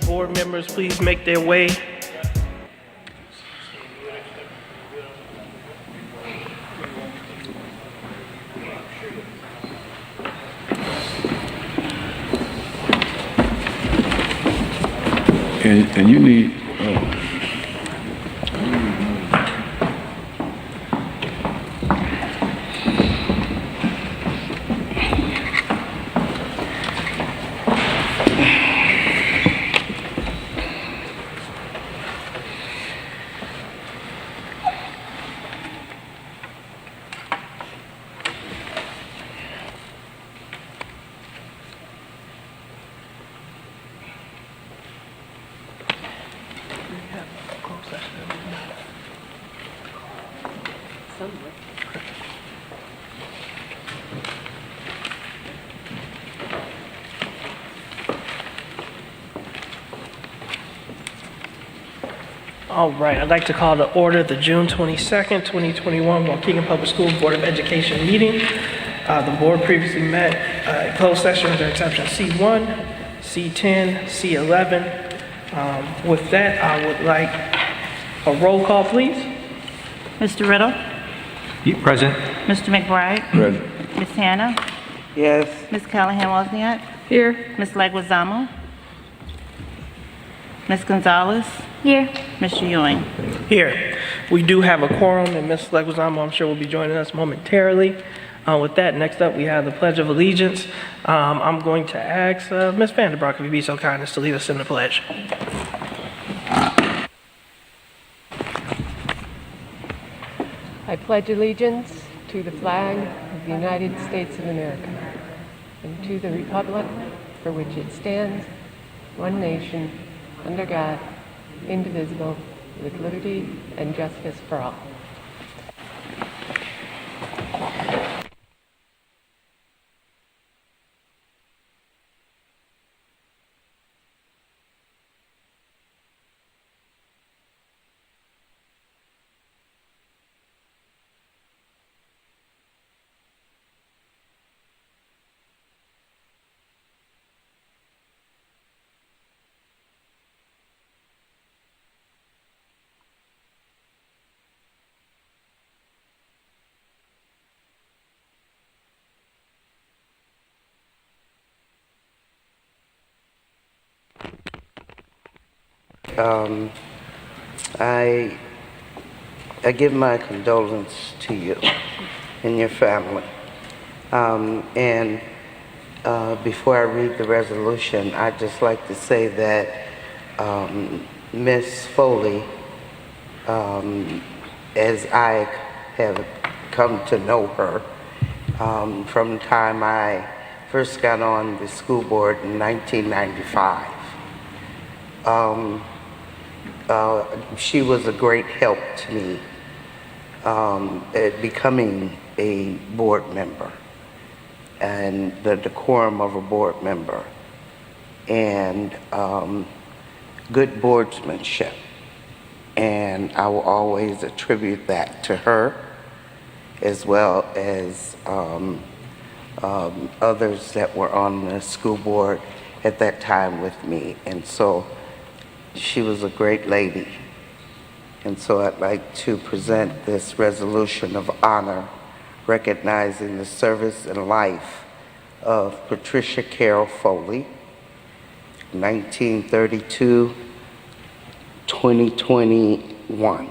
board members please make their way? And you need, All right, I'd like to call to order the June 22nd, 2021 Waukegan Public Schools Board of Education meeting. The board previously met in closed session under exception C1, C10, C11. With that, I would like a roll call, please. Mr. Riddle? Present. Mr. McBride? President. Ms. Hannah? Yes. Ms. Callahan-Wozniak? Here. Ms. Leguizamo? Ms. Gonzalez? Here. Mr. Ewing? Here. We do have a quorum, and Ms. Leguizamo, I'm sure, will be joining us momentarily. With that, next up, we have the Pledge of Allegiance. I'm going to ask Ms. Vanderbroek, if you'd be so kind as to lead us in the pledge. I pledge allegiance to the flag of the United States of America and to the republic for which it stands, one nation, under God, indivisible, with liberty and justice for all. I give my condolence to you and your family. Before I read the resolution, I'd just like to say that Ms. Foley, as I have come to know her from the time I first got on the school board in 1995, she was a great help to me at becoming a board member and the decorum of a board member and good boardsmanship. And I will always attribute that to her, as well as others that were on the school board at that time with me. And so she was a great lady. And so I'd like to present this resolution of honor recognizing the service and life of Patricia Carol Foley, 1932-2021.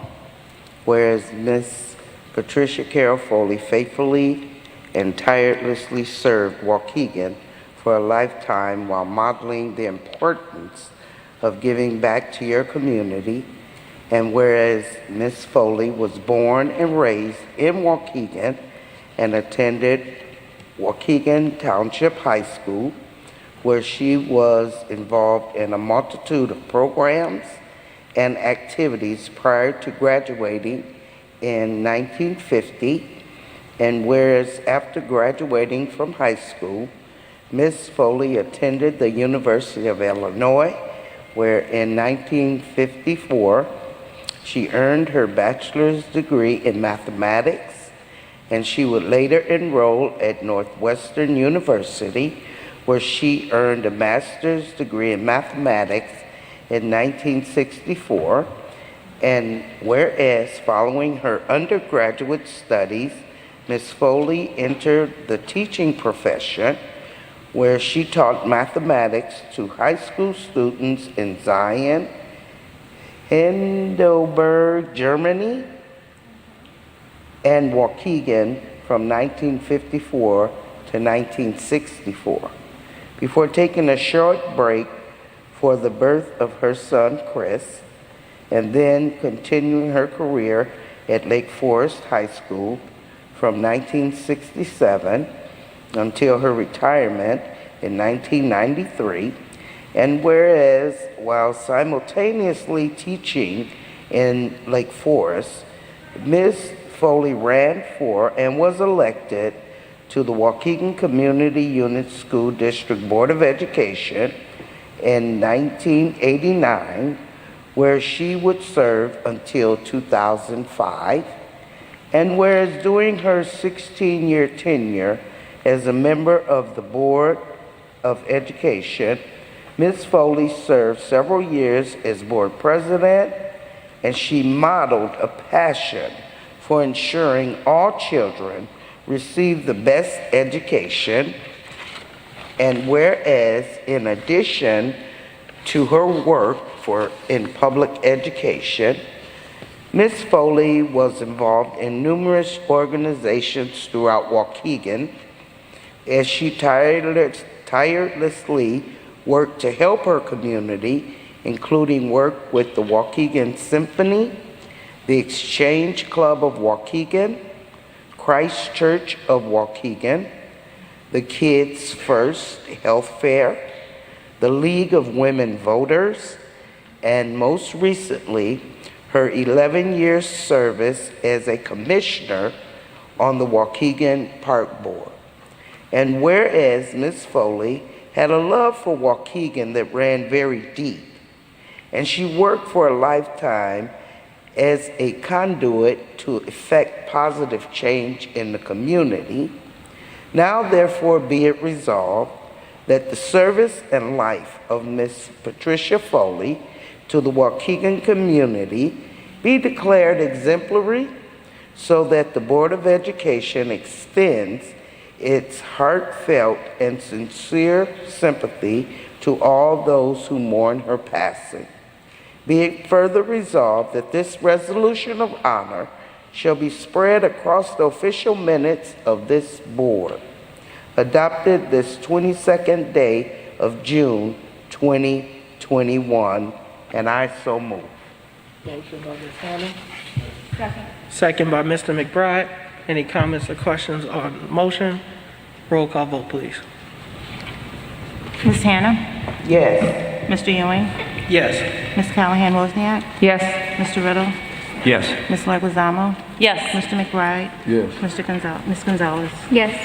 Whereas Miss Patricia Carol Foley faithfully and tirelessly served Waukegan for a lifetime while modeling the importance of giving back to your community, and whereas Ms. Foley was born and raised in Waukegan and attended Waukegan Township High School, where she was involved in a multitude of programs and activities prior to graduating in 1950, and whereas after graduating from high school, Ms. Foley attended the University of Illinois, where in 1954, she earned her bachelor's degree in mathematics, and she would later enroll at Northwestern University, where she earned a master's degree in mathematics in 1964. And whereas following her undergraduate studies, Ms. Foley entered the teaching profession, where she taught mathematics to high school students in Zion, Heidelberg, Germany, and Waukegan from 1954 to 1964, before taking a short break for the birth of her son, Chris, and then continuing her career at Lake Forest High School from 1967 until her retirement in 1993. And whereas while simultaneously teaching in Lake Forest, Ms. Foley ran for and was elected to the Waukegan Community Unit School District Board of Education in 1989, where she would serve until 2005. And whereas during her 16-year tenure as a member of the Board of Education, Ms. Foley served several years as board president, and she modeled a passion for ensuring all children receive the best education. And whereas in addition to her work in public education, Ms. Foley was involved in numerous organizations throughout Waukegan as she tirelessly worked to help her community, including work with the Waukegan Symphony, the Exchange Club of Waukegan, Christ Church of Waukegan, the Kids First Health Fair, the League of Women Voters, and most recently, her 11-year service as a commissioner on the Waukegan Park Board. And whereas Ms. Foley had a love for Waukegan that ran very deep, and she worked for a lifetime as a conduit to effect positive change in the community, now therefore be it resolved that the service and life of Ms. Patricia Foley to the Waukegan community be declared exemplary, so that the Board of Education extends its heartfelt and sincere sympathy to all those who mourn her passing. Be it further resolved that this resolution of honor shall be spread across the official minutes of this board, adopted this 22nd day of June 2021, and I so move. Motion by Ms. Hannah. Second by Mr. McBride. Any comments or questions on the motion? Roll call vote, please. Ms. Hannah? Yes. Mr. Ewing? Yes. Ms. Callahan Wozniak? Yes. Mr. Riddle? Yes. Ms. Leguizamo? Yes. Mr. McBride? Yes. Ms. Gonzalez? Yes.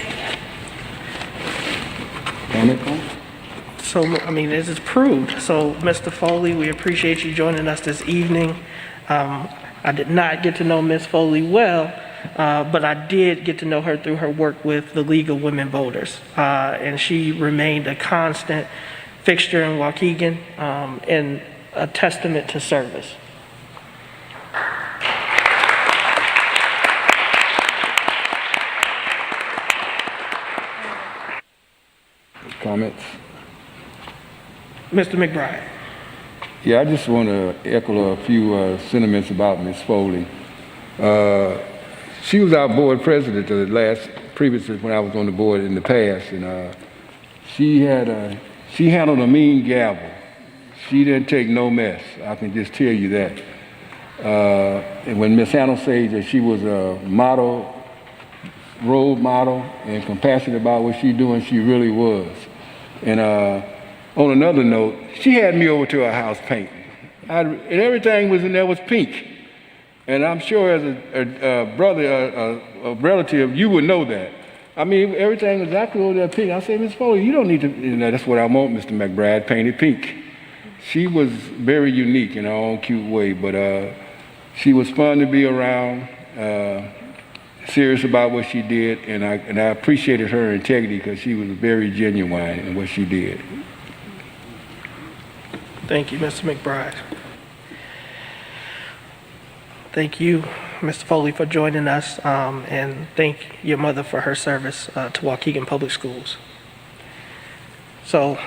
So, this is approved. So, Mr. Foley, we appreciate you joining us this evening. I did not get to know Ms. Foley well, but I did get to know her through her work with the League of Women Voters. And she remained a constant fixture in Waukegan and a testament to service. Comments? Mr. McBride. Yeah, I just want to echo a few sentiments about Ms. Foley. She was our board president previously when I was on the board in the past, and she handled a mean gavel. She didn't take no mess. I can just tell you that. And when Ms. Hannah says that she was a role model, and compassionate about what she's doing, she really was. And on another note, she had me over to her house painting. And everything was in there was pink. And I'm sure as a brother, a relative, you would know that. Everything was exactly over there pink. I said, Ms. Foley, you don't need to, that's what I want, Mr. McBride, painted pink. She was very unique in her own cute way, but she was fun to be around, serious about what she did, and I appreciated her integrity because she was very genuine in what she did. Thank you, Mr. McBride. Thank you, Mr. Foley, for joining us, and thank your mother for her service to Waukegan Public Schools. So,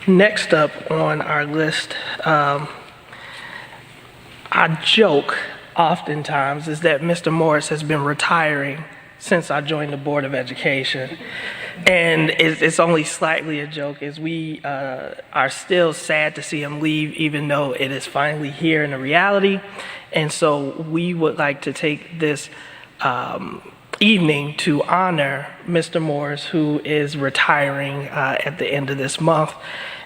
next up on our list, I joke oftentimes is that Mr. Morris has been retiring since I joined the Board of Education. And it's only slightly a joke, as we are still sad to see him leave, even though it is finally here in the reality. And so we would like to take this evening to honor Mr. Morris, who is retiring at the end of this month.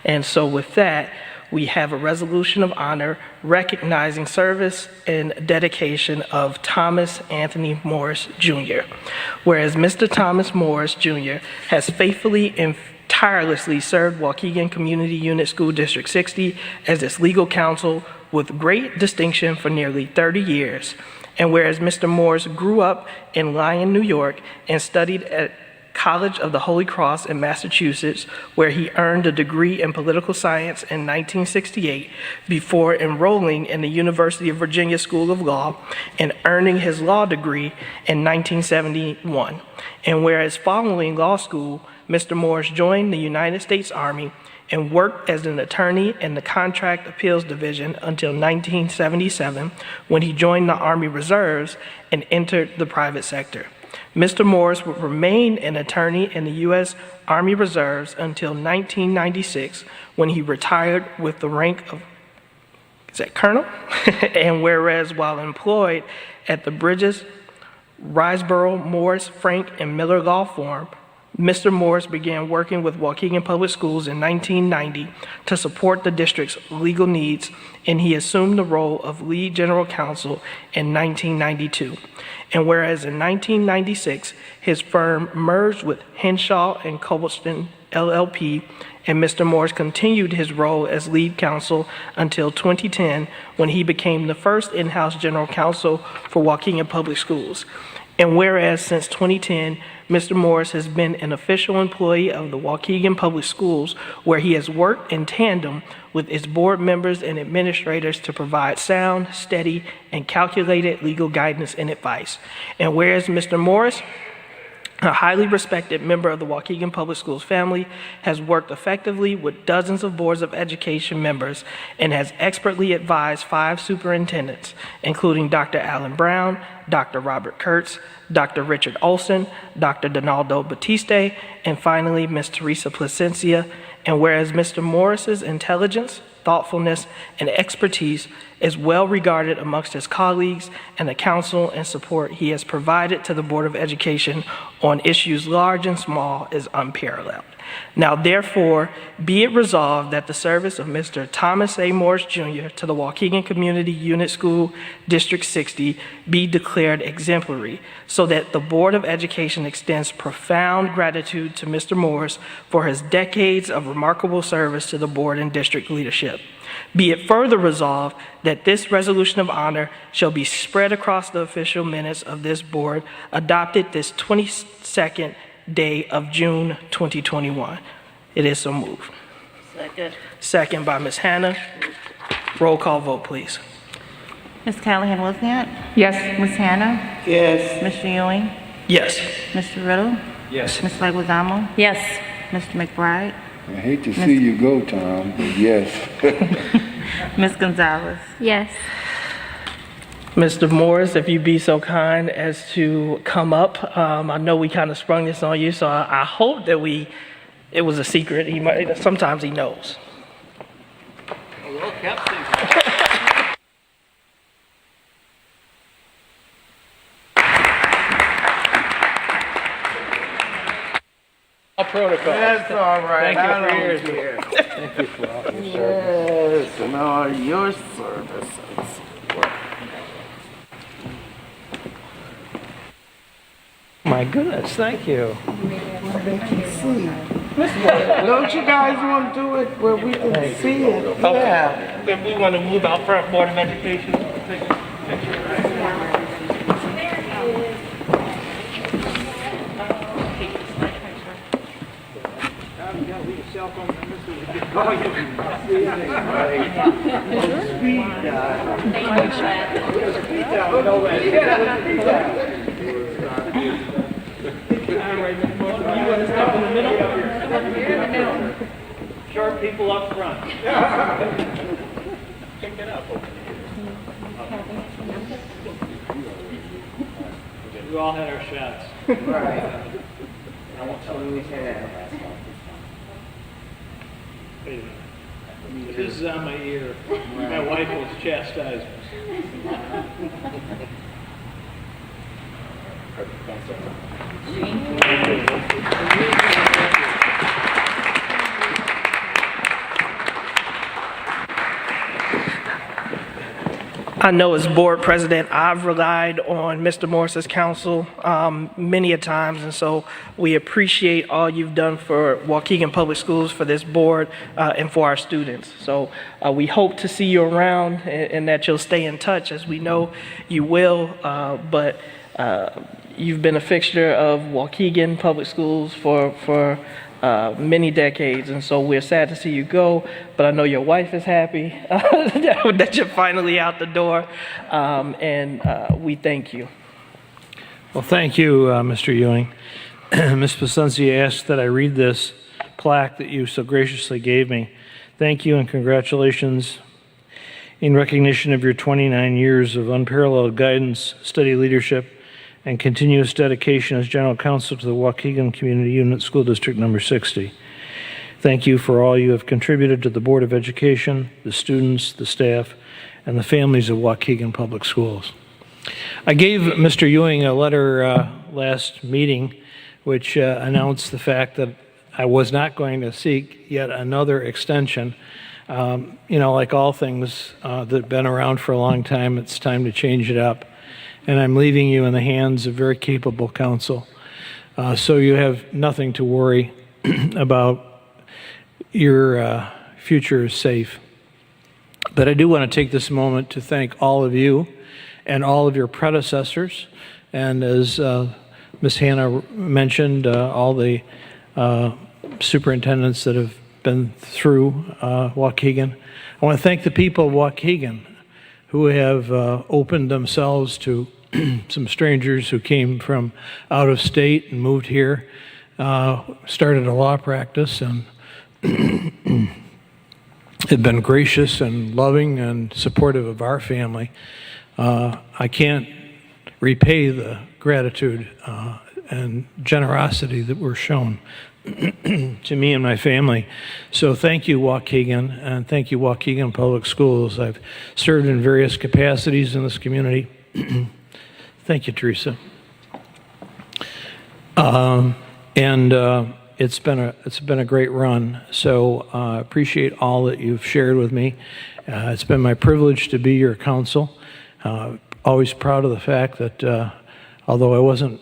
And so with that, we have a resolution of honor recognizing service and dedication of Thomas Anthony Morris Jr. Whereas Mr. Thomas Morris Jr. has faithfully and tirelessly served Waukegan Community Unit School District 60 as its legal counsel with great distinction for nearly 30 years. And whereas Mr. Morris grew up in Lyon, New York, and studied at College of the Holy Cross in Massachusetts, where he earned a degree in political science in 1968 before enrolling in the University of Virginia School of Law and earning his law degree in 1971. And whereas following law school, Mr. Morris joined the United States Army and worked as an attorney in the Contract Appeals Division until 1977, when he joined the Army Reserves and entered the private sector. Mr. Morris would remain an attorney in the U.S. Army Reserves until 1996, when he retired with the rank of, colonel? And whereas while employed at the Bridges, Riseborough, Morris, Frank, and Miller Law Firm, Mr. Morris began working with Waukegan Public Schools in 1990 to support the district's legal needs, and he assumed the role of lead general counsel in 1992. And whereas in 1996, his firm merged with Henshaw and Cobbleston LLP, and Mr. Morris continued his role as lead counsel until 2010, when he became the first in-house general counsel for Waukegan Public Schools. And whereas since 2010, Mr. Morris has been an official employee of the Waukegan Public Schools, where he has worked in tandem with its board members and administrators to provide sound, steady, and calculated legal guidance and advice. And whereas Mr. Morris, a highly respected member of the Waukegan Public Schools family, has worked effectively with dozens of boards of education members and has expertly advised 5 superintendents, including Dr. Alan Brown, Dr. Robert Kurtz, Dr. Richard Olson, Dr. Donaldo Batiste, and finally Ms. Teresa Placencia. And whereas Mr. Morris's intelligence, thoughtfulness, and expertise is well regarded amongst his colleagues, and the counsel and support he has provided to the Board of Education on issues large and small is unparalleled. Now, therefore, be it resolved that the service of Mr. Thomas A. Morris Jr. to the Waukegan Community Unit School District 60 be declared exemplary, so that the Board of Education extends profound gratitude to Mr. Morris for his decades of remarkable service to the board and district leadership. Be it further resolved that this resolution of honor shall be spread across the official minutes of this board, adopted this 22nd day of June 2021. It is so moved. Second. Second by Ms. Hannah. Roll call vote, please. Ms. Callahan Wozniak? Yes. Ms. Hannah? Yes. Mr. Ewing? Yes. Mr. Riddle? Yes. Ms. Leguizamo? Yes. Mr. McBride? I hate to see you go, Tom, but yes. Ms. Gonzalez? Yes. Mr. Morris, if you'd be so kind as to come up. I know we kind of sprung this on you, so I hope that it was a secret. Sometimes he knows. Protocol. That's all right. Thank you I for don't yours. care. Thank you for all your service. Yes, and all your services. My goodness, thank you. Don't you guys want to do it where we can see it? Yeah. If we want to move out front, Board of Education. Short people up front. Pick it up. We all had our shots. Right. Wait a minute. This is on my ear. My wife will chastise me. I know as board president, I've relied on Mr. Morris's counsel many a times, and so we appreciate all you've done for Waukegan Public Schools, for this board, and for our students. So we hope to see you around and that you'll stay in touch, as we know you will, but you've been a fixture of Waukegan Public Schools for many decades, and so we're sad to see you go, but I know your wife is happy that you're finally out the door, and we thank you. Well, thank you, Mr. Ewing. Ms. Placencia asked that I read this plaque that you so graciously gave me. Thank you and congratulations in recognition of your 29 years of unparalleled guidance, steady leadership, and continuous dedication as General Counsel to the Waukegan Community Unit School District Number 60. Thank you for all you have contributed to the Board of Education, the students, the staff, and the families of Waukegan Public Schools. I gave Mr. Ewing a letter last meeting which announced the fact that I was not going to seek yet another extension. Like all things that have been around for a long time, it's time to change it up. And I'm leaving you in the hands of very capable counsel. So you have nothing to worry about. Your future is safe. But I do want to take this moment to thank all of you and all of your predecessors. And as Ms. Hannah mentioned, all the superintendents that have been through Waukegan. I want to thank the people of Waukegan who have opened themselves to some strangers who came from out of state and moved here, started a law practice, and have been gracious and loving and supportive of our family. I can't repay the gratitude and generosity that were shown to me and my family. So thank you, Waukegan, and thank you, Waukegan Public Schools. I've served in various capacities in this community. Thank you, Teresa. It's been a great run. So I appreciate all that you've shared with me. It's been my privilege to be your counsel. Always proud of the fact that although I wasn't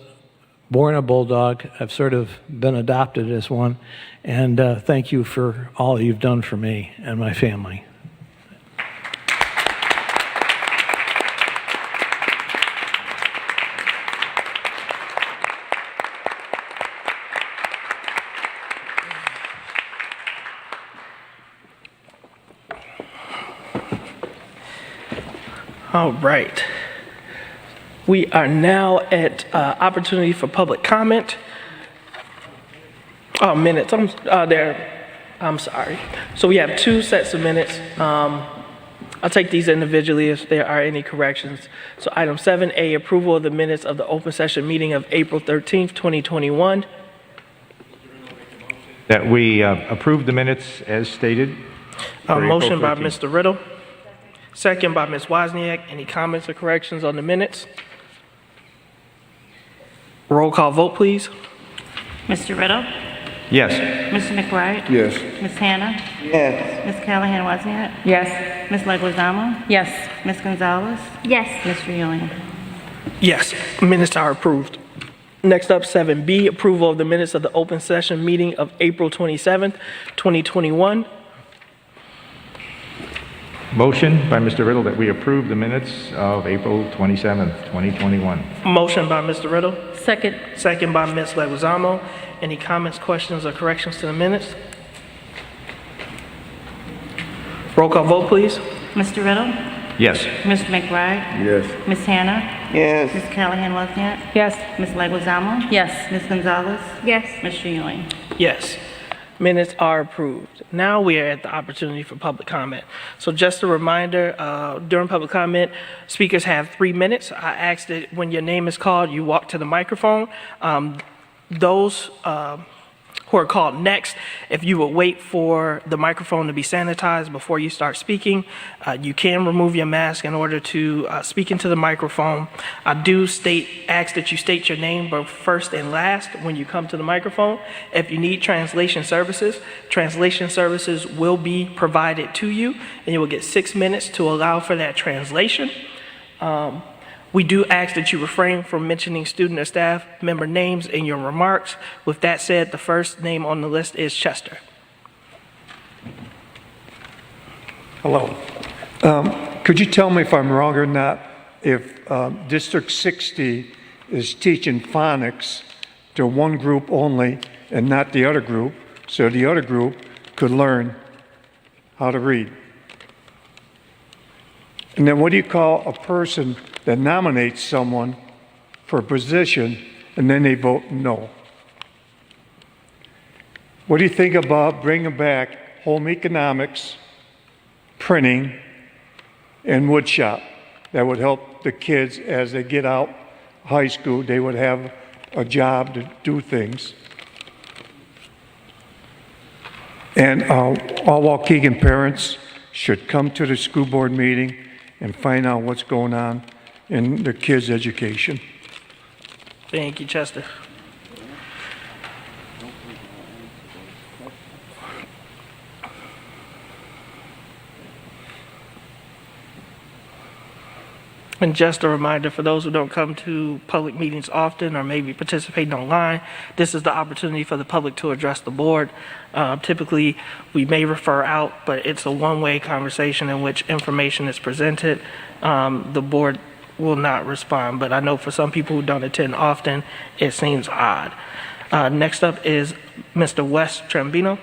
born a bulldog, I've sort of been adopted as one. And thank you for all you've done for me and my family. All right. We are now at opportunity for public comment. Oh, minutes. I'm sorry. So we have two sets of minutes. I'll take these individually if there are any corrections. So item 7A, approval of the minutes of the open session meeting of April 13th, 2021. That we approve the minutes as stated. Motion by Mr. Riddle. Second by Ms. Wozniak. Any comments or corrections on the minutes? Roll call vote, please. Mr. Riddle? Yes. Mr. McBride? Yes. Ms. Hannah? Yes. Ms. Callahan Wozniak? Yes. Ms. Leguizamo? Yes. Ms. Gonzalez? Yes. Mr. Ewing? Yes, minutes are approved. Next up, 7B, approval of the minutes of the open session meeting of April 27th, 2021. Motion by Mr. Riddle that we approve the minutes of April 27th, 2021. Motion by Mr. Riddle, Second. second by Ms. Leguizamo. Any comments, questions, or corrections to the minutes? Roll call vote, please. Mr. Riddle? Yes. Mr. McBride? Yes. Ms. Hannah? Yes. Ms. Callahan Wozniak? Yes. Ms. Leguizamo? Yes. Ms. Gonzalez? Yes. Mr. Ewing? Yes. Minutes are approved. Now we are at the opportunity for public comment. So just a reminder, during public comment, speakers have 3 minutes. I ask that when your name is called, you walk to the microphone. Those who are called next, if you would wait for the microphone to be sanitized before you start speaking, you can remove your mask in order to speak into the microphone. I do ask that you state your name both first and last when you come to the microphone. If you need translation services will be provided to you, and you will get 6 minutes to allow for that translation. We do ask that you refrain from mentioning student or staff member names in your remarks. With that said, the first name on the list is Chester. Hello. Could you tell me if I'm wrong or not, if District 60 is teaching phonics to one group only and not the other group, so the other group could learn how to read? And then what do you call a person that nominates someone for a position and then they vote no? What do you think about bringing back home economics, printing, and woodshop? That would help the kids as they get out high school. They would have a job to do things. And all Waukegan parents should come to the school board meeting and find out what's going on in their kids' education. Thank you, Chester. And just a reminder for those who don't come to public meetings often or maybe participating online, this is the opportunity for the public to address the board. Typically, we may refer out, but it's a one-way conversation in which information is presented. The board will not respond, but I know for some people who don't attend often, it seems odd. Next up is Mr. Wes Trambino.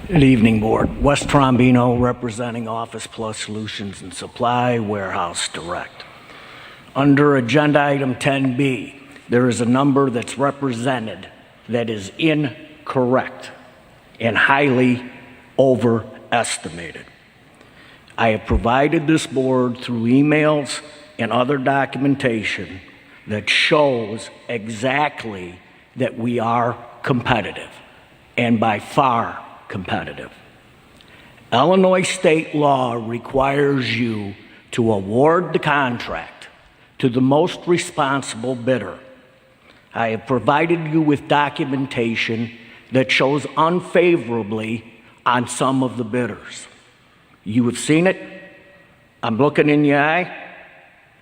Good evening, Board. Wes Trombino, representing Office Plus Solutions and Supply, Warehouse Direct. Under Agenda Item 10B, there is a number that's represented that is incorrect and highly overestimated. I have provided this board through emails and other documentation that shows exactly that we are competitive, and by far competitive. Illinois state law requires you to award the contract to the most responsible bidder. I have provided you with documentation that shows unfavorably on some of the bidders. You have seen it. I'm looking in your eye,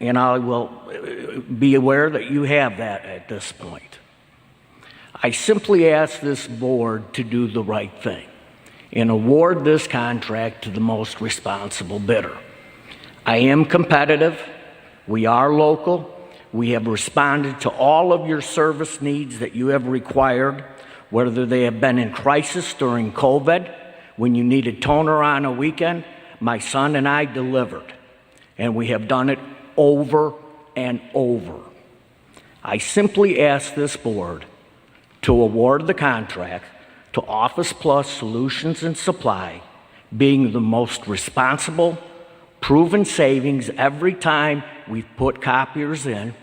and I will be aware that you have that at this point. I simply ask this board to do the right thing and award this contract to the most responsible bidder. I am competitive. We are local. We have responded to all of your service needs that you have required, whether they have been in crisis during COVID, when you needed toner on a weekend. My son and I delivered, and we have done it over and over. I simply ask this board to award the contract to Office Plus Solutions and Supply, being the most responsible, proven savings every time we've put copiers in,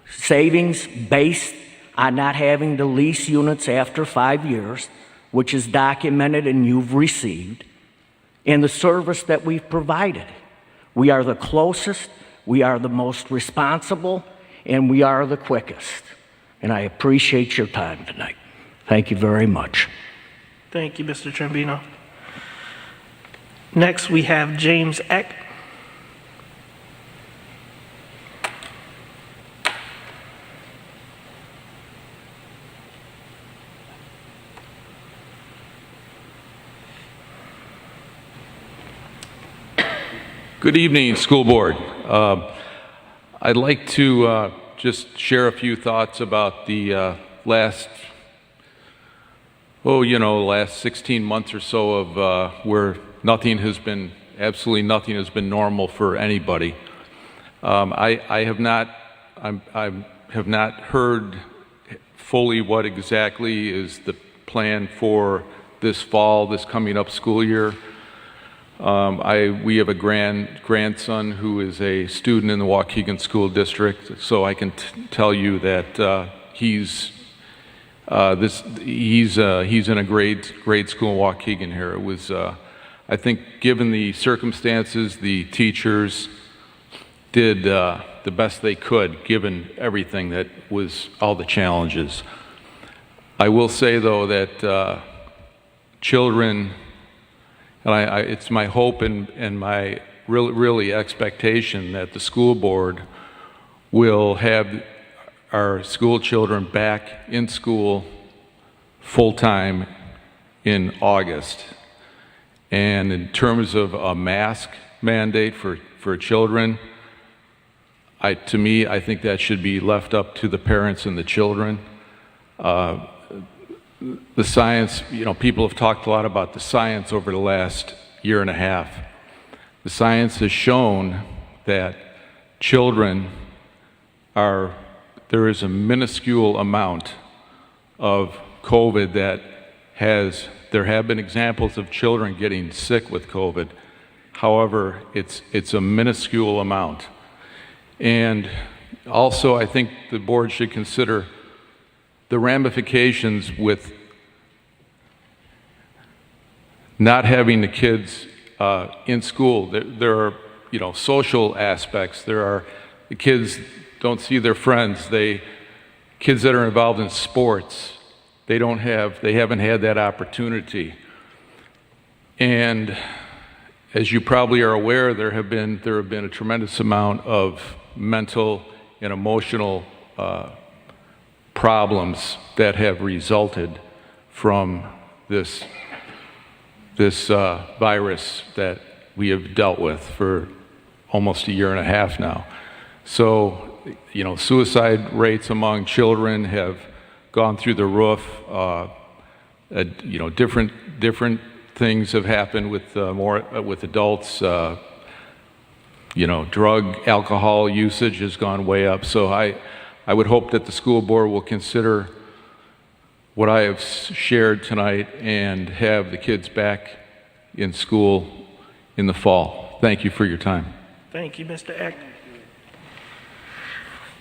savings based on not having to lease units after 5 years, which is documented and you've received, and the service that we've provided. We are the closest, we are the most responsible, and we are the quickest. And I appreciate your time tonight. Thank you very much. Thank you, Mr. Trambino. Next, we have James Eck. Good evening, school board. I'd like to just share a few thoughts about the last 16 months or so of where absolutely nothing has been normal for anybody. I have not heard fully what exactly is the plan for this fall, this coming up school year. We have a grandson who is a student in the Waukegan School District, so I can tell you that he's in a grade school in Waukegan here. It was, I think, given the circumstances, the teachers did the best they could, given everything that was, all the challenges. I will say, though, that children, and it's my hope and my really expectation that the school board will have our school children back in school full-time in August. And in terms of a mask mandate for children, I think that should be left up to the parents and the children. The science, people have talked a lot about the science over the last year and a half. The science has shown that there is a minuscule amount of COVID there have been examples of children getting sick with COVID. However, it's a minuscule amount. And also, I think the board should consider the ramifications with not having the kids in school. There are, social aspects. The kids don't see their friends. Kids that are involved in sports, they haven't had that opportunity. And as you probably are aware, there have been a tremendous amount of mental and emotional problems that have resulted from this virus that we have dealt with for almost a year and a half now. So, suicide rates among children have gone through the roof. Different things have happened with adults. Drug, alcohol usage has gone way up. So I would hope that the school board will consider what I have shared tonight and have the kids back in school in the fall. Thank you for your time. Thank you, Mr. Eck.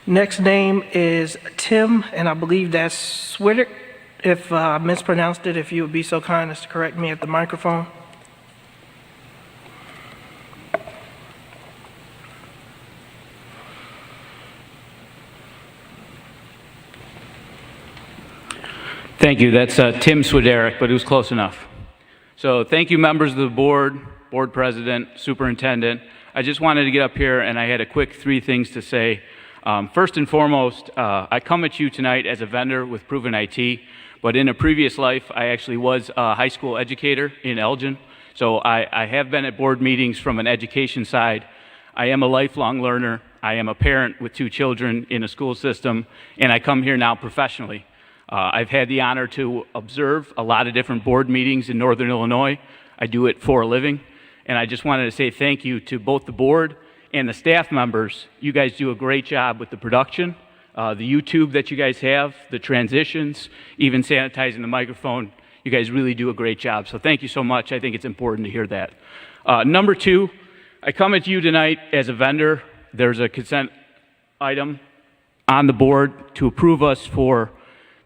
Next name is Tim, and I believe that's Swiddick. If I mispronounced it, if you would be so kind as to correct me at the microphone. Thank you. That's Tim Swiderick, but it was close enough. So thank you, members of the board, board president, superintendent. I just wanted to get up here, and I had a quick 3 things to say. First and foremost, I come at you tonight as a vendor with Proven IT, but in a previous life, I actually was a high school educator in Elgin. So I have been at board meetings from an education side. I am a lifelong learner. I am a parent with 2 children in a school system, and I come here now professionally. I've had the honor to observe a lot of different board meetings in Northern Illinois. I do it for a living, and I just wanted to say thank you to both the board and the staff members. You guys do a great job with the production, the YouTube that you guys have, the transitions, even sanitizing the microphone. You guys really do a great job, so thank you so much. I think it's important to hear that. Number 2, I come at you tonight as a vendor. There's a consent item on the board to approve us for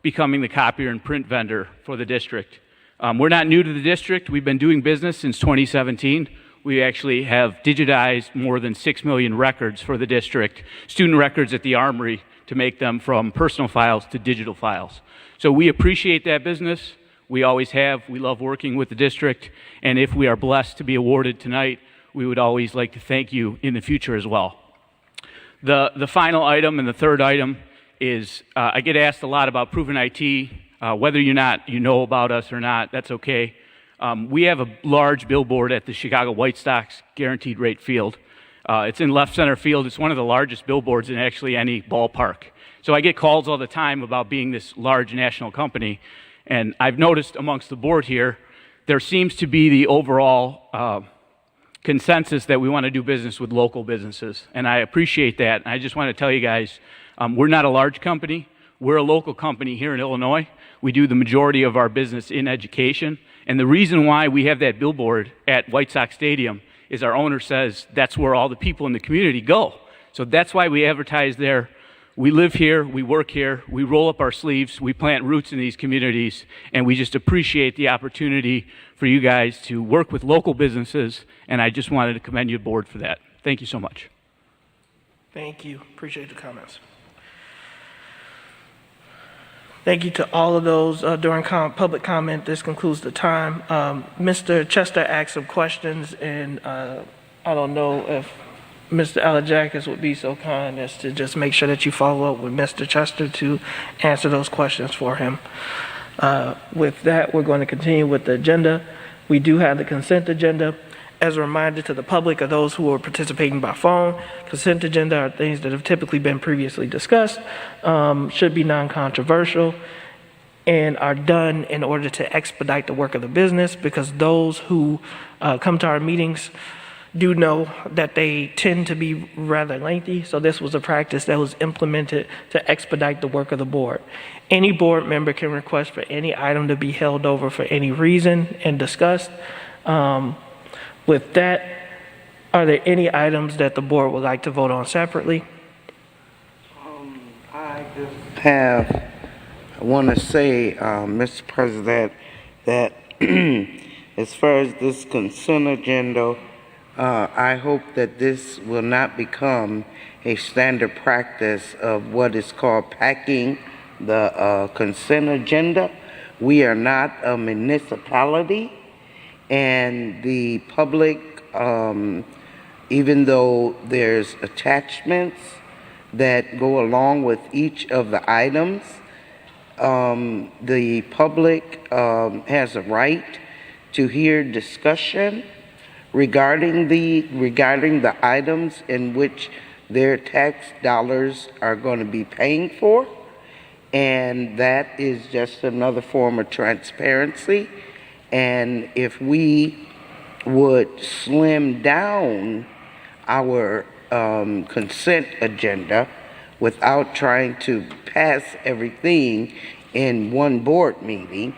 becoming the copier and print vendor for the district. We're not new to the district. We've been doing business since 2017. We actually have digitized more than 6 million records for the district, student records at the Armory, to make them from personal files to digital files. So we appreciate that business. We always have. We love working with the district. And if we are blessed to be awarded tonight, we would always like to thank you in the future as well. The final item and the third item is I get asked a lot about Proven IT, whether you know about us or not, that's okay. We have a large billboard at the Chicago White Sox Guaranteed Rate Field. It's in left center field. It's one of the largest billboards in actually any ballpark. So I get calls all the time about being this large national company. And I've noticed amongst the board here, there seems to be the overall consensus that we want to do business with local businesses. And I appreciate that. And I just want to tell you guys, we're not a large company. We're a local company here in Illinois. We do the majority of our business in education. And the reason why we have that billboard at White Sox Stadium is our owner says that's where all the people in the community go. So that's why we advertise there. We live here, we work here, we roll up our sleeves, we plant roots in these communities, and we just appreciate the opportunity for you guys to work with local businesses, and I just wanted to commend you board for that. Thank you so much. Thank you. Appreciate the comments. Thank you to all of those during public comment. This concludes the time. Mr. Chester asked some questions, and I don't know if Mr. Alajakis would be so kind as to just make sure that you follow up with Mr. Chester to answer those questions for him. With that, we're going to continue with the agenda. We do have the consent agenda. As a reminder to the public or those who are participating by phone, consent agenda are things that have typically been previously discussed, should be non-controversial, and are done in order to expedite the work of the business, because those who come to our meetings do know that they tend to be rather lengthy. So this was a practice that was implemented to expedite the work of the board. Any board member can request for any item to be held over for any reason and discussed. With that, are there any items that the board would like to vote on separately? I want to say, Mr. President, that as far as this consent agenda, I hope that this will not become a standard practice of what is called packing the consent agenda. We are not a municipality, and the public, even though there's attachments that go along with each of the items, the public has a right to hear discussion regarding the items in which their tax dollars are going to be paying for, and that is just another form of transparency. And if we would slim down our consent agenda without trying to pass everything in one board meeting,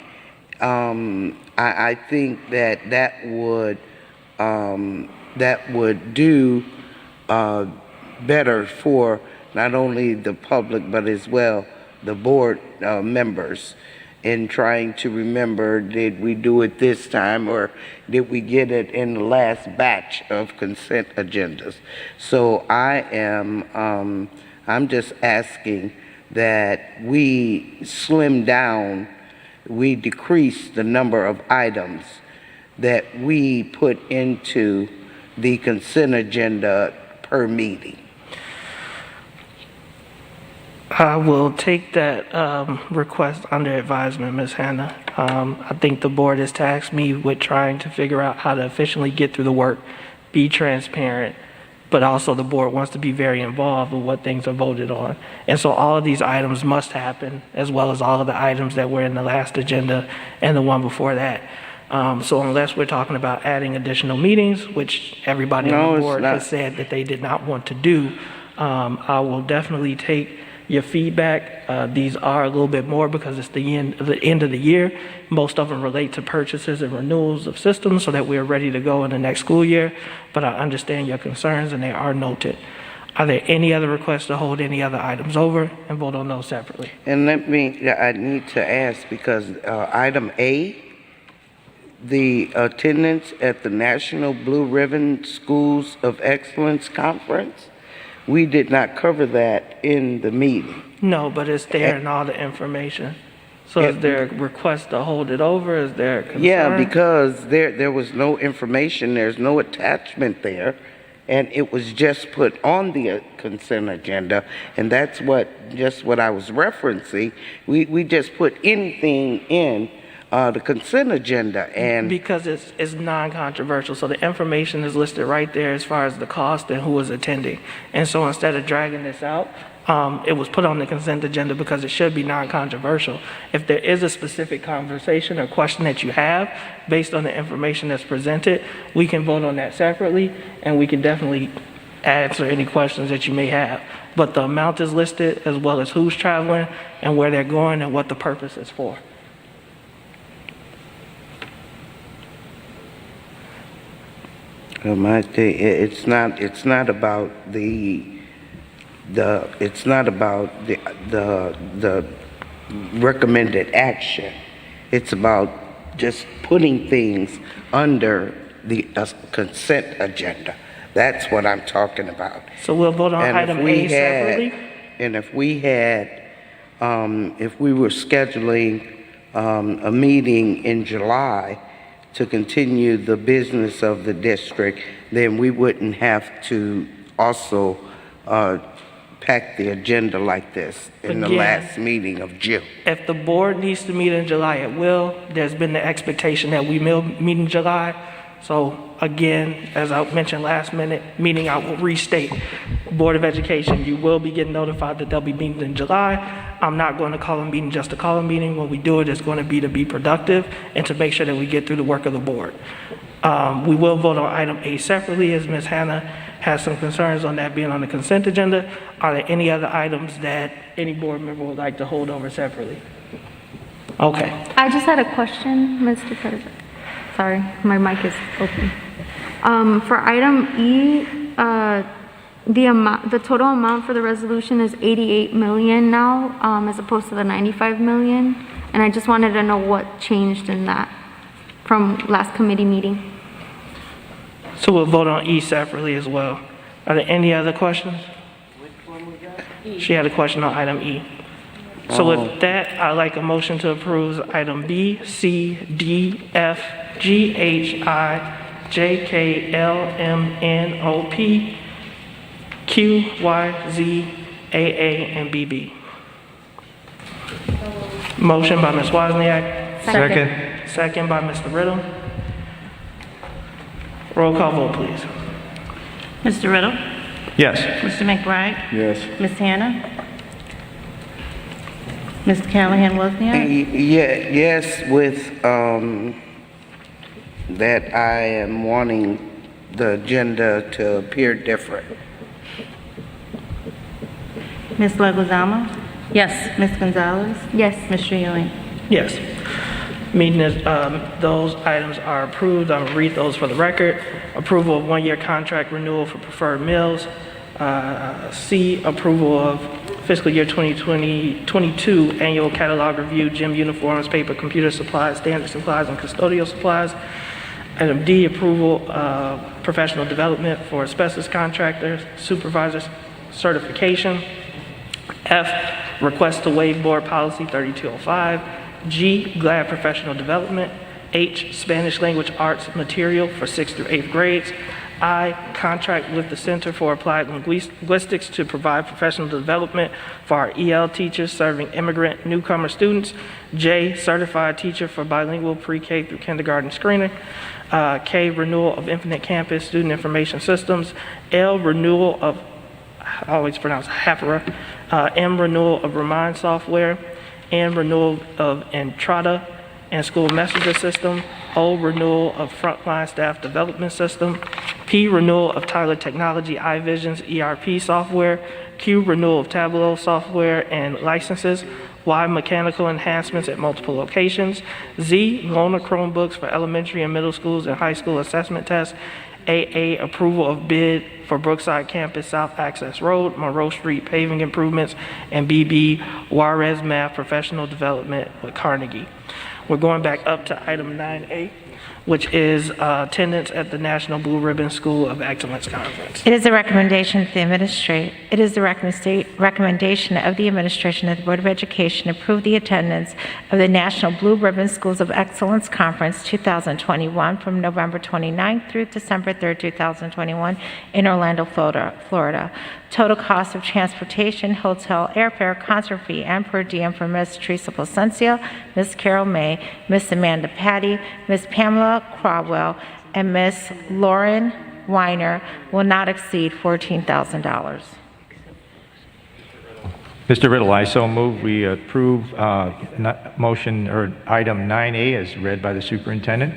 I think that would do better for not only the public but as well the board members, in trying to remember, did we do it this time, or did we get it in the last batch of consent agendas? So I'm just asking that we slim down, we decrease the number of items that we put into the consent agenda per meeting. I will take that request under advisement, Ms. Hannah. I think the board has tasked me with trying to figure out how to efficiently get through the work, be transparent, but also the board wants to be very involved with what things are voted on. And so all of these items must happen, as well as all of the items that were in the last agenda and the one before that. So unless we're talking about adding additional meetings, which everybody on the board has said that they did not want to do, I will definitely take your feedback. These are a little bit more because it's the end of the year. Most of them relate to purchases and renewals of systems so that we're ready to go in the next school year. But I understand your concerns and they are noted. Are there any other requests to hold any other items over and vote on those separately? And I need to ask, because item A, the attendance at the National Blue Ribbon Schools of Excellence Conference, we did not cover that in the meeting. No, but it's there in all the information. So is there a request to hold it over? Is there a concern? Yeah, because there was no information, there's no attachment there, and it was just put on the consent agenda, and that's what I was referencing. We just put anything in the consent agenda, and Because it's non-controversial, so the information is listed right there as far as the cost and who is attending. And so instead of dragging this out, it was put on the consent agenda because it should be non-controversial. If there is a specific conversation or question that you have based on the information that's presented, we can vote on that separately, and we can definitely answer any questions that you may have. But the amount is listed, as well as who's traveling and where they're going and what the purpose is for. my thing, it's not about it's not about the recommended action. It's about just putting things under the consent agenda. That's what I'm talking about. So we'll vote on item A separately? And if we had, if we were scheduling a meeting in July to continue the business of the district, then we wouldn't have to also pack the agenda like this in the Again, last meeting of June. If the board needs to meet in July, it will. There's been the expectation that we will meet in July. So again, as I mentioned last meeting, I will restate, Board of Education, you will be getting notified that they'll be meeting in July. I'm not going to call a meeting just to call a meeting. When we do it, it's going to be productive and to make sure that we get through the work of the board. We will vote on item A separately, as Ms. Hannah has some concerns on that being on the consent agenda. Are there any other items that any board member would like to hold over separately? Okay. I just had a question, Mr. President. Sorry, my mic is open. For item E, the total amount for the resolution is 88 million now, as opposed to the 95 million. And I just wanted to know what changed in that from last committee meeting. So we'll vote on E separately as well. Are there any other questions? She had a question on item E. So with that, I'd like a motion to approve item B, C, D, F, G, H, I, J, K, L, M, N, O, P, Q, Y, Z, AA, and BB. Motion by Ms. Wozniak, Second. second by Mr. Riddle. Roll call vote, please. Mr. Riddle? Yes. Mr. McBride? Yes. Ms. Hannah? Mr. Callahan Wozniak? Yes, with that I am wanting the agenda to appear different. Ms. Leguizamo? Yes. Ms. Gonzalez? Yes. Mr. Ewing? Yes. Meeting is, those items are approved. I'm going to read those for the record. Approval of one-year contract renewal for Preferred Mills. C, approval of fiscal year 2022 annual catalog review, gym uniforms, paper, computer supplies, standard supplies, and custodial supplies. Item D, approval of professional development for asbestos contractors, supervisors certification. F, request to waive board policy 3205. G, GLAD professional development. H, Spanish language arts material for 6th through 8th grades. I, contract with the Center for Applied Linguistics to provide professional development for our EL teachers serving immigrant newcomer students. J, certified teacher for bilingual pre-K through kindergarten screening. K, renewal of Infinite Campus student information systems. L, renewal of, I always pronounce HAPRA. M, renewal of Remind software. N, renewal of Entrada and school messenger system. O, renewal of frontline staff development system. P, renewal of Tyler Technology iVision's ERP software. Q, renewal of Tableau software and licenses. Y, mechanical enhancements at multiple locations. Z, loan of Chromebooks for elementary and middle schools and high school assessment tests. AA, approval of bid for Brookside Campus South Access Road, Monroe Street paving improvements. And BB, Juarez Math professional development with Carnegie. We're going back up to item 9A, which is attendance at the National Blue Ribbon School of Excellence Conference. It is the recommendation of the recommendation of the administration that the Board of Education approve the attendance of the National Blue Ribbon Schools of Excellence Conference 2021 from November 29th through December 3rd, 2021 in Orlando, Florida. Total cost of transportation, hotel, airfare, concert fee, and per diem for Ms. Teresa Placencia, Ms. Carol May, Ms. Amanda Patty, Ms. Pamela Crodwell, and Ms. Lauren Weiner will not exceed $14,000. Mr. Riddle, I so move we approve motion or item 9A as read by the superintendent.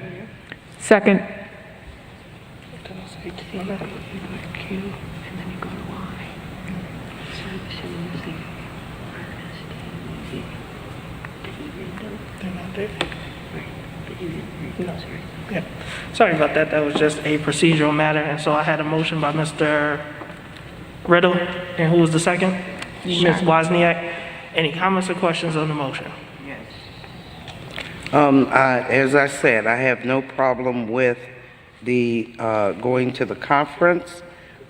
Second. Yeah. Sorry about that. That was just a procedural matter, and so I had a motion by Mr. Riddle, and who was the second? Ms. Wozniak. Any comments or questions on the motion? As I said, I have no problem with the going to the conference.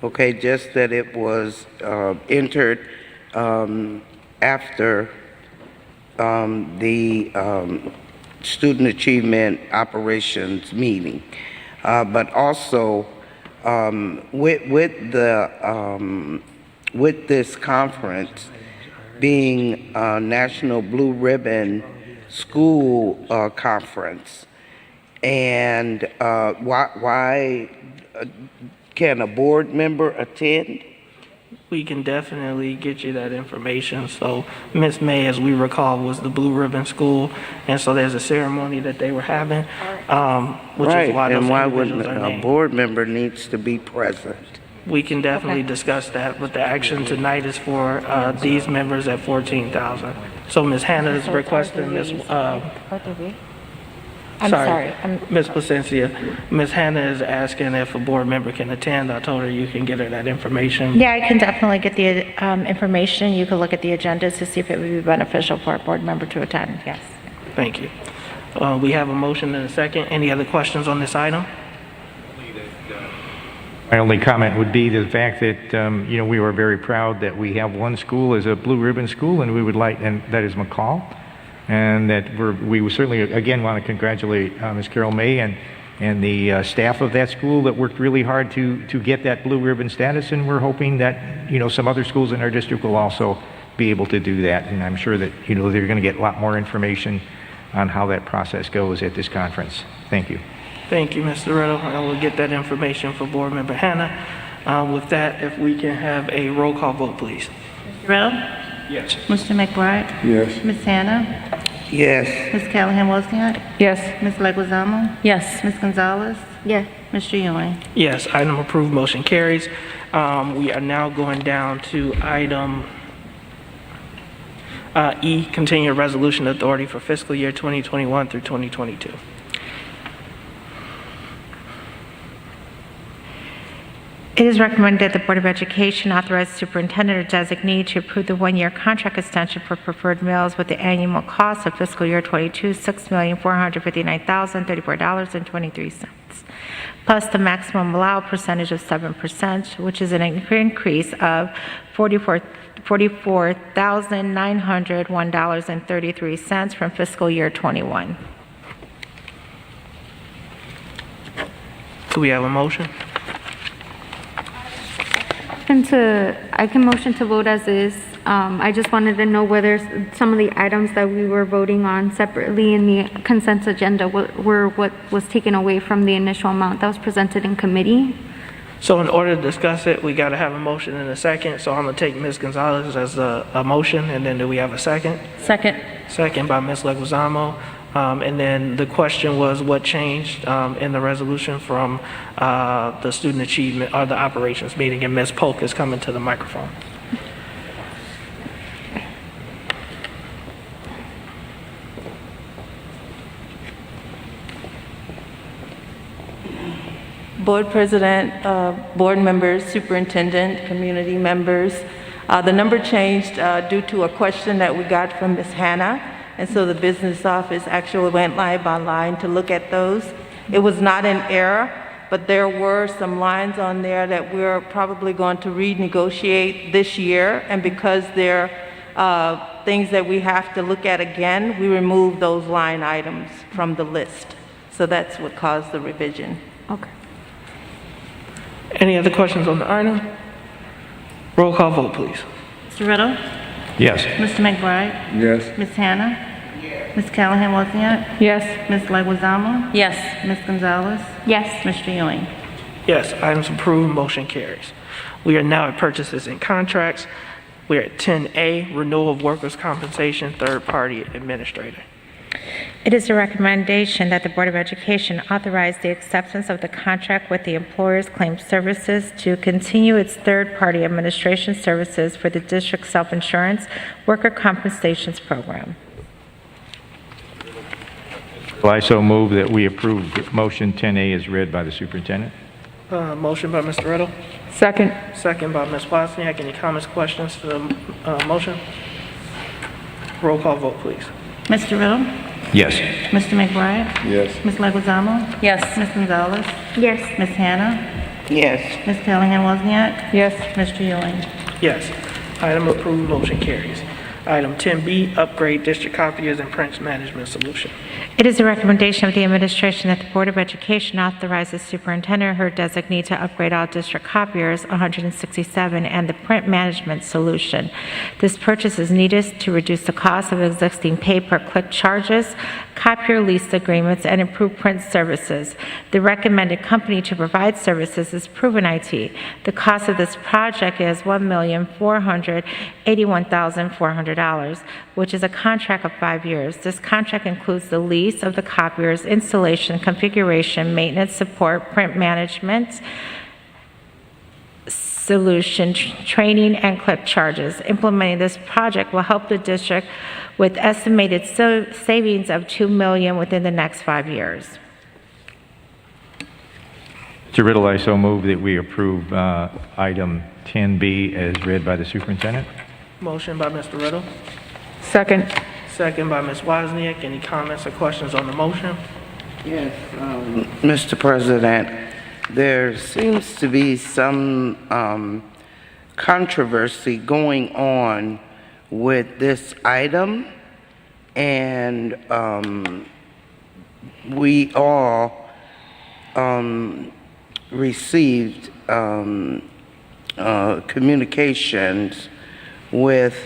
Okay, just that it was entered after the student achievement operations meeting, but also with this conference being National Blue Ribbon School Conference, and why can a board member attend? We can definitely get you that information. So Ms. May, as we recall, was the Blue Ribbon School, and so there's a ceremony that they were having, which Right, is why those and why individuals wouldn't are a named. board member needs to be present? We can definitely discuss that, but the action tonight is for these members at $14,000. So Ms. Hannah is requesting Ms. Ms. Placencia. Ms. Hannah is asking if a board member can attend. I told her you can get her that information. Yeah, I can definitely get the information. You can look at the agendas to see if it would be beneficial for a board member to attend, yes. Thank you. We have a motion and a second. Any other questions on this item? My only comment would be the fact that, we were very proud that we have one school as a blue ribbon school, and we would like, and that is McCall. And that we certainly, again, want to congratulate Ms. Carol May and the staff of that school that worked really hard to get that blue ribbon status. And we're hoping that, some other schools in our district will also be able to do that. And I'm sure that, they're going to get a lot more information on how that process goes at this conference. Thank you. Thank you, Mr. Riddle. I will get that information for Board Member Hannah. With that, if we can have a roll call vote, please. Mr. Riddle? Yes. Mr. McBride? Yes. Ms. Hannah? Yes. Ms. Callahan Wozniak? Yes. Ms. Leguizamo? Yes. Ms. Gonzalez? Yes. Mr. Ewing? Yes, item approved, motion carries. We are now going down to item E, continued resolution authority for fiscal year 2021 through 2022. It is recommended that the Board of Education authorize the superintendent or designee to approve the one-year contract extension for preferred meals with the annual cost of fiscal year 22, $6,459,034.23, plus the maximum allowed percentage of 7%, which is an increase of $44,901.33 from fiscal year 21. Do we have a motion? I can motion to vote as is. I just wanted to know whether some of the items that we were voting on separately in the consent agenda were what was taken away from the initial amount that was presented in committee. So in order to discuss it, we got to have a motion and a second. So I'm going to take Ms. Gonzalez as a motion, and then do we have a second? Second. Second by Ms. Leguizamo. And then the question was what changed in the resolution from the student achievement or the operations meeting, and Ms. Polk is coming to the microphone. Board President, board members, superintendent, community members. The number changed due to a question that we got from Ms. Hannah, and so the business office actually went line by line to look at those. It was not an error, but there were some lines on there that we're probably going to renegotiate this year, and because they're things that we have to look at again, we removed those line items from the list. So that's what caused the revision. Okay. Any other questions on the item? Roll call vote, please. Mr. Riddle? Yes. Mr. McBride? Yes. Ms. Hannah? Ms. Callahan Wozniak? Yes. Ms. Leguizamo? Yes. Ms. Gonzalez? Yes. Mr. Ewing? Yes, items approved, motion carries. We are now at purchases and contracts. We are at 10A, renewal of workers' compensation, third-party administrator. It is a recommendation that the Board of Education authorize the acceptance of the contract with the Employers Claims Services to continue its third-party administration services for the district's self-insurance worker compensations program. Well, I so move that we approve motion 10A as read by the superintendent. Motion by Mr. Riddle, Second. second by Ms. Wozniak. Any comments, questions to the motion? Roll call vote, please. Mr. Riddle? Yes. Mr. McBride? Yes. Ms. Leguizamo? Yes. Ms. Gonzalez? Yes. Ms. Hannah? Yes. Ms. Callahan Wozniak? Yes. Mr. Ewing? Yes, item approved, motion carries. Item 10B, upgrade district copiers and print management solution. It is a recommendation of the administration that the Board of Education authorize the superintendent or her designee to upgrade all district copiers, 167, and the print management solution. This purchase is needed to reduce the cost of existing pay-per-click charges, copier lease agreements, and improve print services. The recommended company to provide services is Proven IT. The cost of this project is $1,481,400, which is a contract of 5 years. This contract includes the lease of the copiers, installation, configuration, maintenance, support, print management, solution, training, and click charges. Implementing this project will help the district with estimated savings of $2 million within the next 5 years. Mr. Riddle, I so move that we approve item 10B as read by the superintendent. Motion by Mr. Riddle, Second. second by Ms. Wozniak. Any comments or questions on the motion? Yes, Mr. President, there seems to be some controversy going on with this item, and we all received communications with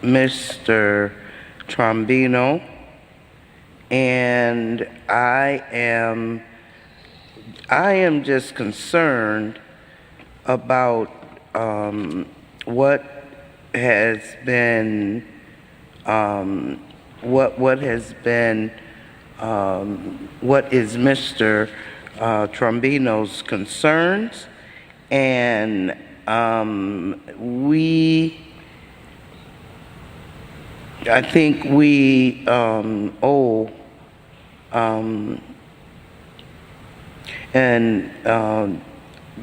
Mr. Trombino, and I am just concerned about what has been what is Mr. Trombino's concerns, and I think we owe and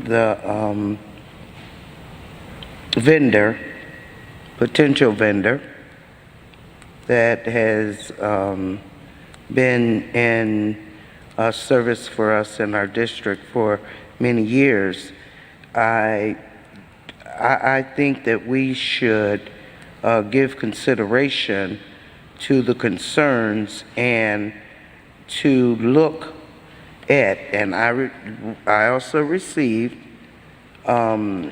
the potential vendor that has been in service for us in our district for many years, I think that we should give consideration to the concerns and to look at, and I also received a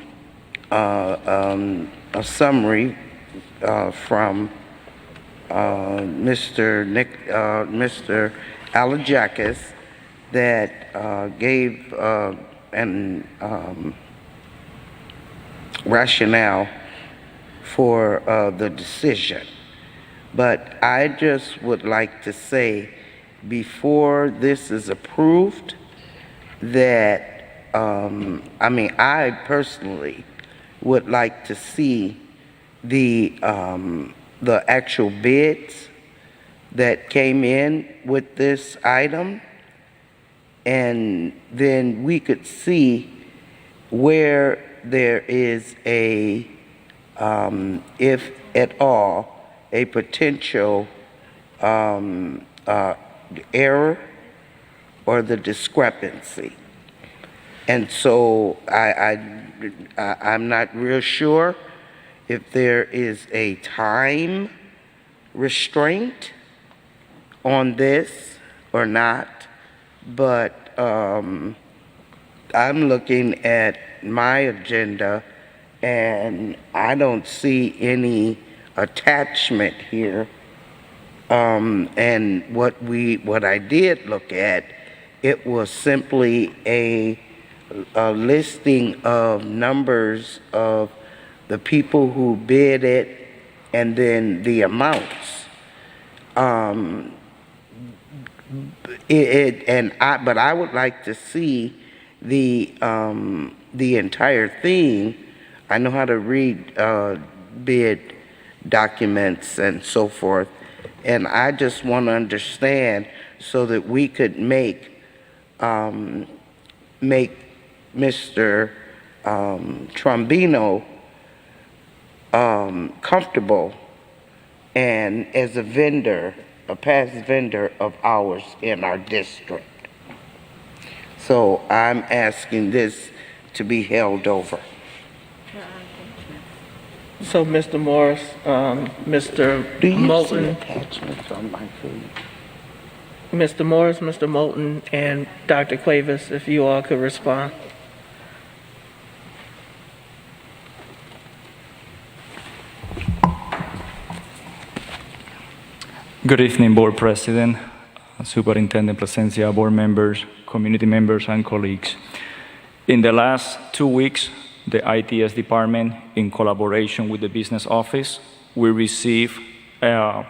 summary from Mr. Alajakis that gave an rationale for the decision. But I just would like to say, before this is approved, that I personally would like to see the actual bids that came in with this item, and then we could see where there is a, if at all, a potential the error or the discrepancy. And so I'm not real sure if there is a time restraint on this or not, but I'm looking at my agenda and I don't see any attachment here. And what I did look at, it was simply a listing of numbers of the people who bid it and then the amounts. But I would like to see the entire thing. I know how to read bid documents and so forth, and I just want to understand so that we could make Mr. Trombino comfortable and as a vendor, a past vendor of ours in our district. So I'm asking this to be held over. So, Mr. Morris, Mr. Do you see Moulton, attachments on my feed? Mr. Morris, Mr. Moulton, and Dr. Cuevas, if you all could respond. Good evening, Board President, Superintendent Plasencia, board members, community members, and colleagues. In the last 2 weeks, the ITS department, in collaboration with the business office, we received the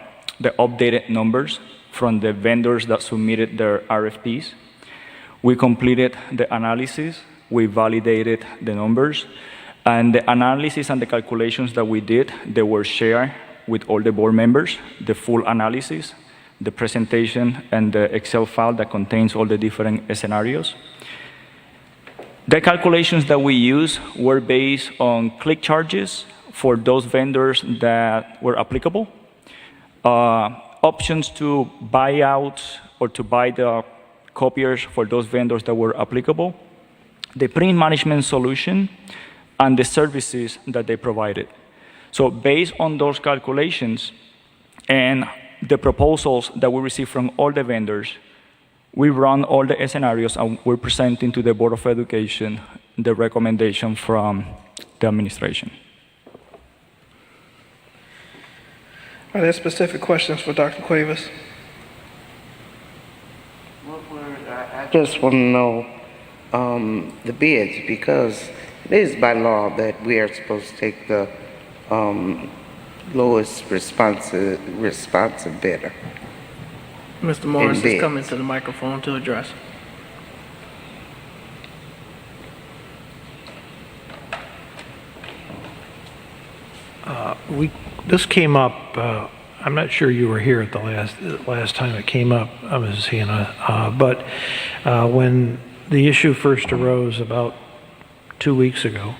updated numbers from the vendors that submitted their RFPs. We completed the analysis, we validated the numbers, and the analysis and the calculations that we did, they were shared with all the board members, the full analysis, the presentation, and the Excel file that contains all the different scenarios. The calculations that we used were based on click charges for those vendors that were applicable, options to buy out or to buy the copiers for those vendors that were applicable, the print management solution, and the services that they provided. So based on those calculations and the proposals that we received from all the vendors, we run all the scenarios and we're presenting to the Board of Education the recommendation from the administration. Are there specific questions for Dr. Cuevas? I just want to know the bids, because it is by law that we are supposed to take the lowest responsive bidder. Mr. Morris is bids. coming to the microphone to address. This came up, I'm not sure you were here at the last time it came up, Mrs. Hannah, but when the issue first arose about 2 weeks ago,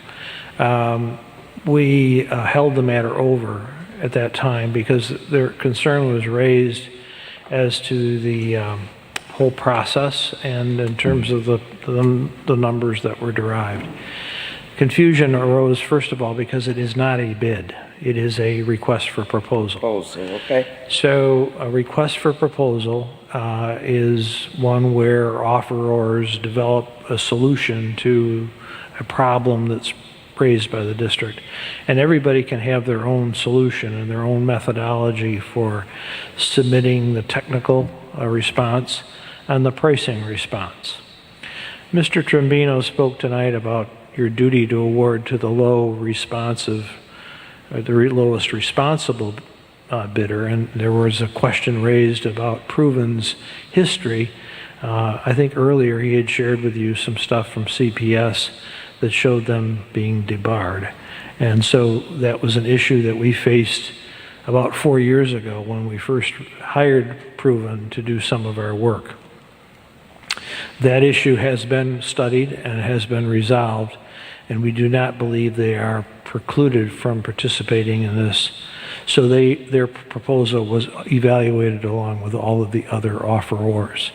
we held the matter over at that time because their concern was raised as to the whole process and in terms of the numbers that were derived. Confusion arose, first of all, because it is not a bid. It is a request for proposal. Okay. So a request for proposal is one where offerors develop a solution to a problem that's raised by the district. And everybody can have their own solution and their own methodology for submitting the technical response and the pricing response. Mr. Trombino spoke tonight about your duty to award to the lowest responsible bidder, and there was a question raised about Proven's history. I think earlier he had shared with you some stuff from CPS that showed them being debarred. And so that was an issue that we faced about 4 years ago when we first hired Proven to do some of our work. That issue has been studied and has been resolved, and we do not believe they are precluded from participating in this So their proposal was evaluated along with all of the other offerors.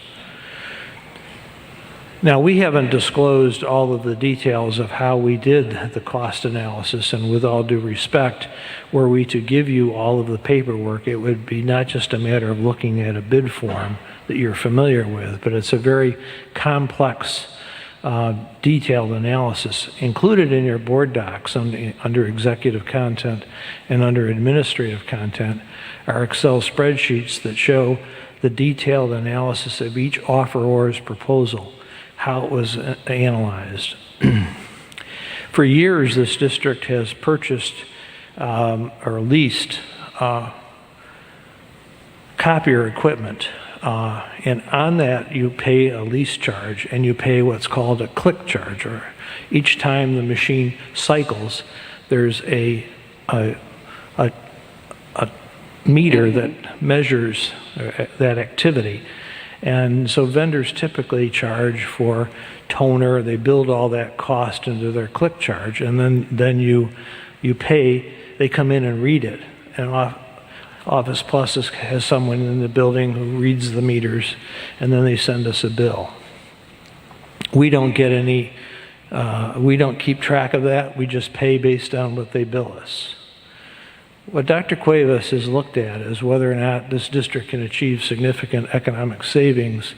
Now, we haven't disclosed all of the details of how we did the cost analysis, and with all due respect, were we to give you all of the paperwork, it would be not just a matter of looking at a bid form that you're familiar with, but it's a very complex, detailed analysis. Included in your board docs under executive content and under administrative content are Excel spreadsheets that show the detailed analysis of each offeror's proposal, how it was analyzed. For years, this district has purchased or leased copier equipment. And on that, you pay a lease charge, and you pay what's called a click charge. Or each time the machine cycles, there's a meter that measures that activity. And so vendors typically charge for toner. They build all that cost into their click charge, and then you pay. They come in and read it. And Office Plus has someone in the building who reads the meters, and then they send us a bill. We don't get any. We don't keep track of that. We just pay based on what they bill us. What Dr. Cuevas has looked at is whether or not this district can achieve significant economic savings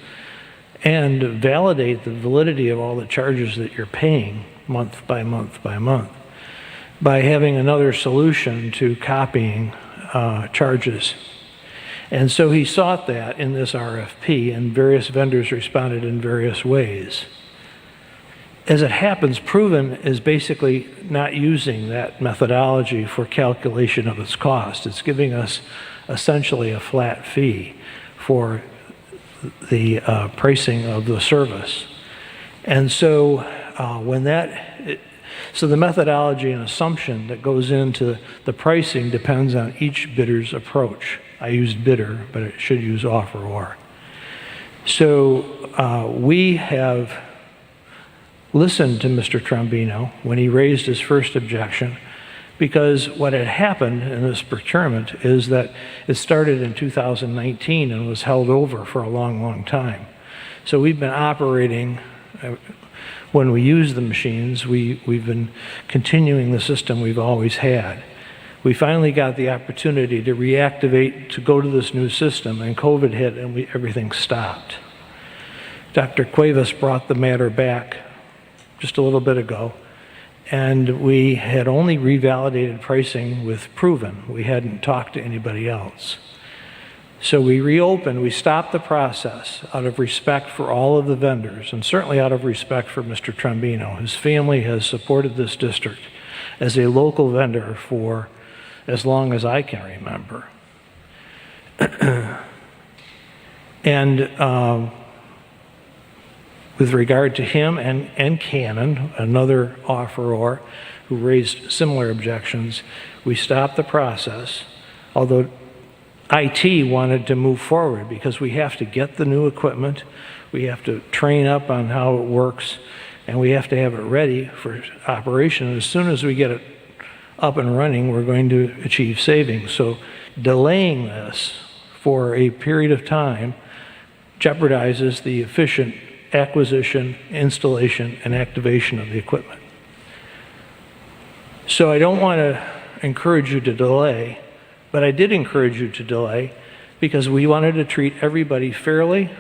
and validate the validity of all the charges that you're paying month by month by month by having another solution to copying charges. And so he sought that in this RFP, and various vendors responded in various ways. As it happens, Proven is basically not using that methodology for calculation of its cost. It's giving us essentially a flat fee for the pricing of the service. And so so the methodology and assumption that goes into the pricing depends on each bidder's approach. I used bidder, but it should use offeror. So we have listened to Mr. Trombino when he raised his first objection, because what had happened in this procurement is that it started in 2019 and was held over for a long, long time. So we've been operating, when we use the machines, we've been continuing the system we've always had. We finally got the opportunity to reactivate, to go to this new system, and COVID hit and everything stopped. Dr. Cuevas brought the matter back just a little bit ago, and we had only revalidated pricing with Proven. We hadn't talked to anybody else. So we reopened, we stopped the process out of respect for all of the vendors, and certainly out of respect for Mr. Trombino. His family has supported this district as a local vendor for as long as I can remember. And with regard to him and Canon, another offeror who raised similar objections, we stopped the process, although IT wanted to move forward because we have to get the new equipment, we have to train up on how it works, and we have to have it ready for operation. As soon as we get it up and running, we're going to achieve savings. So delaying this for a period of time jeopardizes the efficient acquisition, installation, and activation of the equipment. So I don't want to encourage you to delay, but I did encourage you to delay because we wanted to treat everybody fairly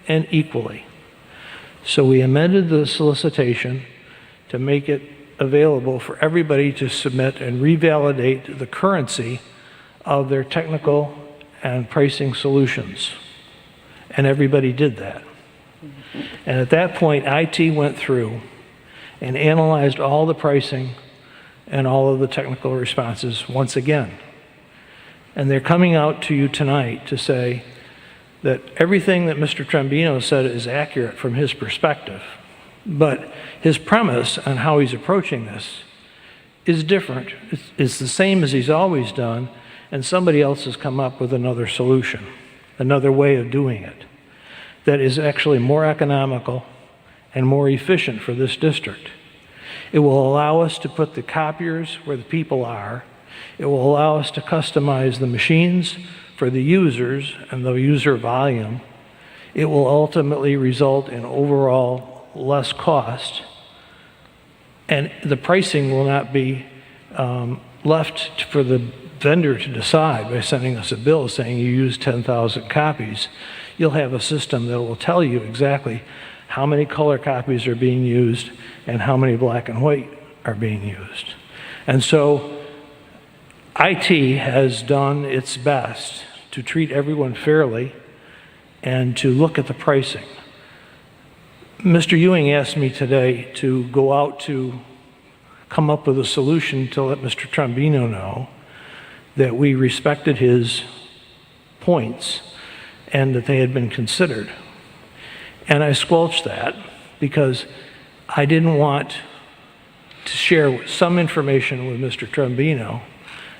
and equally. So we amended the solicitation to make it available for everybody to submit and revalidate the currency of their technical and pricing solutions. And everybody did that. And at that point, IT went through and analyzed all the pricing and all of the technical responses once again. And they're coming out to you tonight to say that everything that Mr. Trombino said is accurate from his perspective, but his premise on how he's approaching this is different. It's the same as he's always done, and somebody else has come up with another solution, another way of doing it that is actually more economical and more efficient for this district. It will allow us to put the copiers where the people are. It will allow us to customize the machines for the users and the user volume. It will ultimately result in overall less cost, and the pricing will not be left for the vendor to decide by sending us a bill saying you used 10,000 copies. You'll have a system that will tell you exactly how many color copies are being used and how many black and white are being used. And so IT has done its best to treat everyone fairly and to look at the pricing. Mr. Ewing asked me today to go out to come up with a solution to let Mr. Trombino know that we respected his points and that they had been considered. And I squelched that because I didn't want to share some information with Mr. Trombino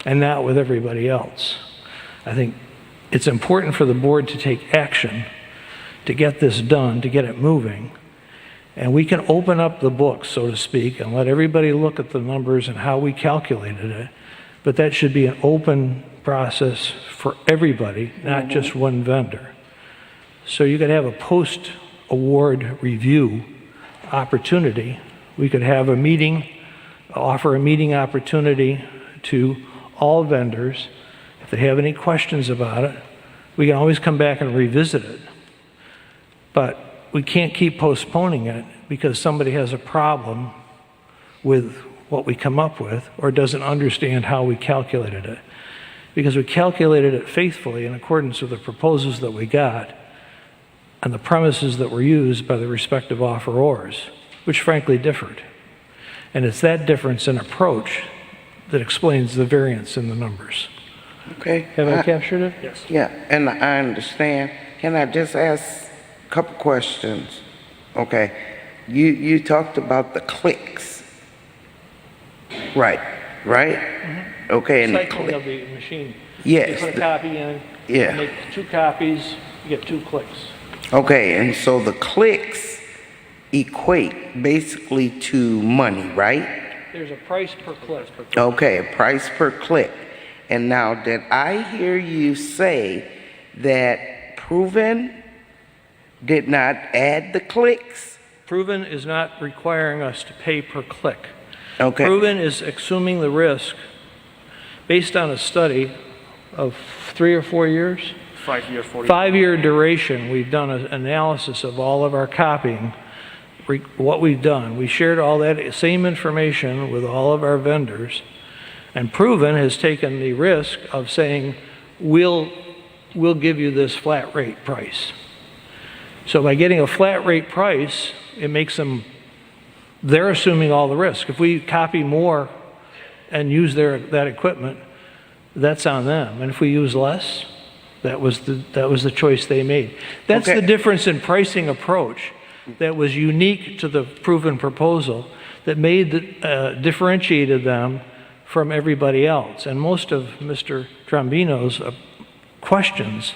and not with everybody else. I think it's important for the board to take action to get this done, to get it moving. And we can open up the book, so to speak, and let everybody look at the numbers and how we calculated it. But that should be an open process for everybody, not just one vendor. So you could have a post-award review opportunity. We could have a meeting, offer a meeting opportunity to all vendors. If they have any questions about it, we can always come back and revisit it. But we can't keep postponing it because somebody has a problem with what we come up with or doesn't understand how we calculated it. Because we calculated it faithfully in accordance with the proposals that we got and the premises that were used by the respective offerors, which frankly differed. And it's that difference in approach that explains the variance in the numbers. Okay. Have I captured it? Yes. Yeah, and I understand. Can I just ask a couple questions? Okay. You talked about the clicks. Right. Mm-hmm. Okay. And Cycling of the machine. Yes. You put a copy in. Yeah. Make 2 copies. You get 2 clicks. Okay, and so the clicks equate basically to money, right? There's a price per click. Okay, a price per click. And now, did I hear you say that Proven did not add the clicks? Proven is not requiring us to pay per click. Okay. Proven is assuming the risk based on a study of 3 or 4 years. 5-year, 40. 5-year duration. We've done an analysis of all of our copying, what we've done. We shared all that same information with all of our vendors, and Proven has taken the risk of saying, we'll give you this flat rate price. So by getting a flat rate price, it makes them, they're assuming all the risk. If we copy more and use that equipment, that's on them. And if we use less, that was the choice they made. That's Okay. the difference in pricing approach that was unique to the Proven proposal that differentiated them from everybody else. And most of Mr. Trombino's questions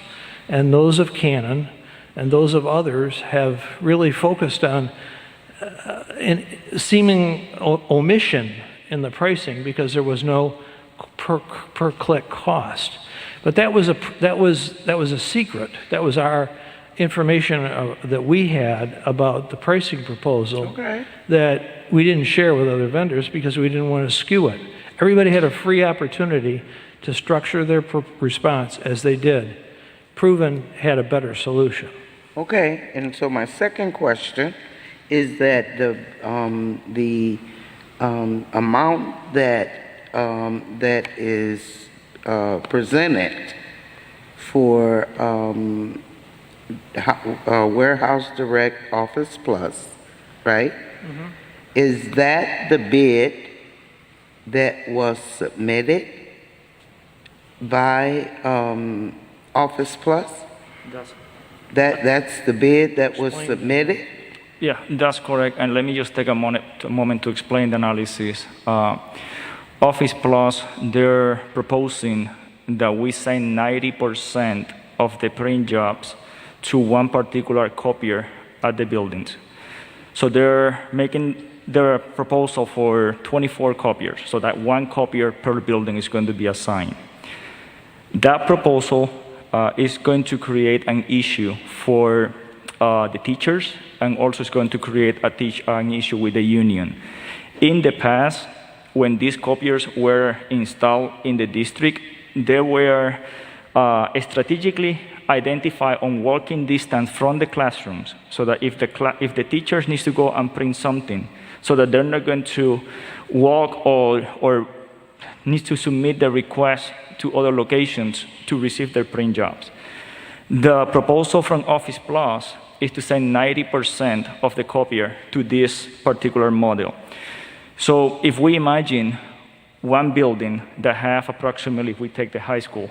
and those of Canon and those of others have really focused on seeming omission in the pricing because there was no per click cost. But that was a secret. That was our information that we had about the pricing proposal that we didn't share with other vendors because we didn't want to skew it. Everybody had a free opportunity to structure their response as they did. Proven had a better solution. Okay, and so my second question is that the amount that is presented for Warehouse Direct Office Plus, right? Mm-hmm. Is that the bid that was submitted by Office Plus? That's the bid that was submitted? Yeah, that's correct. And let me just take a moment to explain the analysis. Office Plus, they're proposing that we send 90% of the print jobs to one particular copier at the buildings. So they're making the proposal for 24 copiers, so that one copier per building is going to be assigned. That proposal is going to create an issue for the teachers, and also is going to create an issue with the union. In the past, when these copiers were installed in the district, they were strategically identified on walking distance from the classrooms, so that if the teachers needs to go and print something, so that they're not going to walk or need to submit the request to other locations to receive their print jobs. The proposal from Office Plus is to send 90% of the copier to this particular model. So if we imagine one building that have approximately, if we take the high school,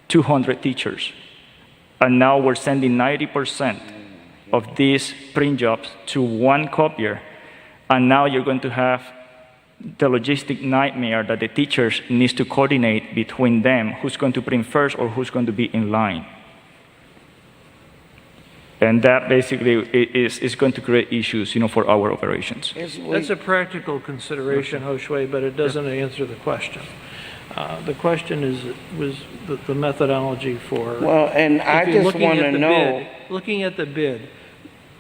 200 teachers, and now we're sending 90% of these print jobs to one copier, and now you're going to have the logistic nightmare that the teachers needs to coordinate between them, who's going to print first or who's going to be in line. And that basically is going to create issues, for our operations. That's a practical consideration, Hoshway, but it doesn't answer the question. The question was the methodology for. Well, and I just want to know. Looking at the bid,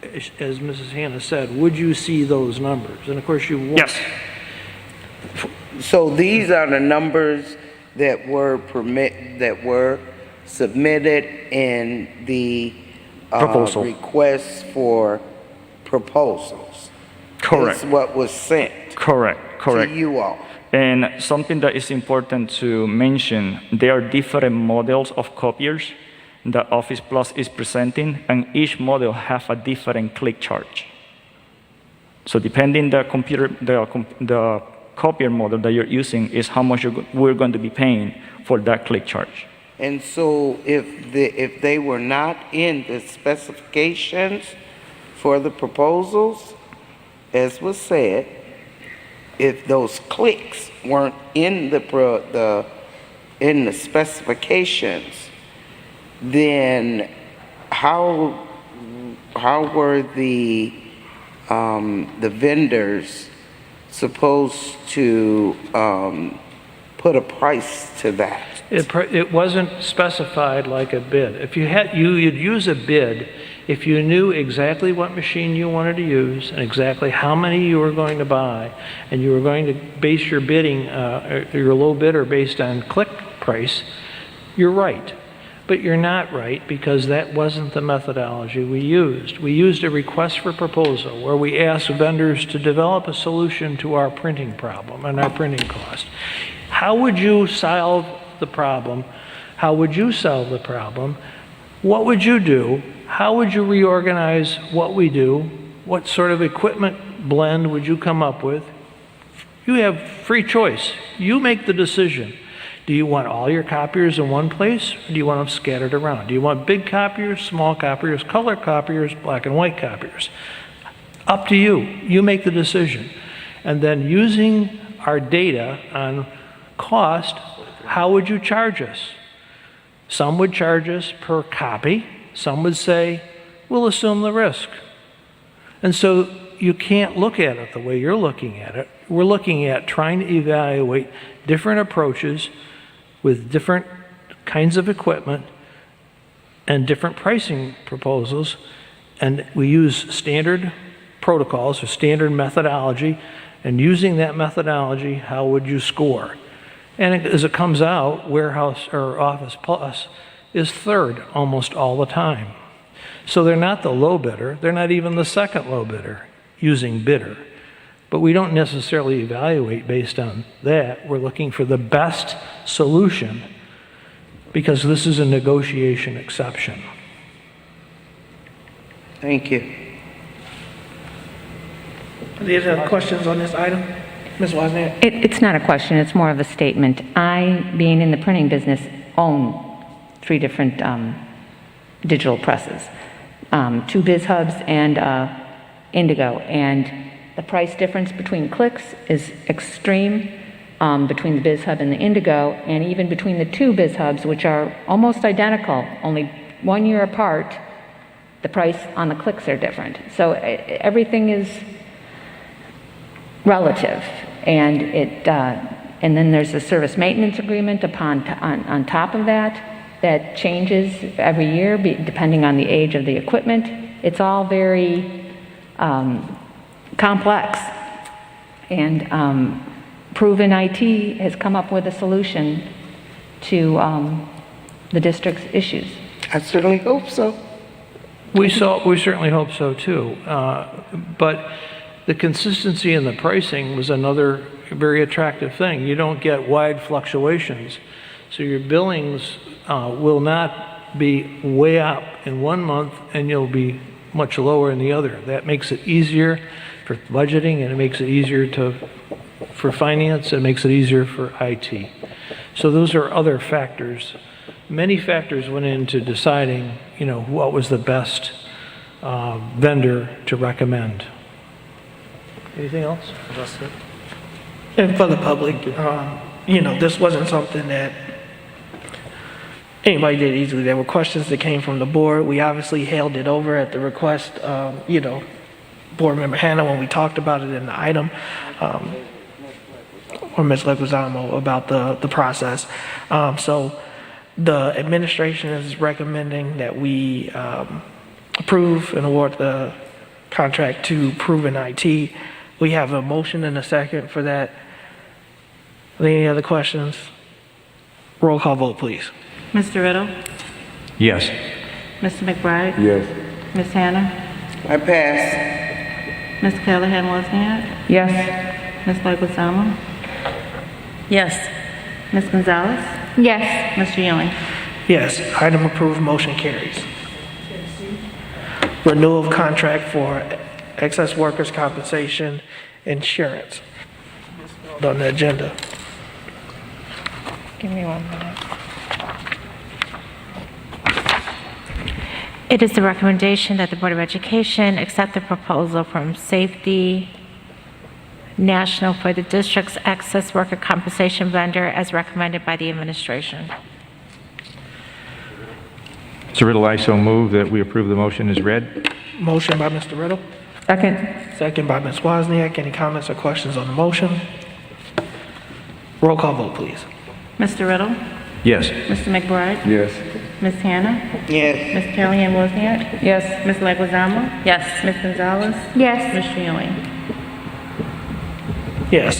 as Mrs. Hannah said, would you see those numbers? And of course you won't. Yes. So these are the numbers that were submitted in the proposal requests for proposals. Correct. That's what was sent. Correct. To you all. And something that is important to mention, there are different models of copiers that Office Plus is presenting, and each model has a different click charge. So depending the copier model that you're using is how much we're going to be paying for that click charge. And so if they were not in the specifications for the proposals, as was said, if those clicks weren't in the specifications, then how were the vendors supposed to put a price to that? It wasn't specified like a bid. If you'd use a bid if you knew exactly what machine you wanted to use and exactly how many you were going to buy, and you were going to base your bidding, your low bidder based on click price, you're right. But you're not right, because that wasn't the methodology we used. We used a request for proposal where we asked vendors to develop a solution to our printing problem and our printing cost. How would you solve the problem? How would you solve the problem? What would you do? How would you reorganize what we do? What sort of equipment blend would you come up with? You have free choice. You make the decision. Do you want all your copiers in one place, or do you want them scattered around? Do you want big copiers, small copiers, color copiers, black and white copiers? Up to you. You make the decision. And then using our data on cost, how would you charge us? Some would charge us per copy. Some would say, we'll assume the risk. And so you can't look at it the way you're looking at it. We're looking at trying to evaluate different approaches with different kinds of equipment and different pricing proposals. And we use standard protocols or standard methodology. And using that methodology, how would you score? And as it comes out, Warehouse or Office Plus is third almost all the time. So they're not the low bidder. They're not even the second low bidder using bidder. But we don't necessarily evaluate based on that. We're looking for the best solution, because this is a negotiation exception. Thank you. Any other questions on this item? Ms. Wozniak? It's not a question, it's more of a statement. I, being in the printing business, own 3 different digital presses, 2 BizHubs and Indigo, and the price difference between clicks is extreme between the BizHub and the Indigo, and even between the 2 BizHubs, which are almost identical, only 1 year apart, the price on the clicks are different. So everything is relative, and and then there's a service maintenance agreement on top of that changes every year depending on the age of the equipment. It's all very complex, and Proven IT has come up with a solution to the district's issues. I certainly hope so. We certainly hope so too. But the consistency in the pricing was another very attractive thing. You don't get wide fluctuations. So your billings will not be way up in one month and you'll be much lower in the other. That makes it easier for budgeting, and it makes it easier for finance, and it makes it easier for IT. So those are other factors. Many factors went into deciding, what was the best vendor to recommend. Anything else? And for the public, this wasn't something that anybody did easily. There were questions that came from the board. We obviously hailed it over at the request, Board Member Hannah, when we talked about it in the item, or Ms. Leguizamo, about the process. So the administration is recommending that we approve and award the contract to Proven IT. We have a motion and a second for that. Any other questions? Roll call vote, please. Mr. Riddle? Yes. Mr. McBride? Yes. Ms. Hannah? I pass. Ms. Callahan-Wozniak? Yes. Ms. Leguizamo? Yes. Ms. Gonzalez? Yes. Mr. Ewing? Yes, item approved, motion carries. Renewal of contract for excess workers' compensation insurance. On the agenda. Give me 1 minute. It is the recommendation that the Board of Education accept the proposal from Safety National for the district's excess worker compensation vendor as recommended by the administration. Mr. Riddle, I so move that we approve the motion as read. Motion by Mr. Riddle, Second. second by Ms. Wozniak. Any comments or questions on the motion? Roll call vote, please. Mr. Riddle? Yes. Mr. McBride? Yes. Ms. Hannah? Yes. Ms. Callahan-Wozniak? Yes. Ms. Leguizamo? Yes. Ms. Gonzalez? Yes. Mr. Ewing? Yes.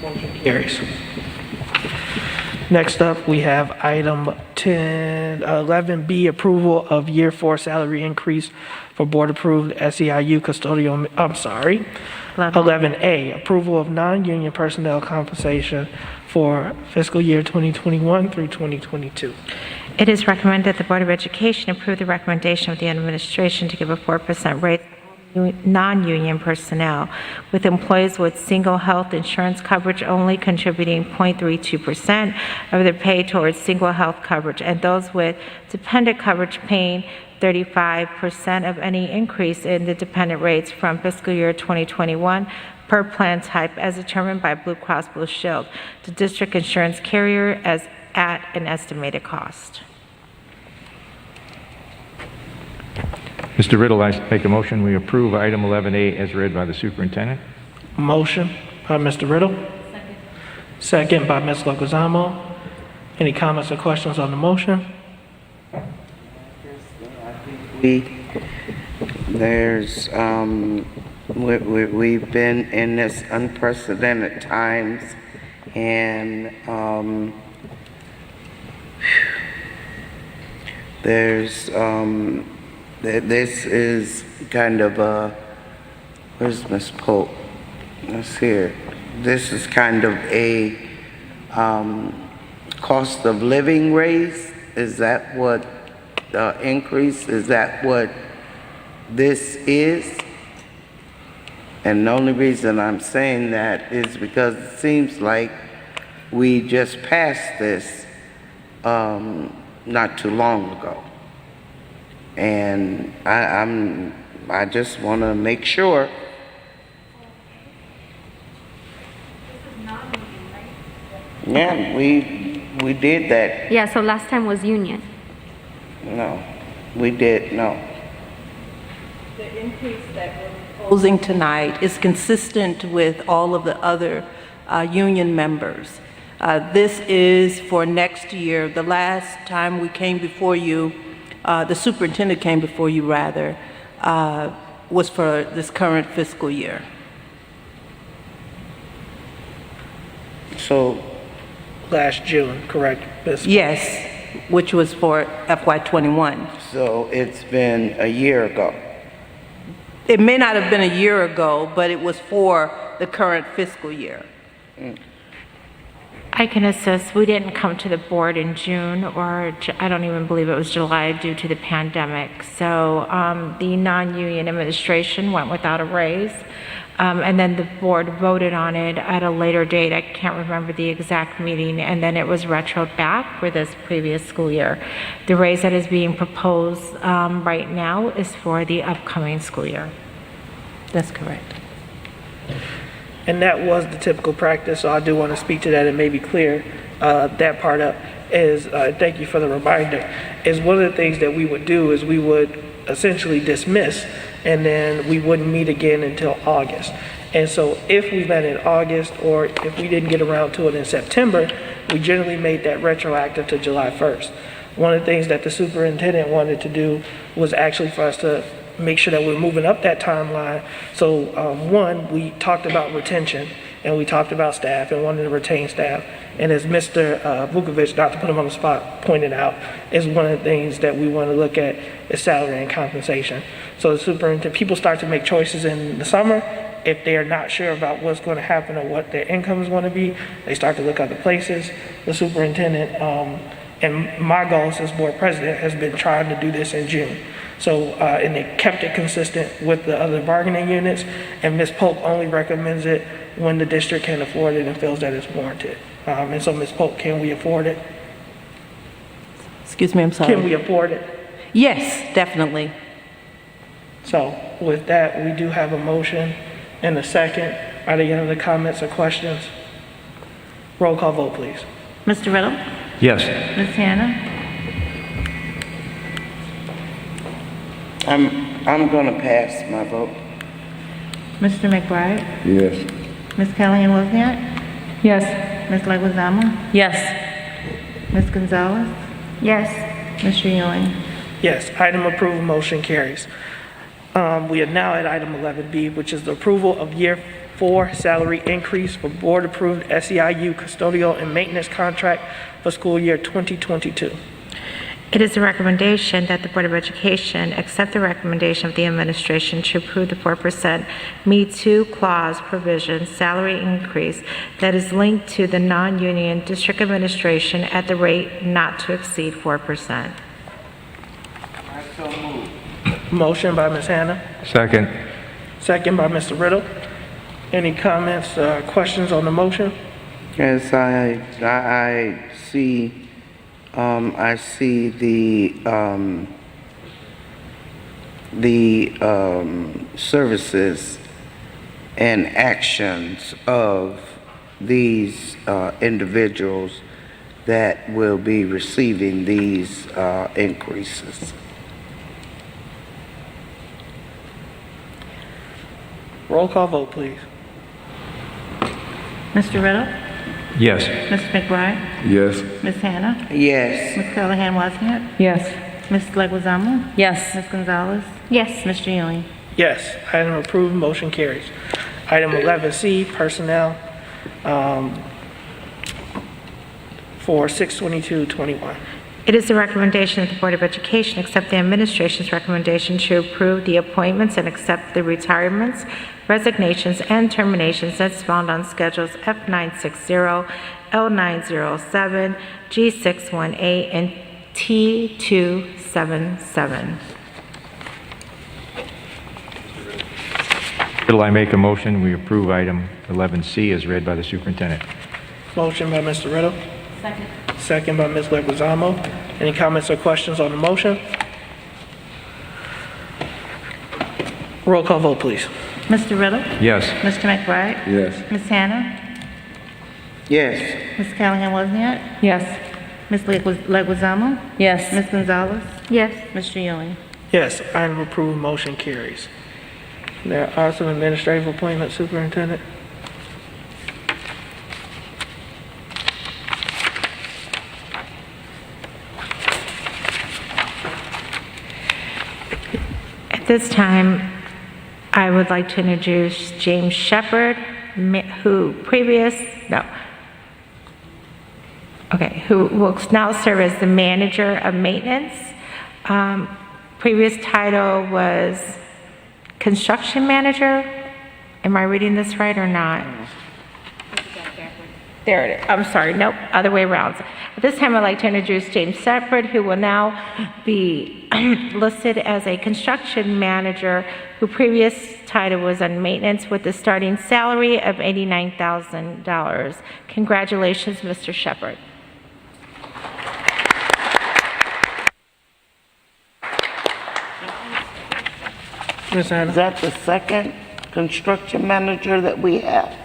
Motion carries. Next up, we have item 11B, approval of year 4 salary increase for board-approved SEIU custodial, 11A, approval of non-union personnel compensation for fiscal year 2021 through 2022. It is recommended the Board of Education approve the recommendation of the administration to give a 4% raise to non-union personnel, with employees with single health insurance coverage only contributing 0.32% of their pay towards single health coverage, and those with dependent coverage paying 35% of any increase in the dependent rates from fiscal year 2021 per plan type as determined by Blue Cross Blue Shield, the district insurance carrier as at an estimated cost. Mr. Riddle, I make a motion we approve item 11A as read by the superintendent. Motion by Mr. Riddle. Second by Ms. Leguizamo. Any comments or questions on the motion? We've been in this unprecedented times, and this is kind of a, where's Ms. Pope? Let's hear. This is kind of a cost of living raise. Is that what increase? Is that what this is? And the only reason I'm saying that is because it seems like we just passed this not too long ago. And I just want to make sure. Yeah, we did that. Yeah, so last time was union. No, we did, no. The increase that we're proposing tonight is consistent with all of the other union members. This is for next year. The last time we came before you, the superintendent came before you rather, was for this current fiscal year. So, Last June, correct? Ms. Yes, which was for FY21. so it's been a year ago. It may not have been a year ago, but it was for the current fiscal year. I can assist. We didn't come to the board in June, or I don't even believe it was July due to the pandemic. So the non-union administration went without a raise. And then the board voted on it at a later date. I can't remember the exact meeting. And then it was retroed back for this previous school year. The raise that is being proposed right now is for the upcoming school year. That's correct. And that was the typical practice, so I do want to speak to that and maybe clear that part up. Is thank you for the reminder. Is one of the things that we would do is we would essentially dismiss, and then we wouldn't meet again until August. And so if we met in August, or if we didn't get around to it in September, we generally made that retroactive to July 1st. One of the things that the superintendent wanted to do was actually for us to make sure that we're moving up that timeline. So one, we talked about retention, and we talked about staff and wanted to retain staff. And as Mr. Vukovic, not to put him on the spot, pointed out, is one of the things that we want to look at is salary and compensation. So the superintendent, people start to make choices in the summer. If they are not sure about what's going to happen or what their income is going to be, they start to look other places. The superintendent, and my goal as board president has been trying to do this in June. So, and they kept it consistent with the other bargaining units, and Ms. Polk only recommends it when the district can afford it and feels that it's warranted. And so, Ms. Polk, can we afford it? Excuse me, I'm sorry. Can we afford it? Yes, definitely. So, with that, we do have a motion and a second. Are there any other comments or questions? Roll call vote, please. Mr. Riddle? Yes. Ms. Hannah? I'm going to pass my vote. Mr. McBride? Yes. Ms. Callahan Wozniak? Yes. Ms. Leguizamo? Yes. Ms. Gonzalez? Yes. Mr. Ewing? Yes, item approved, motion carries. We are now at item 11B, which is the approval of year 4 salary increase for board-approved SEIU custodial and maintenance contract for school year 2022. It is a recommendation that the Board of Education accept the recommendation of the administration to approve the 4% Me Too clause provision salary increase that is linked to the non-union district administration at the rate not to exceed 4%. Motion by Ms. Hannah, Second. second by Mr. Riddle. Any comments, questions on the motion? Yes, I see. I see the services and actions of these individuals that will be receiving these increases. Roll call vote, please. Mr. Riddle? Yes. Mr. McBride? Yes. Ms. Hannah? Yes. Ms. Callahan Wozniak? Yes. Ms. Leguizamo? Yes. Ms. Gonzalez? Yes. Mr. Ewing? Yes, item approved, motion carries. Item 11C, personnel, for 6/22/21. It is the recommendation that the Board of Education accept the administration's recommendation to approve the appointments and accept the retirements, resignations, and terminations as found on schedules F960, L907, G618, and T277. Riddle, I make a motion, we approve item 11C as read by the superintendent. Motion by Mr. Riddle. Second. Second by Ms. Leguizamo. Any comments or questions on the motion? Roll call vote, please. Mr. Riddle? Yes. Mr. McBride? Yes. Ms. Hannah? Yes. Ms. Callahan Wozniak? Yes. Ms. Leguizamo? Yes. Ms. Gonzalez? Yes. Mr. Ewing? Yes, item approved, motion carries. There are some administrative appointments, Superintendent. At this time, I would like to introduce James Shepard, who will now serve as the manager of maintenance. Previous title was construction manager. Am I reading this right or not? There it is. I'm sorry. Nope. Other way around. At this time, I'd like to introduce James Shepard, who will now be listed as a construction manager, who previous title was on maintenance with a starting salary of $89,000. Congratulations, Mr. Shepard. Ms. Hannah? Is that the second construction manager that we have?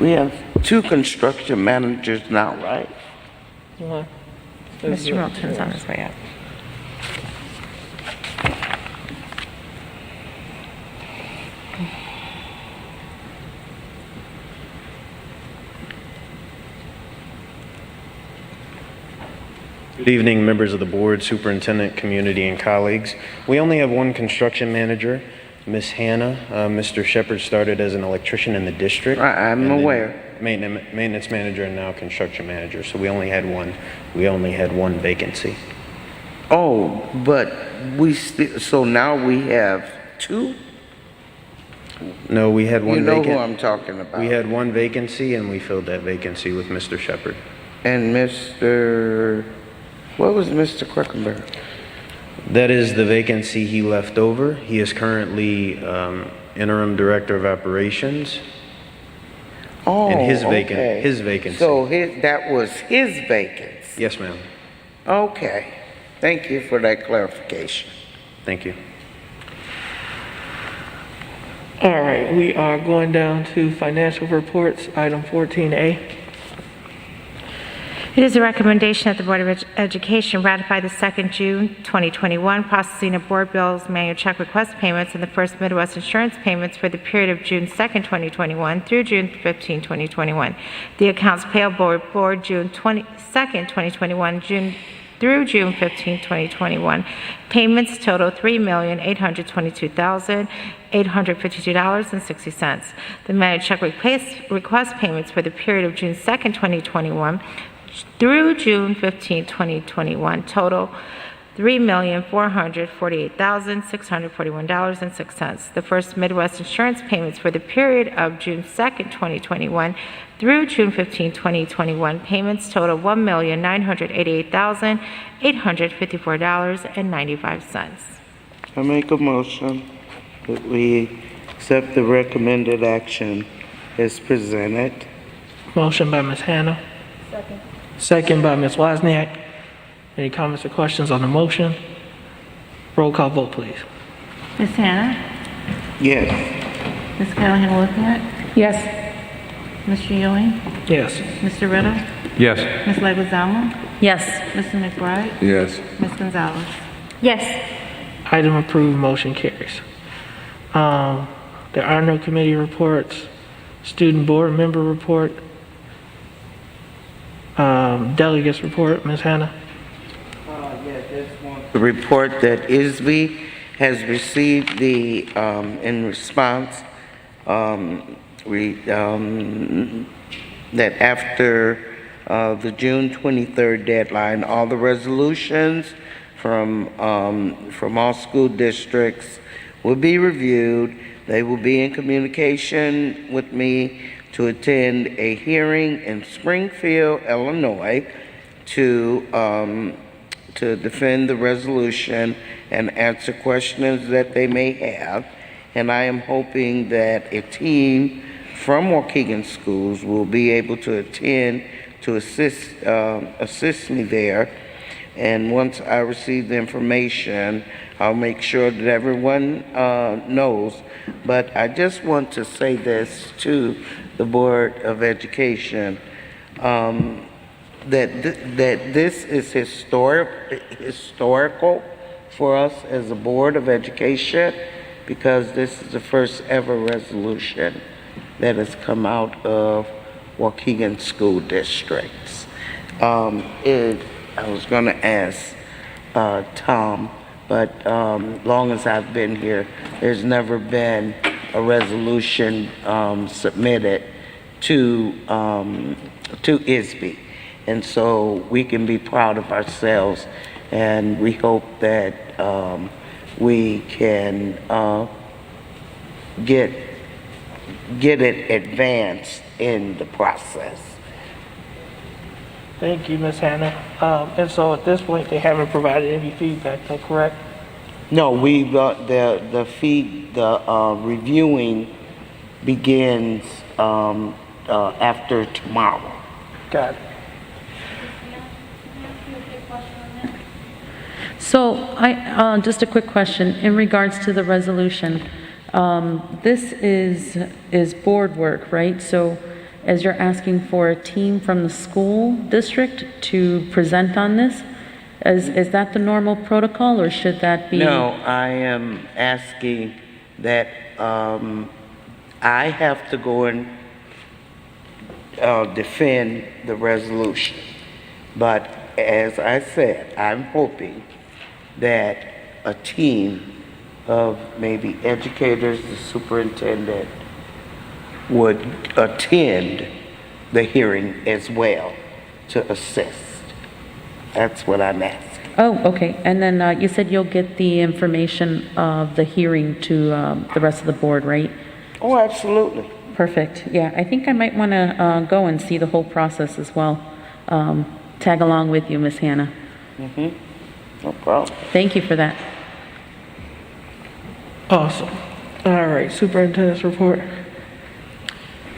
We have 2 construction managers now, right? Mr. Milton's on his way up. Good evening, members of the board, superintendent, community, and colleagues. We only have one construction manager, Miss Hannah. Mr. Shepard started as an electrician in the district. I'm and then aware. Maintenance manager and now construction manager. So we only had one. We only had one vacancy. Oh, but so now we have 2? No, we had one You know vacant. who I'm talking about. We had one vacancy and we filled that vacancy with Mr. Shepard. And what was Mr. Quickenberg? That is the vacancy he left over. He is currently interim director of operations. Oh, And his okay. vacancy. So that was his vacancy. Yes, ma'am. Okay. Thank you for that clarification. Thank you. All right, we are going down to financial reports, item 14A. It is a recommendation that the Board of Education ratify the 2nd June 2021 processing of board bills, manual check request payments, and the First Midwest insurance payments for the period of June 2nd, 2021 through June 15, 2021. The accounts payable board June 22nd, 2021 through June 15, 2021. Payments total $3,822,852.60. The manual check request payments for the period of June 2nd, 2021 through June 15, 2021, total $3,448,641.06. The First Midwest insurance payments for the period of June 2nd, 2021 through June 15, 2021, payments total $1,988,854.95. I make a motion that we accept the recommended action as presented. Motion by Ms. Hannah. Second by Ms. Wozniak. Any comments or questions on the motion? Roll call vote, please. Ms. Hannah? Yes. Ms. Callahan Wozniak? Yes. Mr. Ewing? Yes. Mr. Ritter? Yes. Ms. Leguizamo? Yes. Mr. McBride? Yes. Ms. Gonzalez? Yes. Item approved, motion carries. There are no committee reports. Student board member report. Delegates report, Ms. Hannah. The report that ISB has received in response, that after the June 23rd deadline, all the resolutions from all school districts will be reviewed. They will be in communication with me to attend a hearing in Springfield, Illinois, to defend the resolution and answer questions that they may have. And I am hoping that a team from Waukegan schools will be able to attend to assist me there. And once I receive the information, I'll make sure that everyone knows. But I just want to say this to the Board of Education, that this is historical for us as a Board of Education, because this is the first ever resolution that has come out of Waukegan school districts. I was going to ask Tom, but long as I've been here, there's never been a resolution submitted to ISB. And so we can be proud of ourselves, and we hope that we can get it advanced in the process. Thank you, Ms. Hannah. And so at this point, they haven't provided any feedback, is that correct? No, we got the reviewing begins after tomorrow. Got it. So just a quick question in regards to the resolution. This is board work, right? So as you're asking for a team from the school district to present on this, is that the normal protocol, or should that be? No, I am asking that I have to go and defend the resolution. But as I said, I'm hoping that a team of maybe educators, the superintendent, would attend the hearing as well to assist. That's what I'm asking. Oh, okay. And then you said you'll get the information of the hearing to the rest of the board, right? Oh, absolutely. Perfect. Yeah, I think I might want to go and see the whole process as well. Tag along with you, Ms. Hannah. Mm-hmm. No problem. Thank you for that. Awesome. All right, superintendent's report.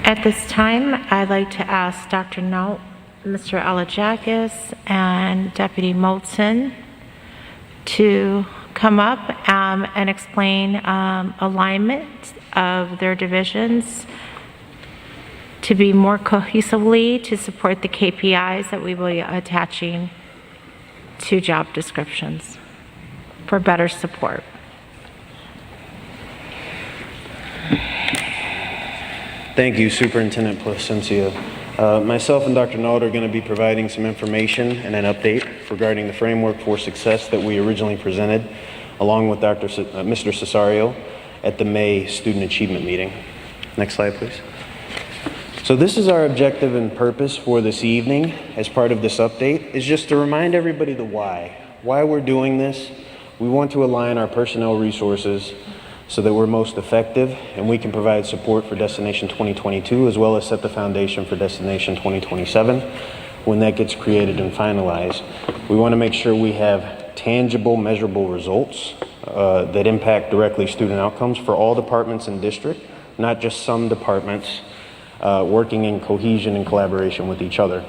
At this time, I'd like to ask Dr. Naut, Mr. Alajakis, and Deputy Moulton to come up and explain alignment of their divisions to be more cohesively to support the KPIs that we will be attaching to job descriptions for better support. Thank you, Superintendent Placencia. Myself and Dr. Naut are going to be providing some information and an update regarding the framework for success that we originally presented, along with Mr. Cesario at the May Student Achievement Meeting. Next slide, please. So this is our objective and purpose for this evening as part of this update, is just to remind everybody the why we're doing this. We want to align our personnel resources so that we're most effective and we can provide support for Destination 2022 as well as set the foundation for Destination 2027 when that gets created and finalized. We want to make sure we have tangible, measurable results that impact directly student outcomes for all departments in district, not just some departments working in cohesion and collaboration with each other.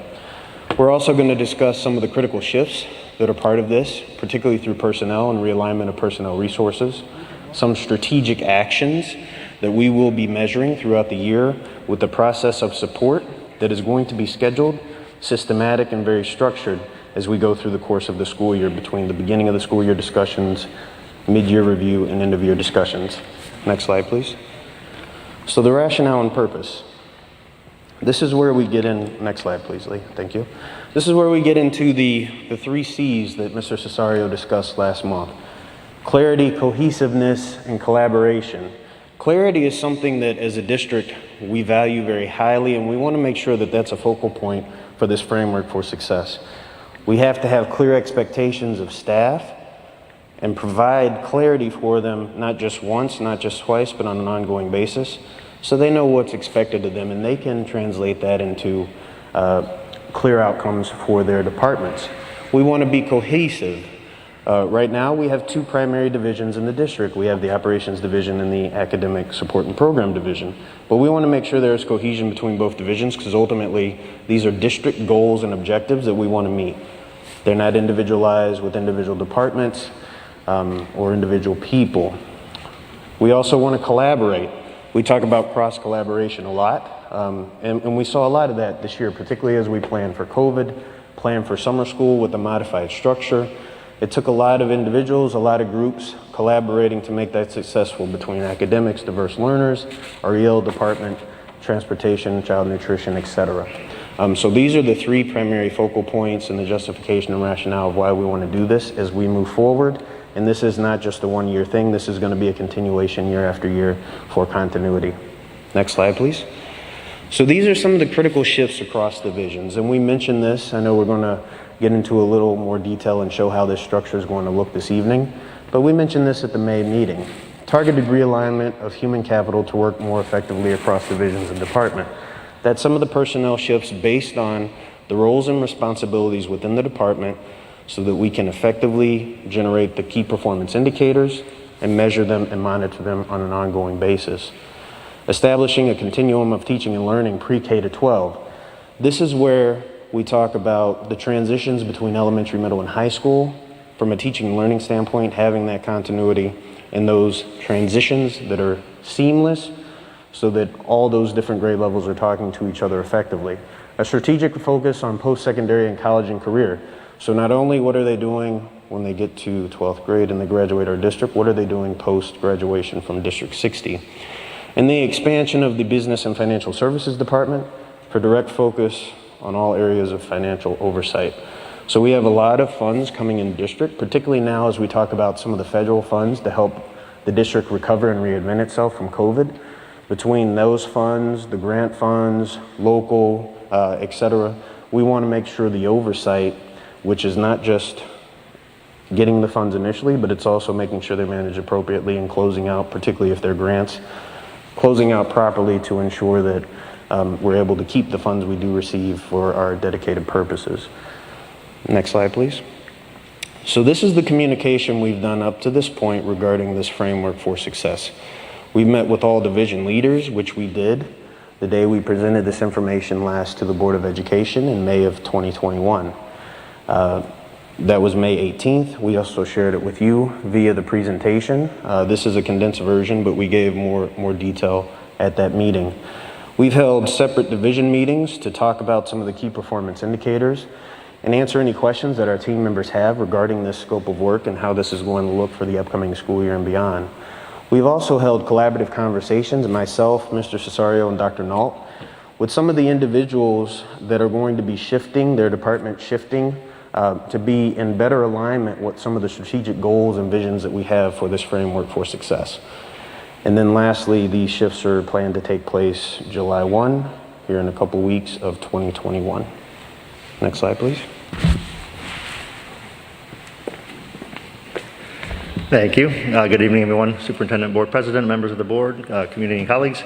We're also going to discuss some of the critical shifts that are part of this, particularly through personnel and realignment of personnel resources, some strategic actions that we will be measuring throughout the year with the process of support that is going to be scheduled, systematic, and very structured as we go through the course of the school year between the beginning of the school year discussions, mid-year review, and end-of-year discussions. Next slide, please. So the rationale and purpose. This is where we get in, next slide please, Lee, thank you. This is where we get into the 3 C's that Mr. Cesario discussed last month. Clarity, cohesiveness, and collaboration. Clarity is something that as a district we value very highly, and we want to make sure that that's a focal point for this framework for success. We have to have clear expectations of staff and provide clarity for them, not just once, not just twice, but on an ongoing basis, so they know what's expected of them and they can translate that into clear outcomes for their departments. We want to be cohesive. Right now we have 2 primary divisions in the district. We have the operations division and the academic support and program division. But we want to make sure there's cohesion between both divisions because ultimately these are district goals and objectives that we want to meet. They're not individualized with individual departments or individual people. We also want to collaborate. We talk about cross-collaboration a lot, and we saw a lot of that this year, particularly as we planned for COVID, planned for summer school with a modified structure. It took a lot of individuals, a lot of groups collaborating to make that successful between academics, diverse learners, our EL department, transportation, child nutrition, etc. So these are the three primary focal points and the justification and rationale of why we want to do this as we move forward. And this is not just a one-year thing. This is going to be a continuation year after year for continuity. Next slide, please. So these are some of the critical shifts across divisions. And we mentioned this. I know we're going to get into a little more detail and show how this structure is going to look this evening. But we mentioned this at the May meeting. Targeted realignment of human capital to work more effectively across divisions and department. That's some of the personnel shifts based on the roles and responsibilities within the department so that we can effectively generate the key performance indicators and measure them and monitor them on an ongoing basis. Establishing a continuum of teaching and learning pre-K to 12. This is where we talk about the transitions between elementary, middle, and high school. From a teaching and learning standpoint, having that continuity and those transitions that are seamless so that all those different grade levels are talking to each other effectively. A strategic focus on post-secondary and college and career. So not only what are they doing when they get to 12th grade and they graduate our district, what are they doing post-graduation from District 60? And the expansion of the Business and Financial Services Department for direct focus on all areas of financial oversight. So we have a lot of funds coming in district, particularly now as we talk about some of the federal funds to help the district recover and reinvent itself from COVID. Between those funds, the grant funds, local, et cetera, we want to make sure the oversight, which is not just getting the funds initially, but it's also making sure they're managed appropriately and closing out, particularly if they're grants, closing out properly to ensure that we're able to keep the funds we do receive for our dedicated purposes. Next slide, please. So this is the communication we've done up to this point regarding this framework for success. We met with all division leaders, which we did the day we presented this information last to the Board of Education in May of 2021. That was May 18th. We also shared it with you via the presentation. This is a condensed version, but we gave more detail at that meeting. We've held separate division meetings to talk about some of the key performance indicators and answer any questions that our team members have regarding this scope of work and how this is going to look for the upcoming school year and beyond. We've also held collaborative conversations, myself, Mr. Cesario, and Dr. Nault, with some of the individuals that are going to be shifting, their department shifting, to be in better alignment with some of the strategic goals and visions that we have for this framework for success. And then lastly, these shifts are planned to take place July 1, here in a couple weeks of 2021. Next slide, please. Thank you. Good evening, everyone. Superintendent, Board President, members of the board, community and colleagues.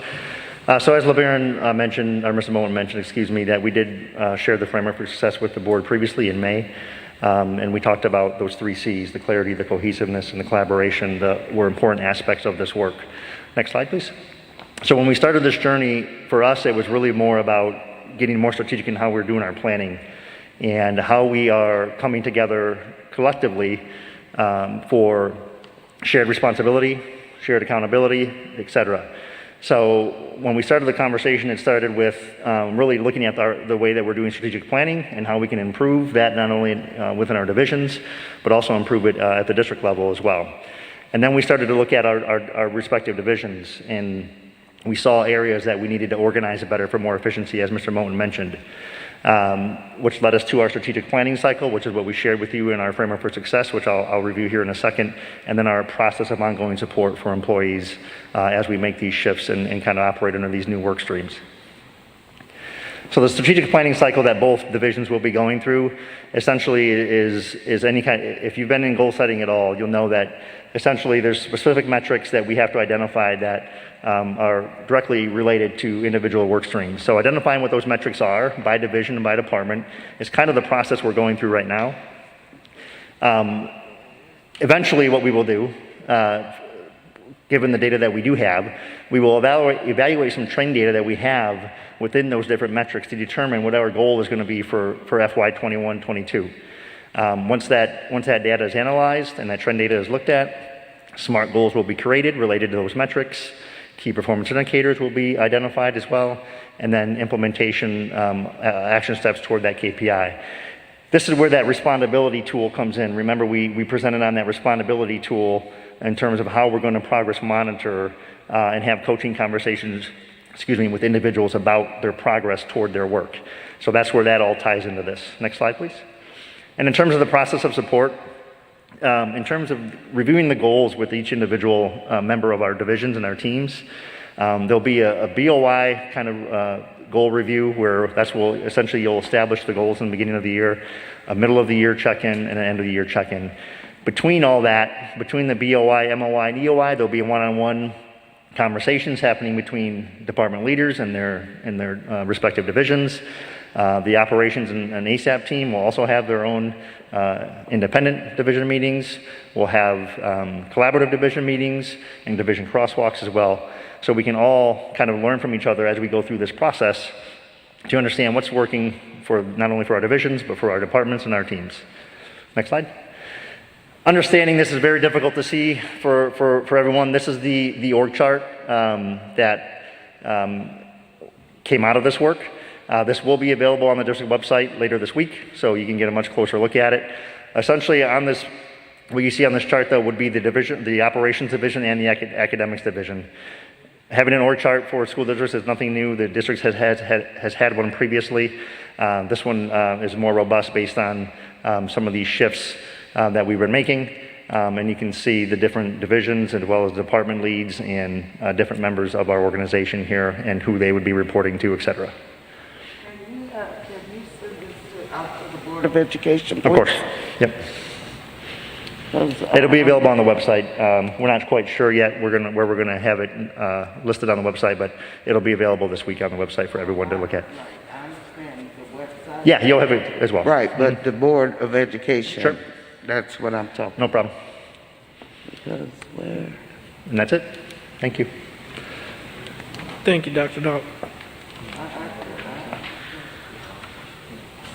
So as LeBaron mentioned, or Mr. Moen mentioned, excuse me, that we did share the framework for success with the board previously in May. And we talked about those 3 C's, the clarity, the cohesiveness, and the collaboration that were important aspects of this work. Next slide, please. So when we started this journey, for us, it was really more about getting more strategic in how we're doing our planning and how we are coming together collectively for shared responsibility, shared accountability, et cetera. So when we started the conversation, it started with really looking at the way that we're doing strategic planning and how we can improve that not only within our divisions, but also improve it at the district level as well. And then we started to look at our respective divisions, and we saw areas that we needed to organize it better for more efficiency, as Mr. Moten mentioned, which led us to our strategic planning cycle, which is what we shared with you in our framework for success, which I'll review here in a second, and then our process of ongoing support for employees as we make these shifts and kind of operate under these new work streams. So the strategic planning cycle that both divisions will be going through essentially is any kind, if you've been in goal setting at all, you'll know that essentially there's specific metrics that we have to identify that are directly related to individual work streams. So identifying what those metrics are by division and by department is kind of the process we're going through right now. Eventually what we will do, given the data that we do have, we will evaluate some trend data that we have within those different metrics to determine what our goal is going to be for FY 21-22. Once that data is analyzed and that trend data is looked at, SMART goals will be created related to those metrics. Key performance indicators will be identified as well, and then implementation action steps toward that KPI. This is where that respondability tool comes in. Remember, we presented on that respondability tool in terms of how we're going to progress monitor and have coaching conversations, with individuals about their progress toward their work. So that's where that all ties into this. Next slide, please. And in terms of the process of support, in terms of reviewing the goals with each individual member of our divisions and our teams, there'll be a BOI kind of goal review where essentially you'll establish the goals in the beginning of the year, a middle of the year check-in, and an end of the year check-in. Between all that, between the BOI, MOI, and EOI, there'll be one-on-one conversations happening between department leaders and their respective divisions. The operations and ASAP team will also have their own independent division meetings. We'll have collaborative division meetings and division crosswalks as well. So we can all kind of learn from each other as we go through this process to understand what's working for not only for our divisions, but for our departments and our teams. Next slide. Understanding this is very difficult to see for everyone. This is the org chart that came out of this work. This will be available on the district website later this week, so you can get a much closer look at it. Essentially, on this, what you see on this chart, though, would be the division, the operations division, and the academics division. Having an org chart for school districts is nothing new. The district has had one previously. This one is more robust based on some of these shifts that we've been making. And you can see the different divisions as well as department leads and different members of our organization here and who they would be reporting to, et cetera. Can you send this out to the Board of Education? Of course. Yep. It'll be available on the website. We're not quite sure yet where we're gonna have it listed on the website, but it'll be available this week on the website for everyone to look at. I understand the website. Yeah, you'll have it as well. Right, but the Board of Education. Sure. That's what I'm talking about. No problem. Because where? And that's it. Thank you. Thank you, Dr. Dahl.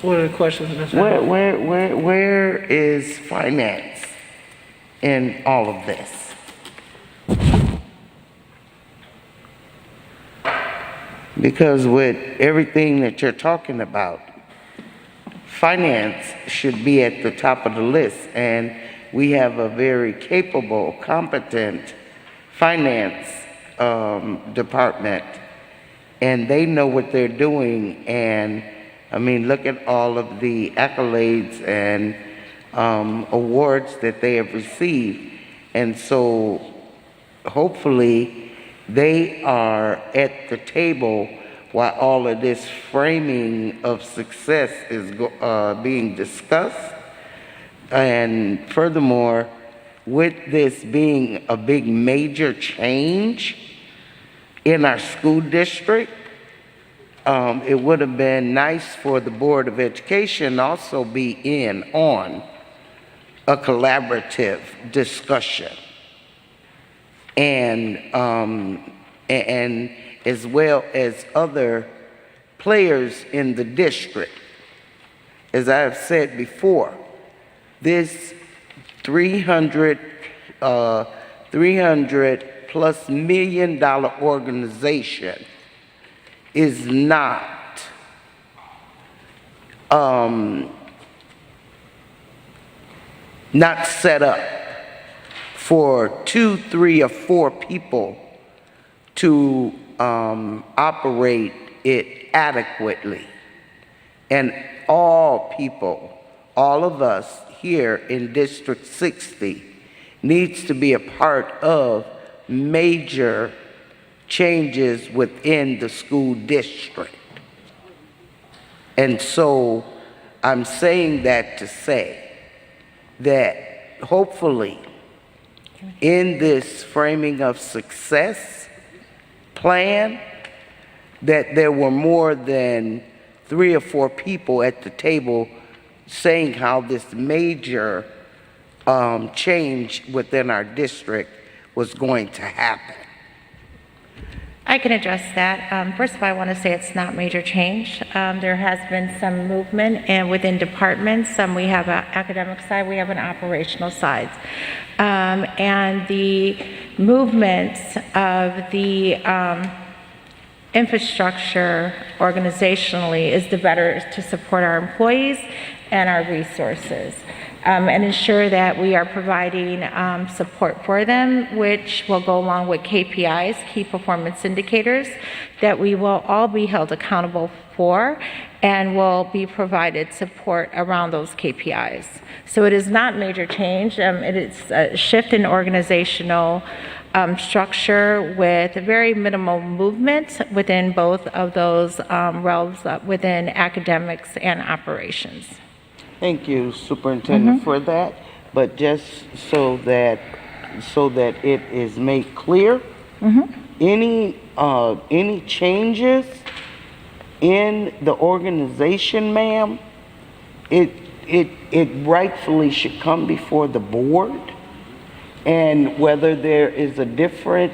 What are the questions, Ms. Allen? Where is finance in all of this? Because with everything that you're talking about, finance should be at the top of the list, and we have a very capable, competent finance department, and they know what they're doing. And I mean, look at all of the accolades and awards that they have received. And so hopefully they are at the table while all of this framing of success is being discussed. And furthermore, with this being a big major change in our school district, it would have been nice for the Board of Education also be in on a collaborative discussion. And as well as other players in the district. As I have said before, this $300+ million organization is not set up for 2, 3, or 4 people to operate it adequately. And all people, all of us here in District 60 needs to be a part of major changes within the school district. And so I'm saying that to say that hopefully in this framing of success plan, that there were more than 3 or 4 people at the table saying how this major change within our district was going to happen. I can address that. First of all, I want to say it's not major change. There has been some movement and within departments. Some we have an academic side, we have an operational side. And the movements of the infrastructure organizationally is the better to support our employees and our resources. and ensure that we are providing support for them, which will go along with KPIs, key performance indicators, that we will all be held accountable for and will be provided support around those KPIs. So it is not major change. It is a shift in organizational structure with very minimal movement within both of those realms within academics and operations. Thank you, Superintendent, for that. But just so that it is made clear, any changes in the organization, ma'am, it rightfully should come before the board. And whether there is a different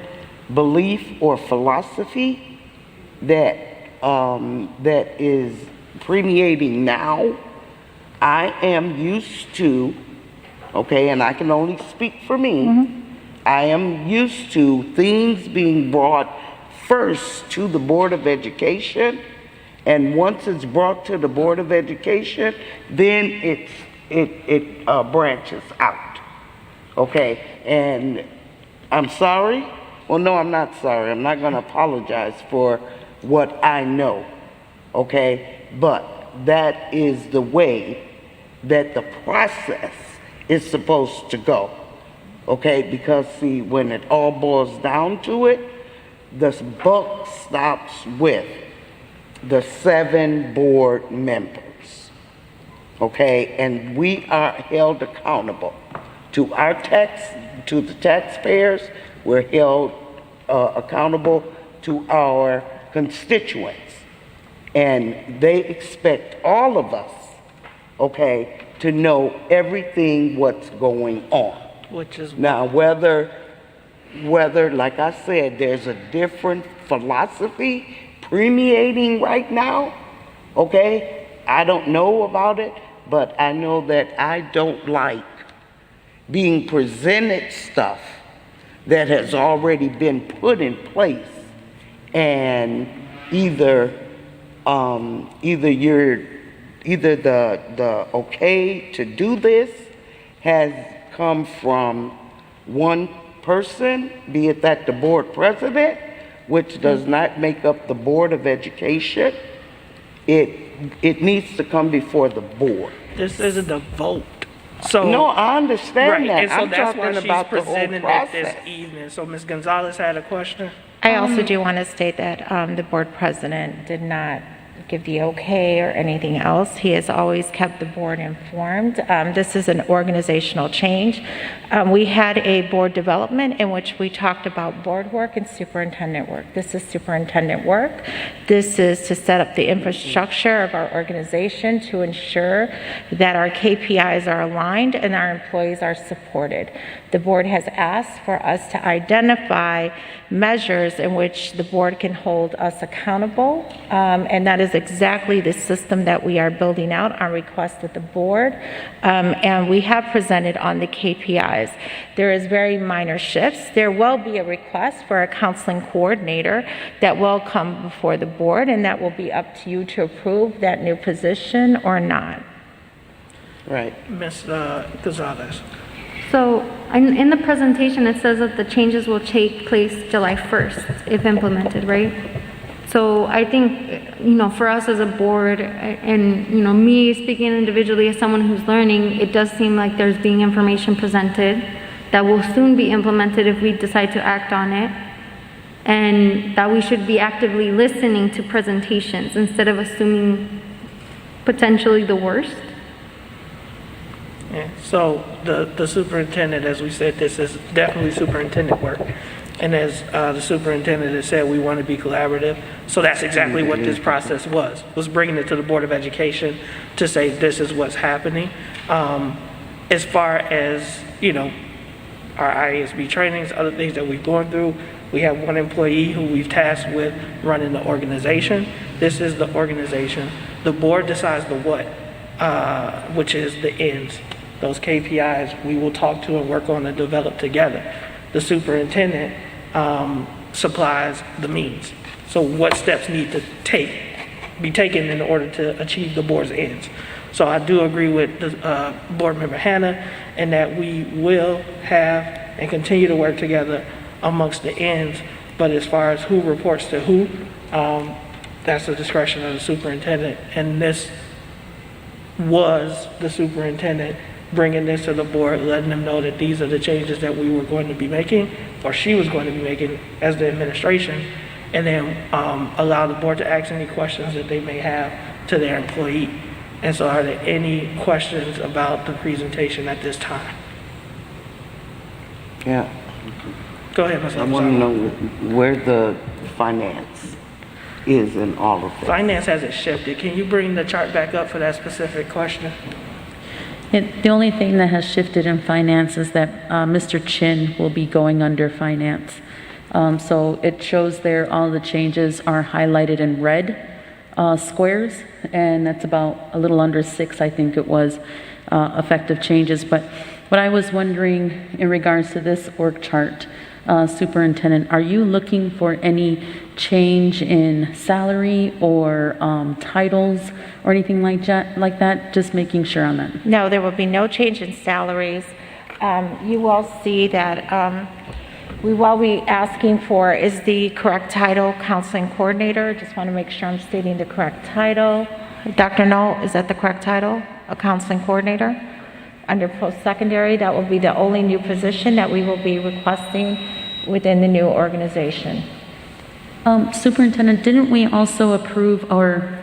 belief or philosophy that is permeating now, I am used to, okay, and I can only speak for me, I am used to things being brought first to the Board of Education, and once it's brought to the Board of Education, then it branches out. Okay, and I'm sorry. Well, no, I'm not sorry. I'm not going to apologize for what I know. Okay, but that is the way that the process is supposed to go. Okay, because see, when it all boils down to it, the buck stops with the 7 board members. Okay, and we are held accountable to the taxpayers. We're held accountable to our constituents, and they expect all of us, okay, to know everything what's going on. Which is Now, whether, like I said, there's a different philosophy permeating right now, okay, I don't know about it, but I know that I don't like being presented stuff that has already been put in place, and either the okay to do this has come from one person, be it that the board president, which does not make up the Board of Education. It needs to come before the board. this isn't a vote. So No, I understand right, that. and so I'm that's why talking she's about the whole presenting it process. this evening. So Ms. Gonzalez had a question. I also do want to state that the board president did not give the okay or anything else. He has always kept the board informed. This is an organizational change. We had a board development in which we talked about board work and superintendent work. This is superintendent work. This is to set up the infrastructure of our organization to ensure that our KPIs are aligned and our employees are supported. The board has asked for us to identify measures in which the board can hold us accountable, and that is exactly the system that we are building out on request of the board, and we have presented on the KPIs. There is very minor shifts. There will be a request for a counseling coordinator that will come before the board, and that will be up to you to approve that new position or not. Right. Ms. Gonzalez. So in the presentation, it says that the changes will take place July 1st if implemented, right? So I think, for us as a board and, me speaking individually as someone who's learning, it does seem like there's being information presented that will soon be implemented if we decide to act on it, and that we should be actively listening to presentations instead of assuming potentially the worst. Yeah. So the superintendent, as we said, this is definitely superintendent work. And as the superintendent has said, we want to be collaborative. So that's exactly what this process was bringing it to the Board of Education to say this is what's happening. As far as, our IASB trainings, other things that we've gone through, we have one employee who we've tasked with running the organization. This is the organization. The board decides the what, which is the ends. Those KPIs we will talk to and work on and develop together. The superintendent supplies the means. So what steps need to be taken in order to achieve the board's ends? So I do agree with the, Board Member Hannah, and that we will have and continue to work together amongst the ends. But as far as who reports to who, that's the discretion of the superintendent. And this was the superintendent bringing this to the board, letting them know that these are the changes that we were going to be making, or she was going to be making as the administration, and then allow the board to ask any questions that they may have to their employee. And so are there any questions about the presentation at this time? Yeah, Go ahead, Ms. I want to know where the finance is in all of this. Finance hasn't shifted. Can you bring the chart back up for that specific question? The only thing that has shifted in finance is that Mr. Chin will be going under finance. So it shows there all the changes are highlighted in red squares, and that's about a little under 6, I think it was, effective changes. But what I was wondering in regards to this org chart, Superintendent, are you looking for any change in salary or titles or anything like that? Just making sure on that. No, there will be no change in salaries. You will see that we will be asking for is the correct title, counseling coordinator. Just want to make sure I'm stating the correct title. Dr. Knoll, is that the correct title? A counseling coordinator? Under post-secondary, that will be the only new position that we will be requesting within the new organization. Superintendent, didn't we also approve, or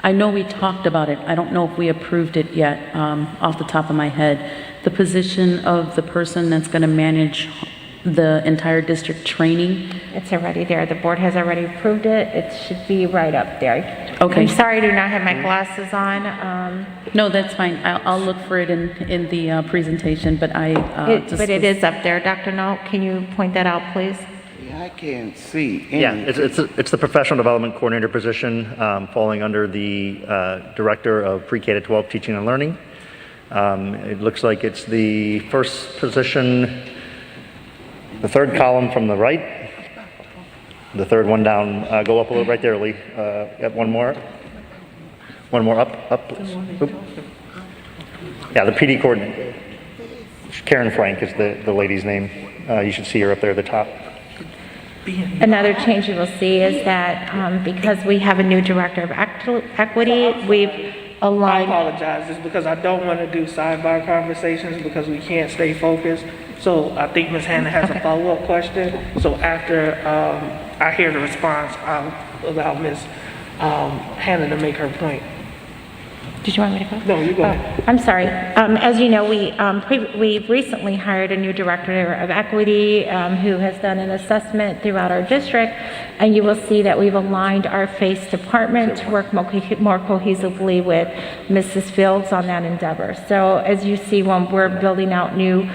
I know we talked about it, I don't know if we approved it yet, off the top of my head, the position of the person that's going to manage the entire district training? It's already there. The board has already approved it. It should be right up there. Okay. I'm sorry I do not have my glasses on. No, that's fine. I'll look for it in the presentation, but But it is up there. Dr. Knoll, can you point that out, please? Yeah, I can't see any. Yeah, it's the professional development coordinator position, falling under the director of pre-K to 12 teaching and learning. It looks like it's the first position, the third column from the right. The third one down. Go up a little right there, Lee. Got one more. One more up, please. Oop. Yeah, the PD coordinator. Karen Frank is the lady's name. You should see her up there at the top. Another change you will see is that because we have a new director of equity, we've I aligned. apologize. It's because I don't want to do sidebar conversations because we can't stay focused. So I think Ms. Hannah has a follow-up question. So after I hear the response, I'll allow Ms. Hannah to make her point. Did you want me to go? No, you go ahead. I'm sorry. As you know, we've recently hired a new director of equity who has done an assessment throughout our district, and you will see that we've aligned our FACE department to work more cohesively with Mrs. Fields on that endeavor. So as you see, when we're building out new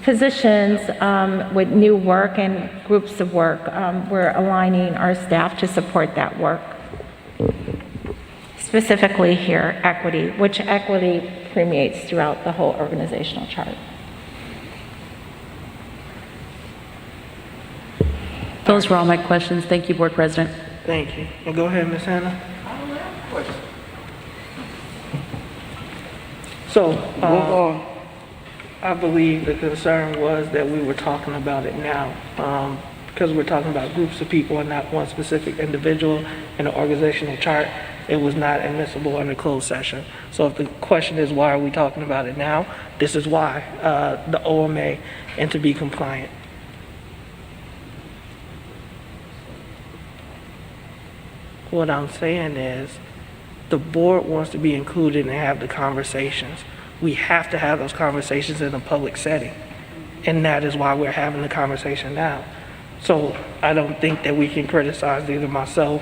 positions with new work and groups of work, we're aligning our staff to support that work. Specifically here, equity, which equity permeates throughout the whole organizational chart. Those were all my questions. Thank you, Board President. Thank you. And go ahead, Ms. Hannah. So, I believe the concern was that we were talking about it now, because we're talking about groups of people and not one specific individual in the organizational chart. It was not admissible under closed session. So if the question is why are we talking about it now, this is why, the OMA and to be compliant. What I'm saying is the board wants to be included and have the conversations. We have to have those conversations in a public setting. And that is why we're having the conversation now. So I don't think that we can criticize either myself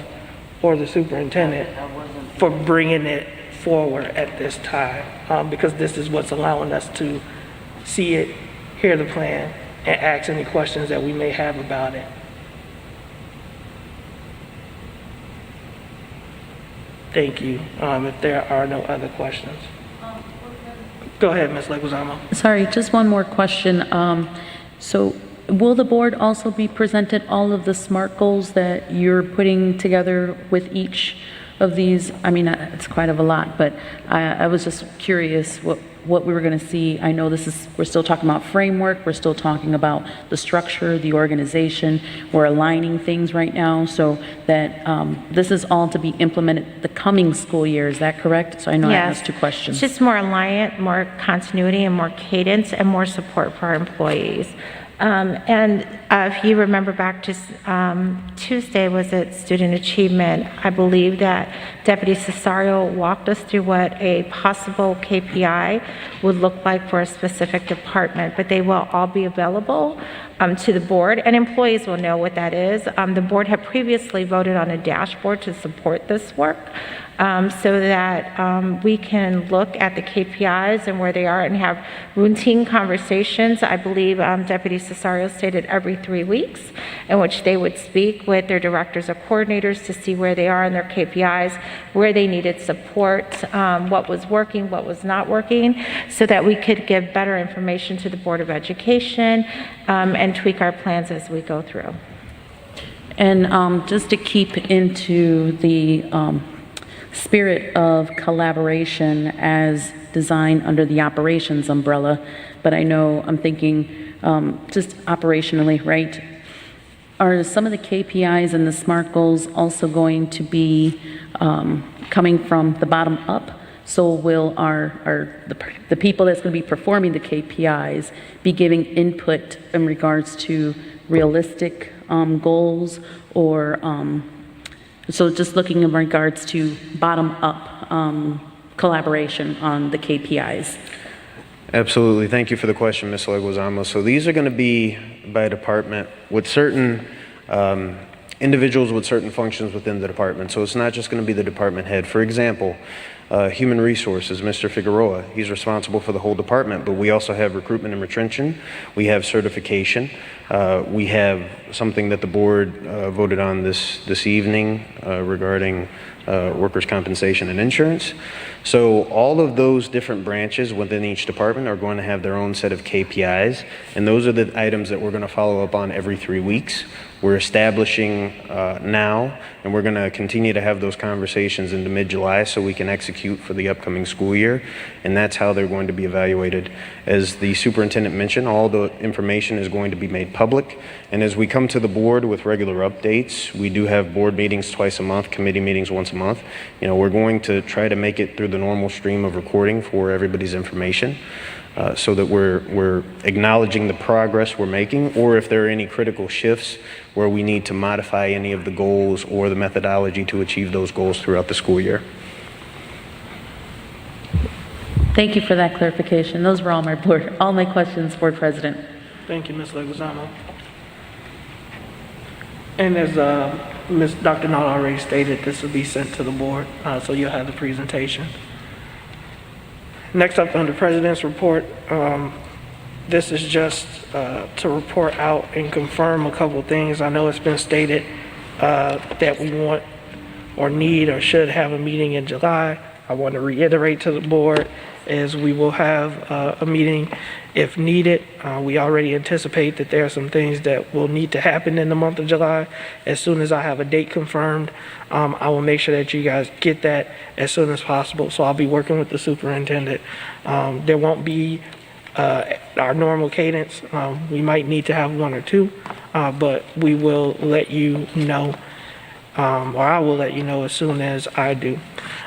or the superintendent for bringing it forward at this time, because this is what's allowing us to see it, hear the plan, and ask any questions that we may have about it. Thank you. If there are no other questions. Go ahead, Ms. Leguizamo. Sorry, just one more question. So will the board also be presented all of the SMART goals that you're putting together with each of these? I mean, it's quite of a lot, but I was just curious what we were going to see. I know we're still talking about framework, we're still talking about the structure, the organization, we're aligning things right now so that this is all to be implemented the coming school year, is that correct? So I know I Yes. asked two questions. It's just more alignment, more continuity, and more cadence, and more support for our employees. And if you remember back to Tuesday, was it student achievement? I believe that Deputy Cesario walked us through what a possible KPI would look like for a specific department, but they will all be available to the board, and employees will know what that is. The board had previously voted on a dashboard to support this work, so that we can look at the KPIs and where they are and have routine conversations. I believe Deputy Cesario stated every 3 weeks, in which they would speak with their directors or coordinators to see where they are in their KPIs, where they needed support, what was working, what was not working, so that we could give better information to the Board of Education and tweak our plans as we go through. And just to keep into the spirit of collaboration as designed under the operations umbrella, but I know I'm thinking just operationally, right? Are some of the KPIs and the SMART goals also going to be coming from the bottom up? So will the people that's going to be performing the KPIs be giving input in regards to realistic goals, or so just looking in regards to bottom-up collaboration on the KPIs? Absolutely. Thank you for the question, Ms. Leguizamo. So these are going to be by department with certain individuals with certain functions within the department. So it's not just going to be the department head. For example, Human Resources, Mr. Figueroa, he's responsible for the whole department, but we also have recruitment and retention. We have certification. We have something that the board voted on this evening regarding workers' compensation and insurance. So all of those different branches within each department are going to have their own set of KPIs, and those are the items that we're going to follow up on every 3 weeks. We're establishing now, and we're going to continue to have those conversations into mid-July so we can execute for the upcoming school year, and that's how they're going to be evaluated. As the superintendent mentioned, all the information is going to be made public, and as we come to the board with regular updates, we do have board meetings twice a month, committee meetings once a month. You know, we're going to try to make it through the normal stream of recording for everybody's information. So that we're acknowledging the progress we're making, or if there are any critical shifts where we need to modify any of the goals or the methodology to achieve those goals throughout the school year. Thank you for that clarification. Those were all my questions, Board President. Thank you, Ms. Leguizamo. And as Dr. Knott already stated, this will be sent to the board, so you'll have the presentation. Next up, under President's report, this is just to report out and confirm a couple of things. I know it's been stated that we want or need or should have a meeting in July. I want to reiterate to the board is we will have a meeting if needed. We already anticipate that there are some things that will need to happen in the month of July. As soon as I have a date confirmed, I will make sure that you guys get that as soon as possible. So I'll be working with the superintendent. There won't be our normal cadence. We might need to have one or two, but we will let you know, or I will let you know as soon as I do.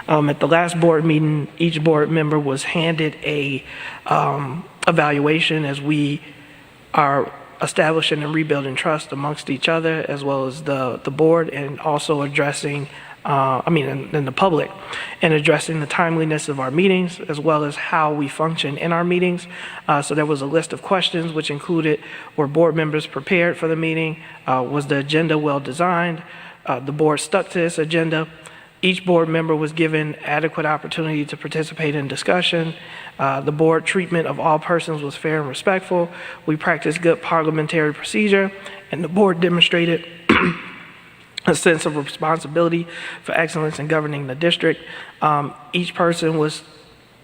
At the last board meeting, each board member was handed a evaluation as we are establishing and rebuilding trust amongst each other, as well as the board, and also addressing, in the public, and addressing the timeliness of our meetings, as well as how we function in our meetings. So there was a list of questions which included, were board members prepared for the meeting? Was the agenda well designed? The board stuck to this agenda. Each board member was given adequate opportunity to participate in discussion. The board treatment of all persons was fair and respectful. We practiced good parliamentary procedure, and the board demonstrated a sense of responsibility for excellence in governing the district. Each person was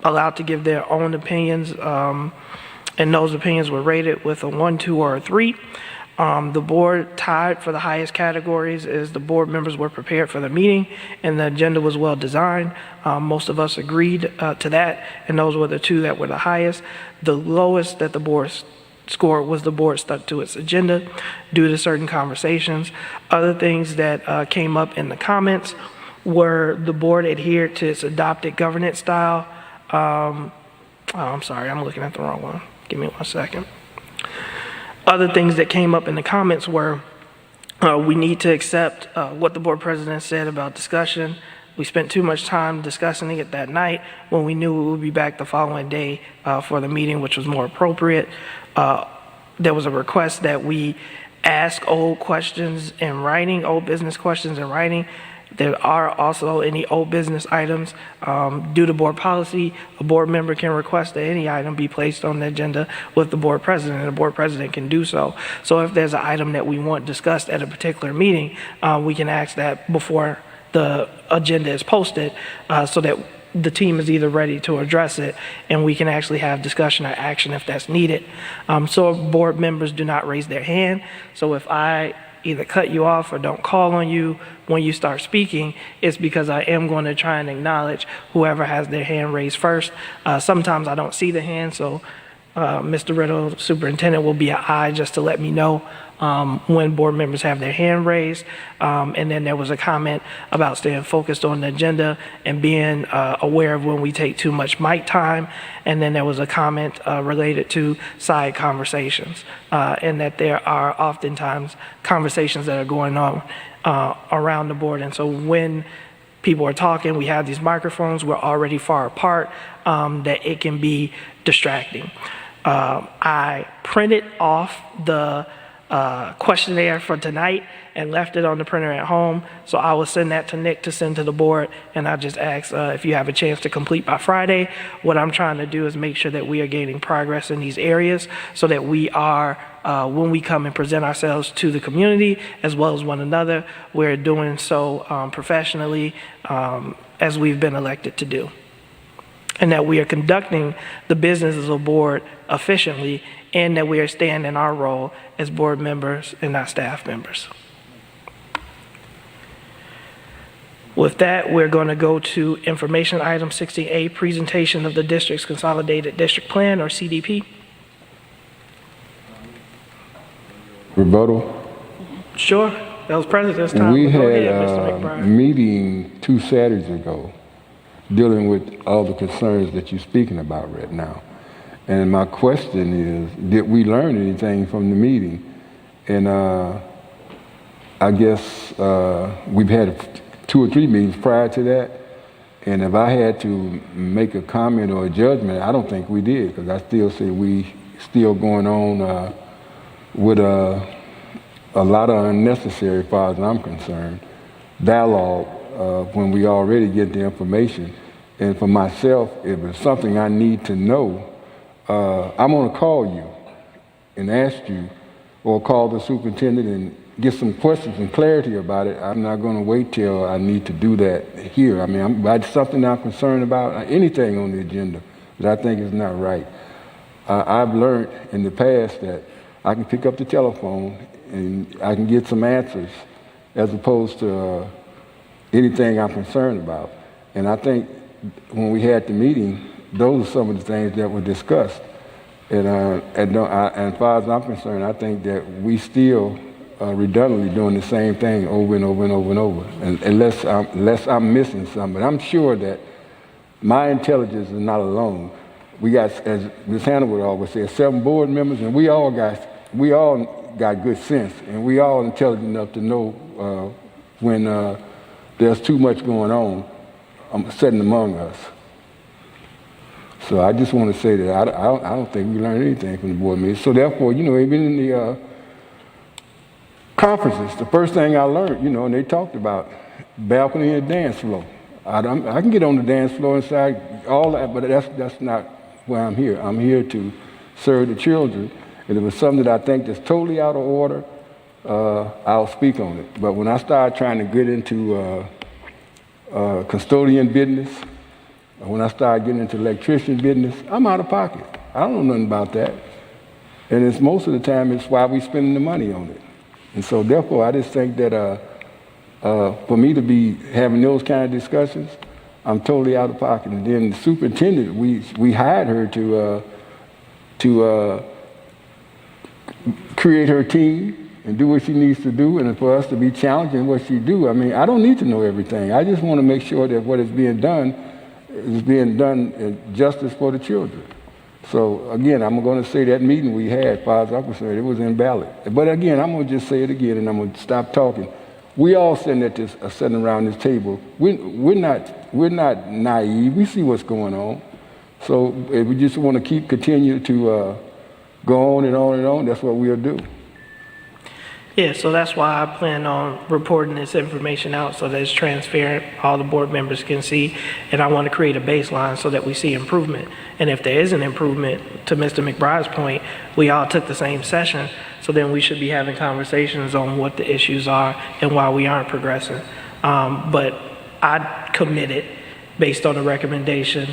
allowed to give their own opinions, and those opinions were rated with a 1, 2, or a 3. The board tied for the highest categories is the board members were prepared for the meeting and the agenda was well designed. Most of us agreed to that, and those were the two that were the highest. The lowest that the board scored was the board stuck to its agenda due to certain conversations. Other things that came up in the comments were the board adhered to its adopted governance style. I'm sorry, I'm looking at the wrong one. Give me 1 second. Other things that came up in the comments were we need to accept what the board president said about discussion. We spent too much time discussing it that night when we knew we would be back the following day for the meeting, which was more appropriate. There was a request that we ask old questions in writing, old business questions in writing. There are also any old business items. Due to board policy, a board member can request that any item be placed on the agenda with the board president, and the board president can do so. So if there's an item that we want discussed at a particular meeting, we can ask that before the agenda is posted so that the team is either ready to address it and we can actually have discussion or action if that's needed. So board members do not raise their hand. So if I either cut you off or don't call on you when you start speaking, it's because I am going to try and acknowledge whoever has their hand raised first. Sometimes I don't see the hand, so Mr. Riddle, superintendent, will be an eye just to let me know when board members have their hand raised. And then there was a comment about staying focused on the agenda and being aware of when we take too much mic time. And then there was a comment related to side conversations, and that there are oftentimes conversations that are going on around the board. And so when people are talking, we have these microphones, we're already far apart, that it can be distracting. I printed off the questionnaire for tonight and left it on the printer at home. So I will send that to Nick to send to the board. And I just ask if you have a chance to complete by Friday. What I'm trying to do is make sure that we are gaining progress in these areas so that we are, when we come and present ourselves to the community as well as one another, we're doing so professionally as we've been elected to do. And that we are conducting the business as a board efficiently, and that we are staying in our role as board members and not staff members. With that, we're going to go to information item 60A, presentation of the district's Consolidated District Plan, or CDP. Rebuttal. Sure, that was President's time. We Go had ahead, Mr. a McBride. meeting 2 Saturdays ago dealing with all the concerns that you're speaking about right now. And my question is, did we learn anything from the meeting? And I guess we've had 2 or 3 meetings prior to that. And if I had to make a comment or a judgment, I don't think we did, because I still say we still going on with a lot of unnecessary, as far as I'm concerned, dialogue when we already get the information. And for myself, if it's something I need to know, I'm going to call you and ask you, or call the superintendent and get some questions and clarity about it. I'm not going to wait till I need to do that here. I mean, that's something I'm concerned about, anything on the agenda that I think is not right. I've learned in the past that I can pick up the telephone and I can get some answers as opposed to anything I'm concerned about. And I think when we had the meeting, those are some of the things that were discussed. And as far as I'm concerned, I think that we still redundantly doing the same thing over and over and over and over, unless I'm missing something. But I'm sure that my intelligence is not alone. We got, as Ms. Hannah would always say, 7 board members, and we all got good sense, and we all intelligent enough to know when there's too much going on sitting among us. So I just want to say that I don't think we learned anything from the board meeting. So therefore, even in the conferences, the first thing I learned, and they talked about balcony and dance floor. I can get on the dance floor inside all that, but that's not why I'm here. I'm here to serve the children. And if it's something that I think that's totally out of order, I'll speak on it. But when I start trying to get into custodian business, when I start getting into electrician business, I'm out of pocket. I don't know nothing about that. And it's most of the time, it's why we spending the money on it. And so therefore, I just think that for me to be having those kind of discussions, I'm totally out of pocket. And then the superintendent, we hired her to create her team and do what she needs to do, and for us to be challenging what she do. I mean, I don't need to know everything. I just want to make sure that what is being done in justice for the children. So again, I'm going to say that meeting we had, as far as I'm concerned, it was invalid. But again, I'm going to just say it again, and I'm going to stop talking. We all sitting around this table. We're not naive. We see what's going on. So if we just want to continue to go on and on and on, that's what we'll do. Yeah, so that's why I plan on reporting this information out so that it's transparent, all the board members can see, and I want to create a baseline so that we see improvement. And if there is an improvement, to Mr. McBride's point, we all took the same session, so then we should be having conversations on what the issues are and why we aren't progressing. But I committed, based on the recommendation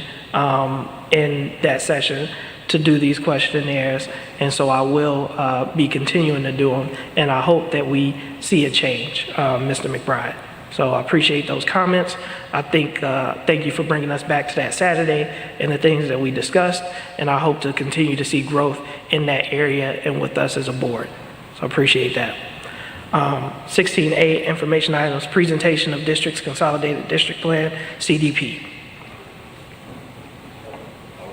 in that session, to do these questionnaires, and so I will be continuing to do them, and I hope that we see a change, Mr. McBride. So I appreciate those comments. I think, thank you for bringing us back to that Saturday and the things that we discussed, and I hope to continue to see growth in that area and with us as a board. So I appreciate that. 16A, information items, presentation of district's Consolidated District Plan, CDP.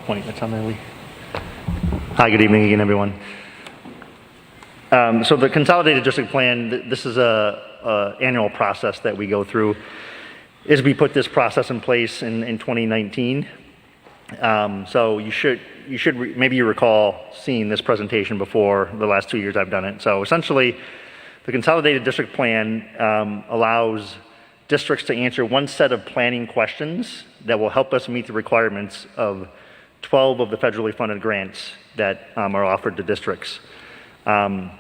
Point, that's on there, Lee. Hi, good evening again, everyone. So the Consolidated District Plan, this is a annual process that we go through. We put this process in place in 2019. So you should maybe you recall seeing this presentation before. The last 2 years I've done it. So essentially, the Consolidated District Plan allows districts to answer one set of planning questions that will help us meet the requirements of 12 of the federally funded grants that are offered to districts. And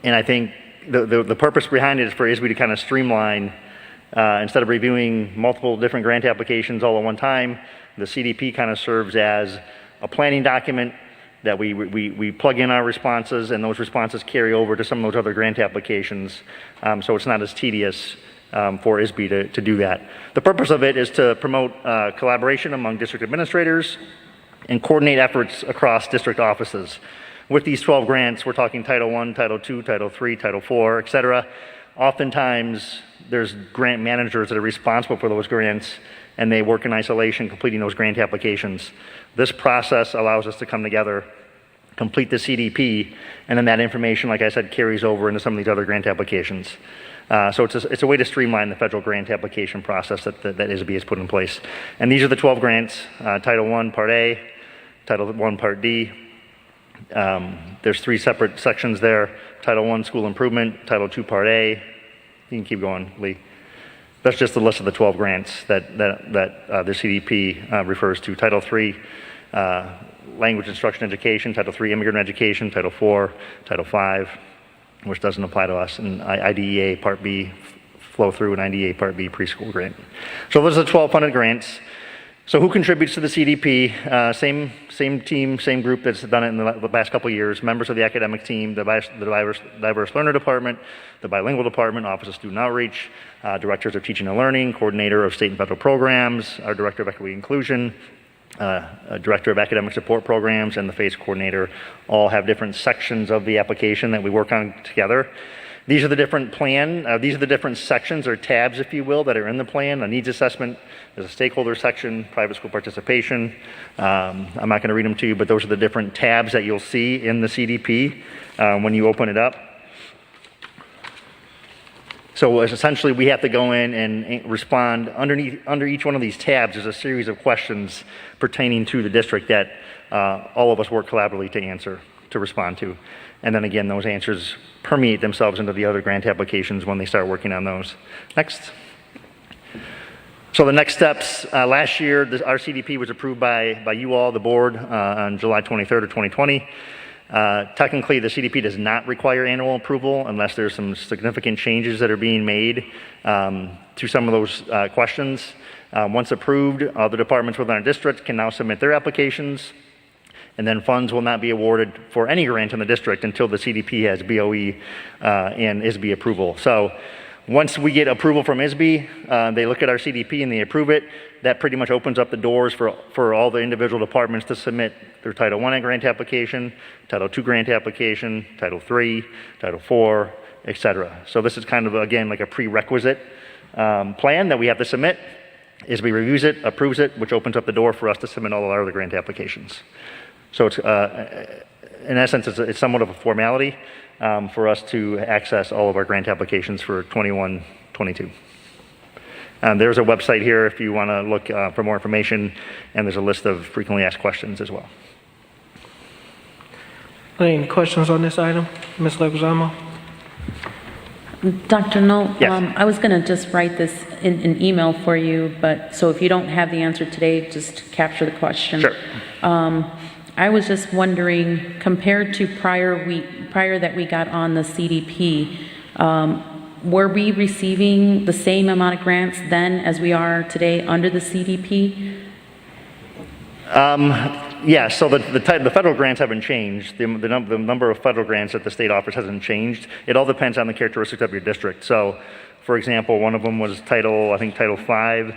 I think the purpose behind it is for ISB to kind of streamline, instead of reviewing multiple different grant applications all at one time, the CDP kind of serves as a planning document that we plug in our responses, and those responses carry over to some of those other grant applications. So it's not as tedious for ISB to do that. The purpose of it is to promote collaboration among district administrators and coordinate efforts across district offices. With these 12 grants, we're talking Title I, Title II, Title III, Title IV, et cetera. Oftentimes, there's grant managers that are responsible for those grants, and they work in isolation completing those grant applications. This process allows us to come together, complete the CDP, and then that information, like I said, carries over into some of these other grant applications. So it's a way to streamline the federal grant application process that ISB has put in place. And these are the 12 grants, Title I, Part A, Title I, Part D. There's 3 separate sections there. Title I, School Improvement, Title II, Part A. You can keep going, Lee. That's just the list of the 12 grants that the CDP refers to. Title III, Language Instruction Education, Title III, Immigrant Education, Title IV, Title V, which doesn't apply to us, and IDEA Part B, flow through, and IDEA Part B, preschool grant. So those are the 12 funded grants. So who contributes to the CDP? Same team, same group that's done it in the past couple of years. Members of the academic team, the diverse learner department, the bilingual department, Office of Student Outreach, directors of teaching and learning, coordinator of state and federal programs, our director of equity inclusion, director of academic support programs, and the FACE coordinator all have different sections of the application that we work on together. These are the different these are the different sections or tabs, if you will, that are in the plan. A needs assessment, there's a stakeholder section, private school participation. I'm not going to read them to you, but those are the different tabs that you'll see in the CDP when you open it up. So essentially, we have to go in and respond under each one of these tabs. There's a series of questions pertaining to the district that all of us work collaboratively to answer, to respond to. And then again, those answers permeate themselves into the other grant applications when they start working on those. Next. So the next steps, last year, our CDP was approved by you all, the board, on July 23rd of 2020. Technically, the CDP does not require annual approval unless there's some significant changes that are being made to some of those questions. Once approved, the departments within our district can now submit their applications. And then funds will not be awarded for any grant in the district until the CDP has BOE and ISB approval. So once we get approval from ISB, they look at our CDP and they approve it. That pretty much opens up the doors for all the individual departments to submit their Title I grant application, Title II grant application, Title III, Title IV, et cetera. So this is kind of, again, like a prerequisite plan that we have to submit. ISB reviews it, approves it, which opens up the door for us to submit all of our other grant applications. So it's, in essence, it's somewhat of a formality for us to access all of our grant applications for 21, 22. There's a website here if you want to look for more information, and there's a list of frequently asked questions as well. Any questions on this item? Ms. Leguizamo? Dr. Knoll, Yes. I was going to just write this in an email for you, but so if you don't have the answer today, just capture the question. Sure. I was just wondering, compared to prior that we got on the CDP, were we receiving the same amount of grants then as we are today under the CDP? Yeah, so the federal grants haven't changed. The number of federal grants that the state offers hasn't changed. It all depends on the characteristics of your district. So, for example, one of them was Title V,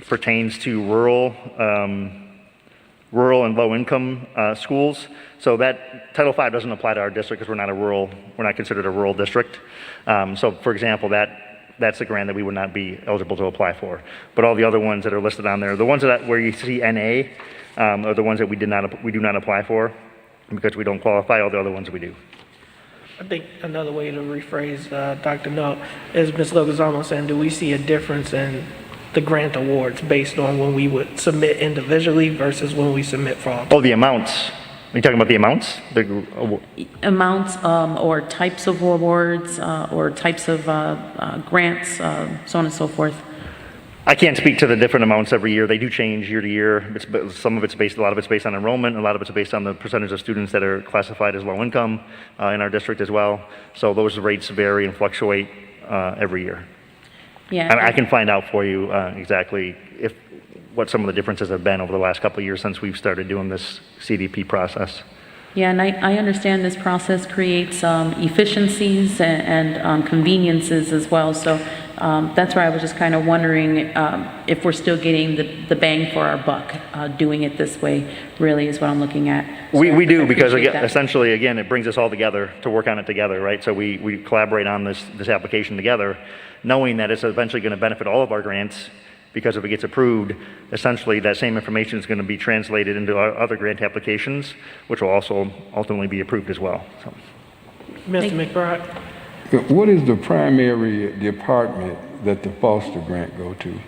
pertains to rural and low-income schools. So that Title V doesn't apply to our district because we're not considered a rural district. So, for example, that's a grant that we would not be eligible to apply for. But all the other ones that are listed on there, the ones where you see NA, are the ones that we do not apply for because we don't qualify. All the other ones we do. I think another way to rephrase Dr. Nutt is Ms. Leguizamo saying, do we see a difference in the grant awards based on when we would submit individually versus when we submit for all? Oh, the amounts. Are you talking about the amounts? Amounts or types of awards or types of grants, so on and so forth. I can't speak to the different amounts every year. They do change year to year. A lot of it's based on enrollment, a lot of it's based on the percentage of students that are classified as low income in our district as well. So those rates vary and fluctuate every year. Yeah. I can find out for you exactly what some of the differences have been over the last couple of years since we've started doing this CDP process. Yeah, and I understand this process creates efficiencies and conveniences as well. So that's why I was just kind of wondering if we're still getting the bang for our buck doing it this way, really is what I'm looking at. So We do, because appreciate that. essentially, again, it brings us all together to work on it together, right? So we collaborate on this application together, knowing that it's eventually going to benefit all of our grants, because if it gets approved, essentially that same information is going to be translated into our other grant applications, which will also ultimately be approved as well. So. Mr. McBride? What is the primary department that the foster grant go to?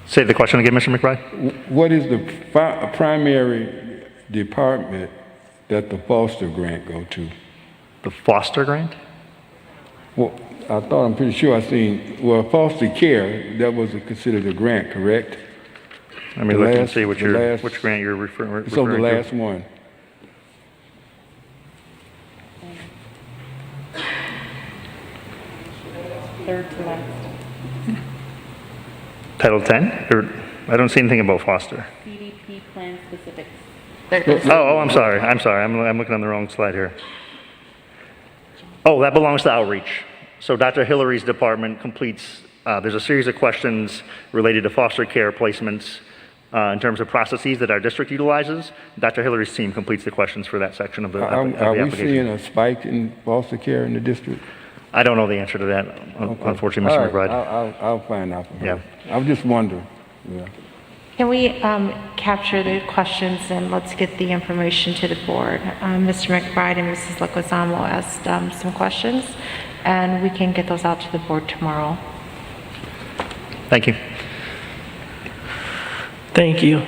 Say the question again, Mr. McBride. What is the primary department that the foster grant go to? The foster grant? Well, I'm pretty sure I seen, foster care, that was considered a grant, correct? Let me look and see which grant you're referring to. So the last one. Third to last. Title 10? I don't see anything about foster. CDP plan specifics. Oh, I'm sorry. I'm looking on the wrong slide here. Oh, that belongs to outreach. So Dr. Hillary's department completes, there's a series of questions related to foster care placements in terms of processes that our district utilizes. Dr. Hillary's team completes the questions for that section of the application. Are we seeing a spike in foster care in the district? I don't know the answer to that, unfortunately, Mr. McBride. I'll find out from her. Yeah. I was just wondering. Yeah. Can we capture the questions and let's get the information to the board? Mr. McBride and Mrs. Leguizamo asked some questions, and we can get those out to the board tomorrow. Thank you. Thank you.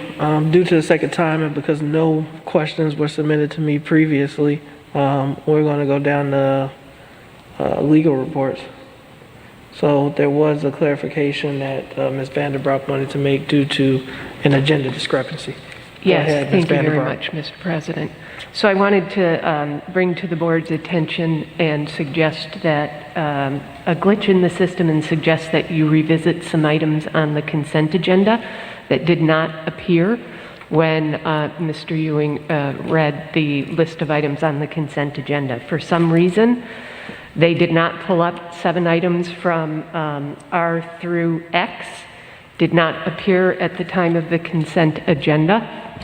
Due to the second time and because no questions were submitted to me previously, we're going to go down to legal reports. So there was a clarification that Ms. Vanderbroek wanted to make due to an agenda discrepancy. Yes, thank you very much, Mr. President. So I wanted to bring to the board's attention and suggest that a glitch in the system, and suggest that you revisit some items on the consent agenda that did not appear when Mr. Ewing read the list of items on the consent agenda. For some reason, they did not pull up 7 items from R through X, did not appear at the time of the consent agenda.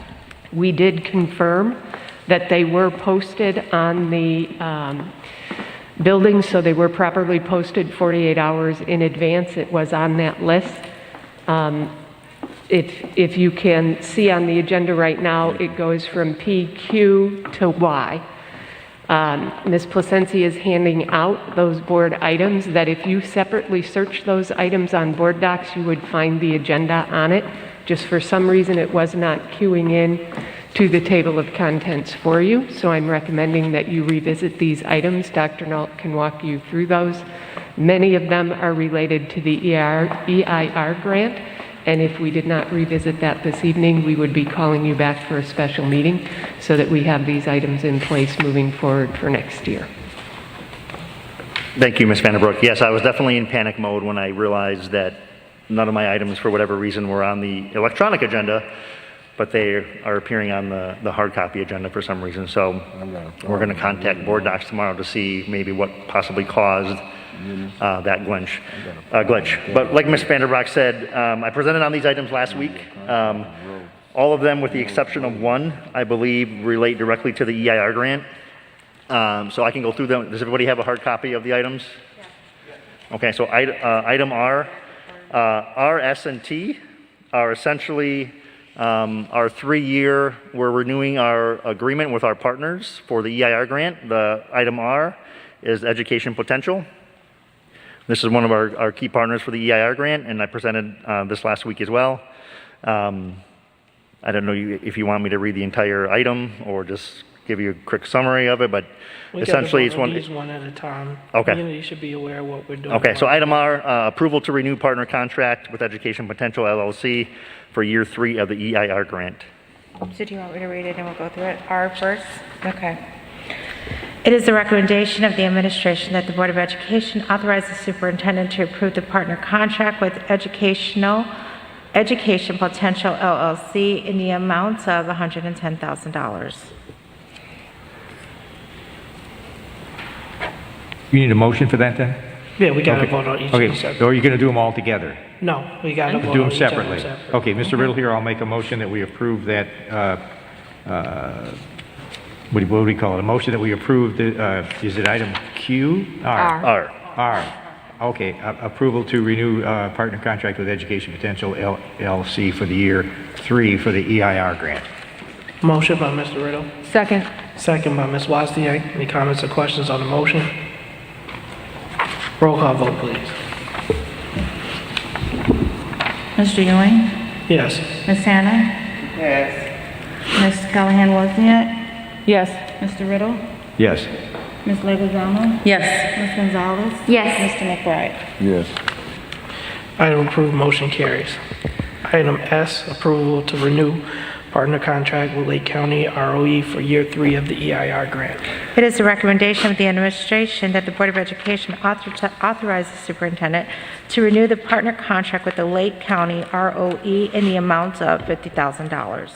We did confirm that they were posted on the building, so they were properly posted 48 hours in advance. It was on that list. If you can see on the agenda right now, it goes from P, Q to Y. Ms. Placencia is handing out those board items that if you separately search those items on board docs, you would find the agenda on it. Just for some reason, it was not queuing in to the table of contents for you. So I'm recommending that you revisit these items. Dr. Nault can walk you through those. Many of them are related to the EIR grant. And if we did not revisit that this evening, we would be calling you back for a special meeting so that we have these items in place moving forward for next year. Thank you, Ms. Vanderbroek. Yes, I was definitely in panic mode when I realized that none of my items, for whatever reason, were on the electronic agenda, but they are appearing on the hard copy agenda for some reason. So we're going to contact board docs tomorrow to see maybe what possibly caused that glitch. But like Ms. Vanderbroek said, I presented on these items last week. All of them, with the exception of one, I believe relate directly to the EIR grant. So I can go through them. Does everybody have a hard copy of the items? Okay, so item R, S, and T are essentially our 3-year, we're renewing our agreement with our partners for the EIR grant. The item R is education potential. This is one of our key partners for the EIR grant, and I presented this last week as well. I don't know if you want me to read the entire item or just give you a quick summary of it, but essentially it's one at a time. Okay. Community should be aware of what we're doing. Okay, so item R, approval to renew partner contract with Education Potential LLC for year 3 of the EIR grant. So do you want me to read it and we'll go through it? R first? Okay. It is the recommendation of the administration that the Board of Education authorize the superintendent to approve the partner contract with Education Potential LLC in the amounts of $110,000. You need a motion for that then? Yeah, we got to vote on each of these Okay, separately. or are you going to do them all together? No, we got to vote Do on them each of separately? separately. Okay, Mr. Riddle here, I'll make a motion that we approve that, what do we call it? A motion that we approve the, is it item Q? R. R. Okay, approval to renew partner contract with Education Potential LLC for the year 3 for the EIR grant. Motion by Mr. Riddle. Second. Second by Ms. Wozniak. Any comments or questions on the motion? Roll call vote, please. Mr. Ewing? Yes. Ms. Hannah? Yes. Ms. Callahan-Wozniak? Yes. Mr. Riddle? Yes. Ms. Leguizamo? Yes. Ms. Gonzalez? Yes. Mr. McBride? Yes. Item approved, motion carries. Item S, approval to renew partner contract with Lake County ROE for year 3 of the EIR grant. It is the recommendation of the administration that the Board of Education authorize the superintendent to renew the partner contract with the Lake County ROE in the amount of $50,000.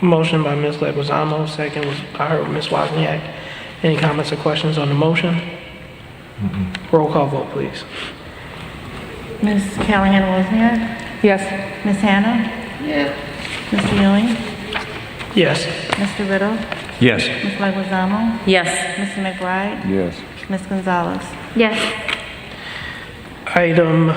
Motion by Ms. Leguizamo, second was Ms. Wozniak. Any comments or questions on the motion? Roll call vote, please. Ms. Callahan-Wozniak? Yes. Ms. Hannah? Yes. Mr. Ewing? Yes. Mr. Riddle? Yes. Ms. Leguizamo? Yes. Mr. McBride? Yes. Ms. Gonzalez? Yes. Item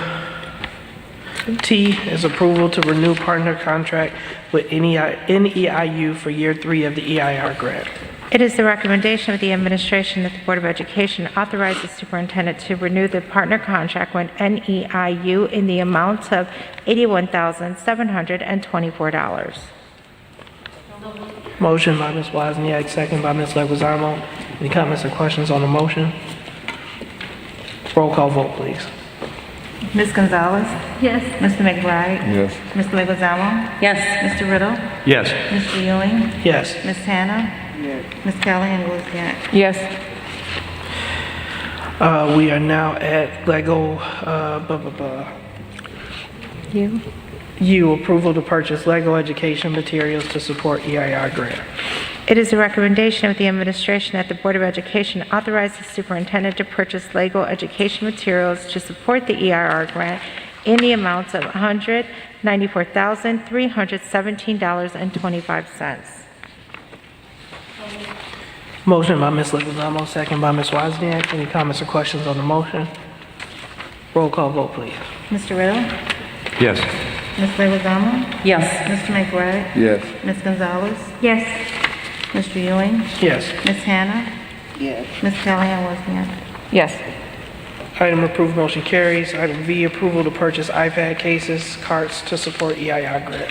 T is approval to renew partner contract with NEIU for year 3 of the EIR grant. It is the recommendation of the administration that the Board of Education authorize the superintendent to renew the partner contract with NEIU in the amount of $81,724. Motion by Ms. Wozniak, second by Ms. Leguizamo. Any comments or questions on the motion? Roll call vote, please. Ms. Gonzalez? Yes. Mr. McBride? Yes. Ms. Leguizamo? Yes. Mr. Riddle? Yes. Mr. Ewing? Yes. Ms. Hannah? Ms. Callahan-Wozniak? Yes. We are now at Lego, You? U, approval to purchase Lego education materials to support EIR grant. It is a recommendation of the administration that the Board of Education authorize the superintendent to purchase Lego education materials to support the EIR grant in the amounts of $194,317.25. Motion by Ms. Leguizamo, second by Ms. Wozniak. Any comments or questions on the motion? Roll call vote, please. Mr. Riddle? Yes. Ms. Leguizamo? Yes. Mr. McBride? Yes. Ms. Gonzalez? Yes. Mr. Ewing? Yes. Ms. Hannah? Yes. Ms. Callahan Wozniak? Yes. Item approved, motion carries. Item V, approval to purchase iPad cases, carts to support EIR grant.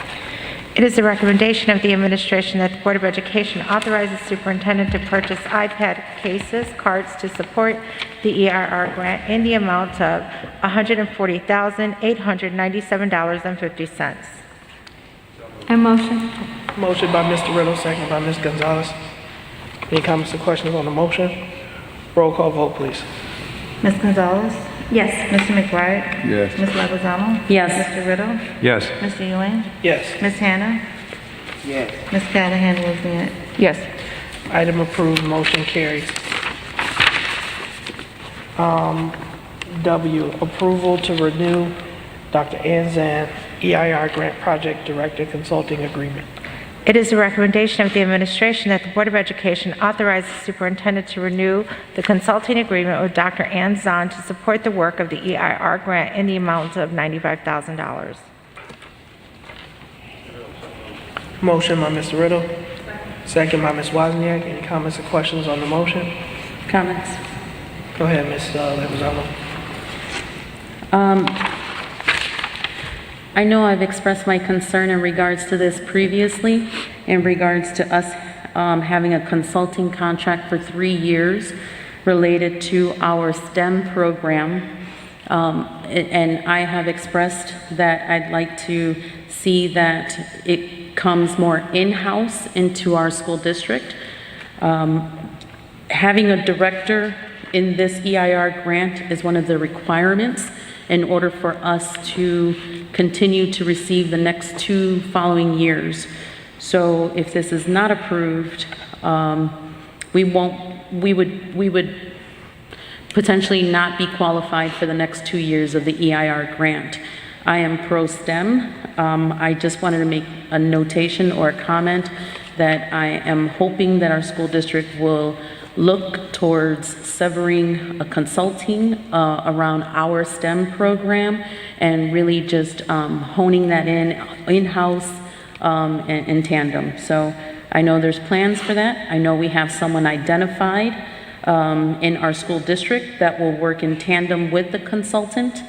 It is the recommendation of the administration that the Board of Education authorize the superintendent to purchase iPad cases, cards to support the EIR grant in the amount of $140,897.50. I motion. Motion by Mr. Riddle, second by Ms. Gonzalez. Any comments or questions on the motion? Roll call vote, please. Ms. Gonzalez? Yes. Mr. McBride? Yes. Ms. Leguizamo? Yes. Mr. Riddle? Yes. Mr. Ewing? Yes. Ms. Hannah? Yes. Ms. Callahan Wozniak? Yes. Item approved, motion carries. W, approval to renew Dr. Anzan EIR Grant Project Director Consulting Agreement. It is a recommendation of the administration that the Board of Education authorize the superintendent to renew the consulting agreement with Dr. Ann Zahn to support the work of the EIR grant in the amount of $95,000. Motion by Mr. Riddle, second by Ms. Wozniak. Any comments or questions on the motion? Comments? Go ahead, Ms. Leguizamo. I know I've expressed my concern in regards to this previously, in regards to us having a consulting contract for 3 years related to our STEM program. And I have expressed that I'd like to see that it comes more in-house into our school district. Having a director in this EIR grant is one of the requirements in order for us to continue to receive the next 2 following years. So if this is not approved, we would potentially not be qualified for the next 2 years of the EIR grant. I am pro-STEM. I just wanted to make a notation or a comment that I am hoping that our school district will look towards severing a consulting around our STEM program and really just honing that in-house in tandem. So I know there's plans for that. I know we have someone identified in our school district that will work in tandem with the consultant.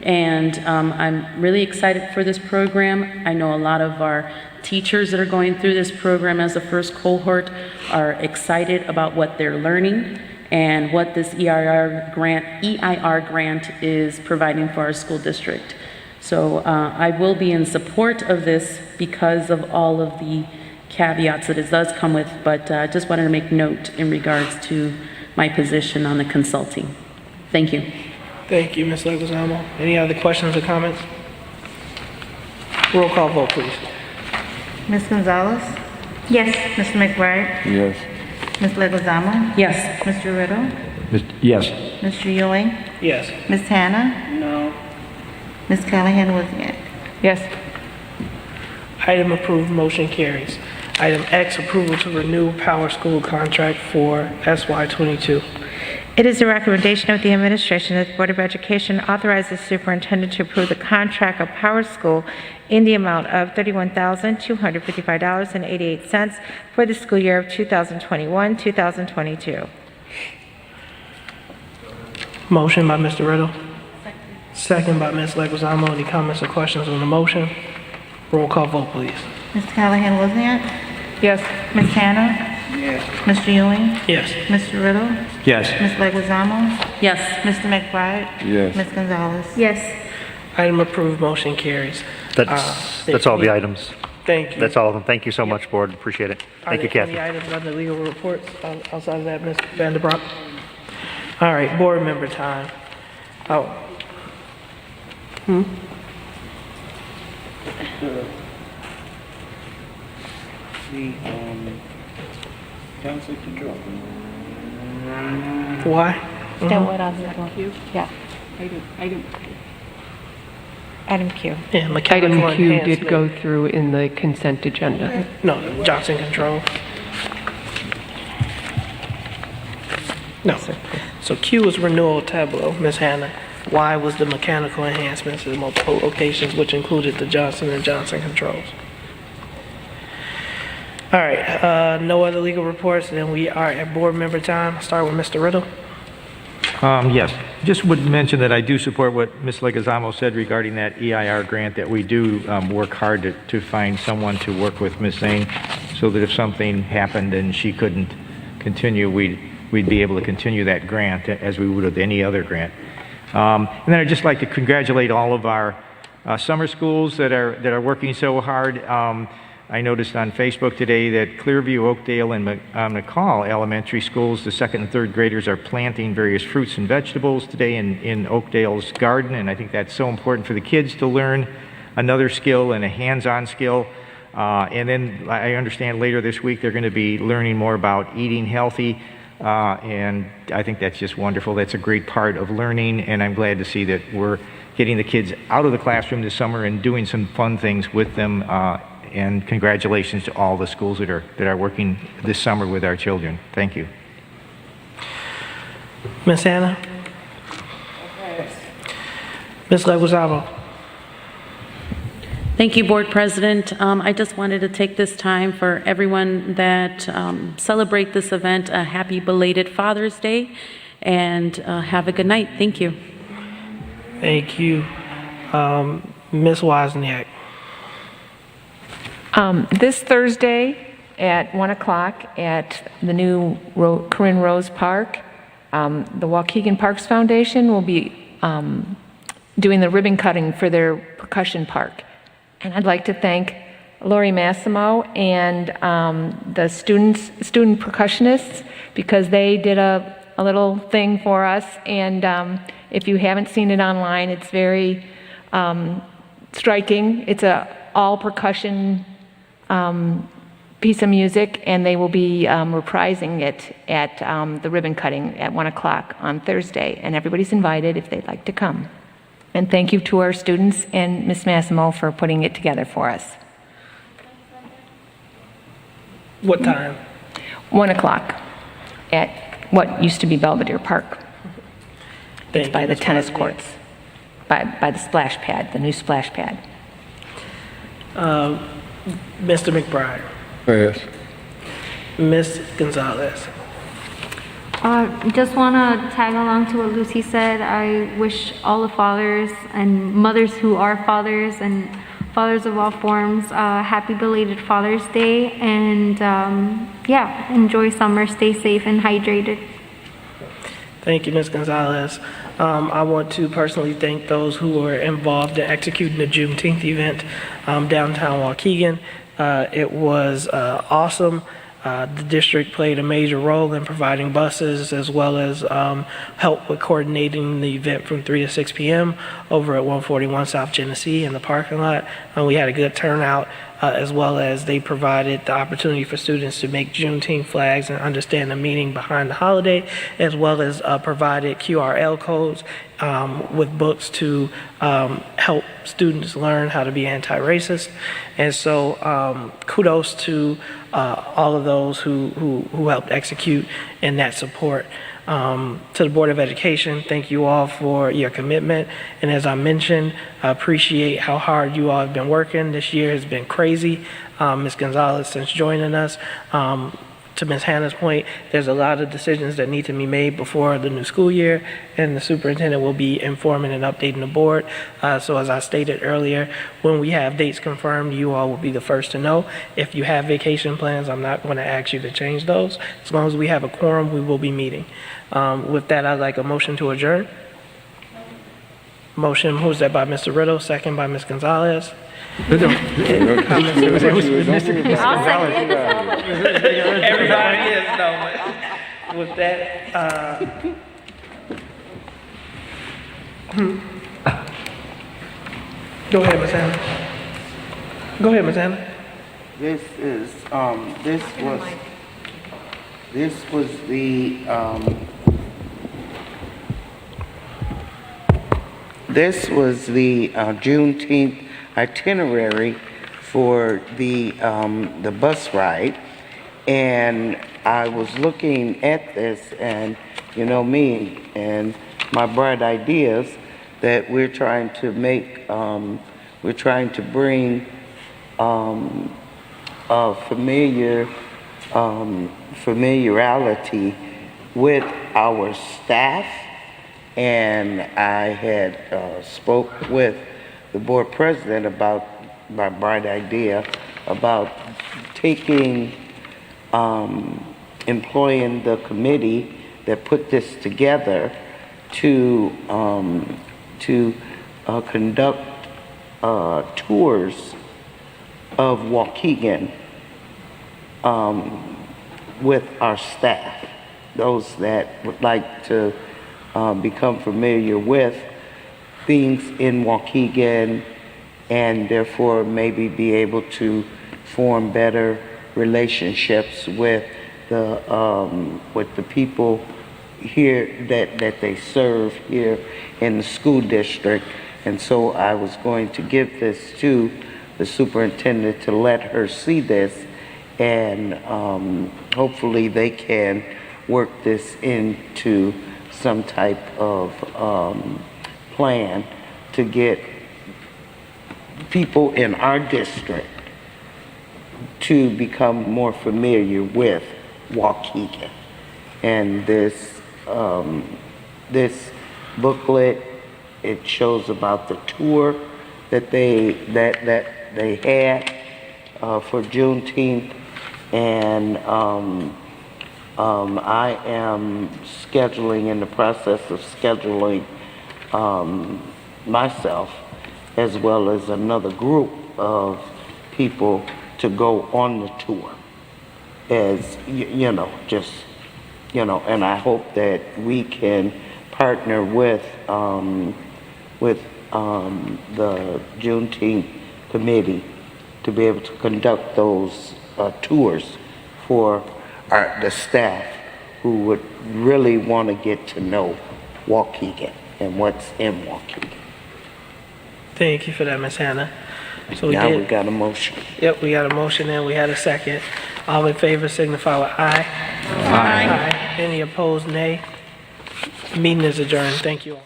And I'm really excited for this program. I know a lot of our teachers that are going through this program as the first cohort are excited about what they're learning and what this EIR grant is providing for our school district. So I will be in support of this because of all of the caveats that it does come with, but I just wanted to make note in regards to my position on the consulting. Thank you. Thank you, Ms. Leguizamo. Any other questions or comments? Roll call vote, please. Ms. Gonzalez? Yes. Mr. McBride? Yes. Ms. Leguizamo? Yes. Mr. Riddle? Yes. Mr. Ewing? Yes. Ms. Hannah? No. Ms. Callahan Wozniak? Yes. Item approved, motion carries. Item X, approval to renew Power School contract for SY22. It is the recommendation of the administration that the Board of Education authorize the superintendent to approve the contract of Power School in the amount of $31,255.88 for the school year of 2021-2022. Motion by Mr. Riddle. Second by Ms. Leguizamo. Any comments or questions on the motion? Roll call vote, please. Ms. Callahan Wozniak? Yes. Ms. Hannah? Yes. Mr. Ewing? Yes. Mr. Riddle? Yes. Ms. Leguizamo? Yes. Mr. McBride? Yes. Ms. Gonzalez? Yes. Item approved, motion carries. That's all the items. Thank you. That's all of them. Thank you so much, Board. Appreciate it. Thank you, Are there Kathy. any items under legal reports outside of that, Ms. Vanderbroek? All right, board member time. Oh. Council control. Why? That what I was going, yeah, item Q. Yeah, mechanical Item Q did enhancement. go through in the consent agenda. No, Johnson Control. No. So Q is renewal tableau, Ms. Hannah. Y was the mechanical enhancements in multiple locations, which included the Johnson and Johnson Controls. All right, no other legal reports, then we are at board member time. Start with Mr. Riddle. Yes, just would mention that I do support what Ms. Leguizamo said regarding that EIR grant, that we do work hard to find someone to work with Ms. Zane, so that if something happened and she couldn't continue, we'd be able to continue that grant as we would with any other grant. And then I'd just like to congratulate all of our summer schools that are working so hard. I noticed on Facebook today that Clearview, Oakdale, and McCall elementary schools, the second and third graders are planting various fruits and vegetables today in Oakdale's garden, and I think that's so important for the kids to learn another skill and a hands-on skill. And then I understand later this week they're going to be learning more about eating healthy, and I think that's just wonderful. That's a great part of learning, and I'm glad to see that we're getting the kids out of the classroom this summer and doing some fun things with them. And congratulations to all the schools that are working this summer with our children. Thank you. Ms. Hannah? Ms. Leguizamo? Thank you, Board President. I just wanted to take this time for everyone that celebrate this event, a happy belated Father's Day, and have a good night. Thank you. Thank you. Ms. Wozniak? This Thursday at 1 o'clock at the new Corinne Rose Park, the Waukegan Parks Foundation will be doing the ribbon cutting for their percussion park. And I'd like to thank Lori Massimo and the student percussionists, because they did a little thing for us. And if you haven't seen it online, it's very striking. It's a all percussion piece of music, and they will be reprising it at the ribbon cutting at 1 o'clock on Thursday, and everybody's invited if they'd like to come. And thank you to our students and Ms. Massimo for putting it together for us. What time? 1 o'clock at what used to be Belvedere Park. It's by the tennis courts, by the splash pad, the new splash pad. Mr. McBride? Yes. Ms. Gonzalez? Just want to tag along to what Lucy said. I wish all the fathers and mothers who are fathers and fathers of all forms happy belated Father's Day. And yeah, enjoy summer, stay safe and hydrated. Thank you, Ms. Gonzalez. I want to personally thank those who were involved in executing the Juneteenth event downtown Waukegan. It was awesome. The district played a major role in providing buses, as well as help with coordinating the event from 3 to 6 p.m. over at 141 South Genesee in the parking lot. We had a good turnout, as well as they provided the opportunity for students to make Juneteenth flags and understand the meaning behind the holiday, as well as provided QRL codes with books to help students learn how to be anti-racist. And so kudos to all of those who helped execute in that support. To the Board of Education, thank you all for your commitment. And as I mentioned, I appreciate how hard you all have been working. This year has been crazy. Ms. Gonzalez, since joining us, to Ms. Hannah's point, there's a lot of decisions that need to be made before the new school year, and the superintendent will be informing and updating the board. So as I stated earlier, when we have dates confirmed, you all will be the first to know. If you have vacation plans, I'm not going to ask you to change those. As long as we have a quorum, we will be meeting. With that, I'd like a motion to adjourn. Motion, who's that, by Mr. Riddle, second by Ms. Gonzalez. Everybody is, though. With that, go ahead, Ms. Hannah. Go ahead, Ms. Hannah. This is, this was the, this was the Juneteenth itinerary for the bus ride. And I was looking at this, and you know me and my bright ideas that we're trying to make, we're trying to bring familiarity with our staff. And I had spoke with the board president about my bright idea about taking, employing the committee that put this together to conduct tours of Waukegan with our staff, those that would like to become familiar with things in Waukegan and therefore maybe be able to form better relationships with the people here that they serve here in the school district. And so I was going to give this to the superintendent to let her see this, and hopefully they can work this into some type of plan to get people in our district to become more familiar with Waukegan. And this booklet, it shows about the tour that they had for Juneteenth, and I am scheduling, in the process of scheduling myself as well as another group of people to go on the tour, as you know, just and I hope that we can partner with the Juneteenth committee to be able to conduct those tours for the staff who would really want to get to know Waukegan and what's in Waukegan. Thank you for that, Ms. Hannah. So Now we got a motion. Yep, we got a motion and we had a second. All in favor signify with aye. Aye. Any opposed, nay. Meeting is adjourned. Thank you all.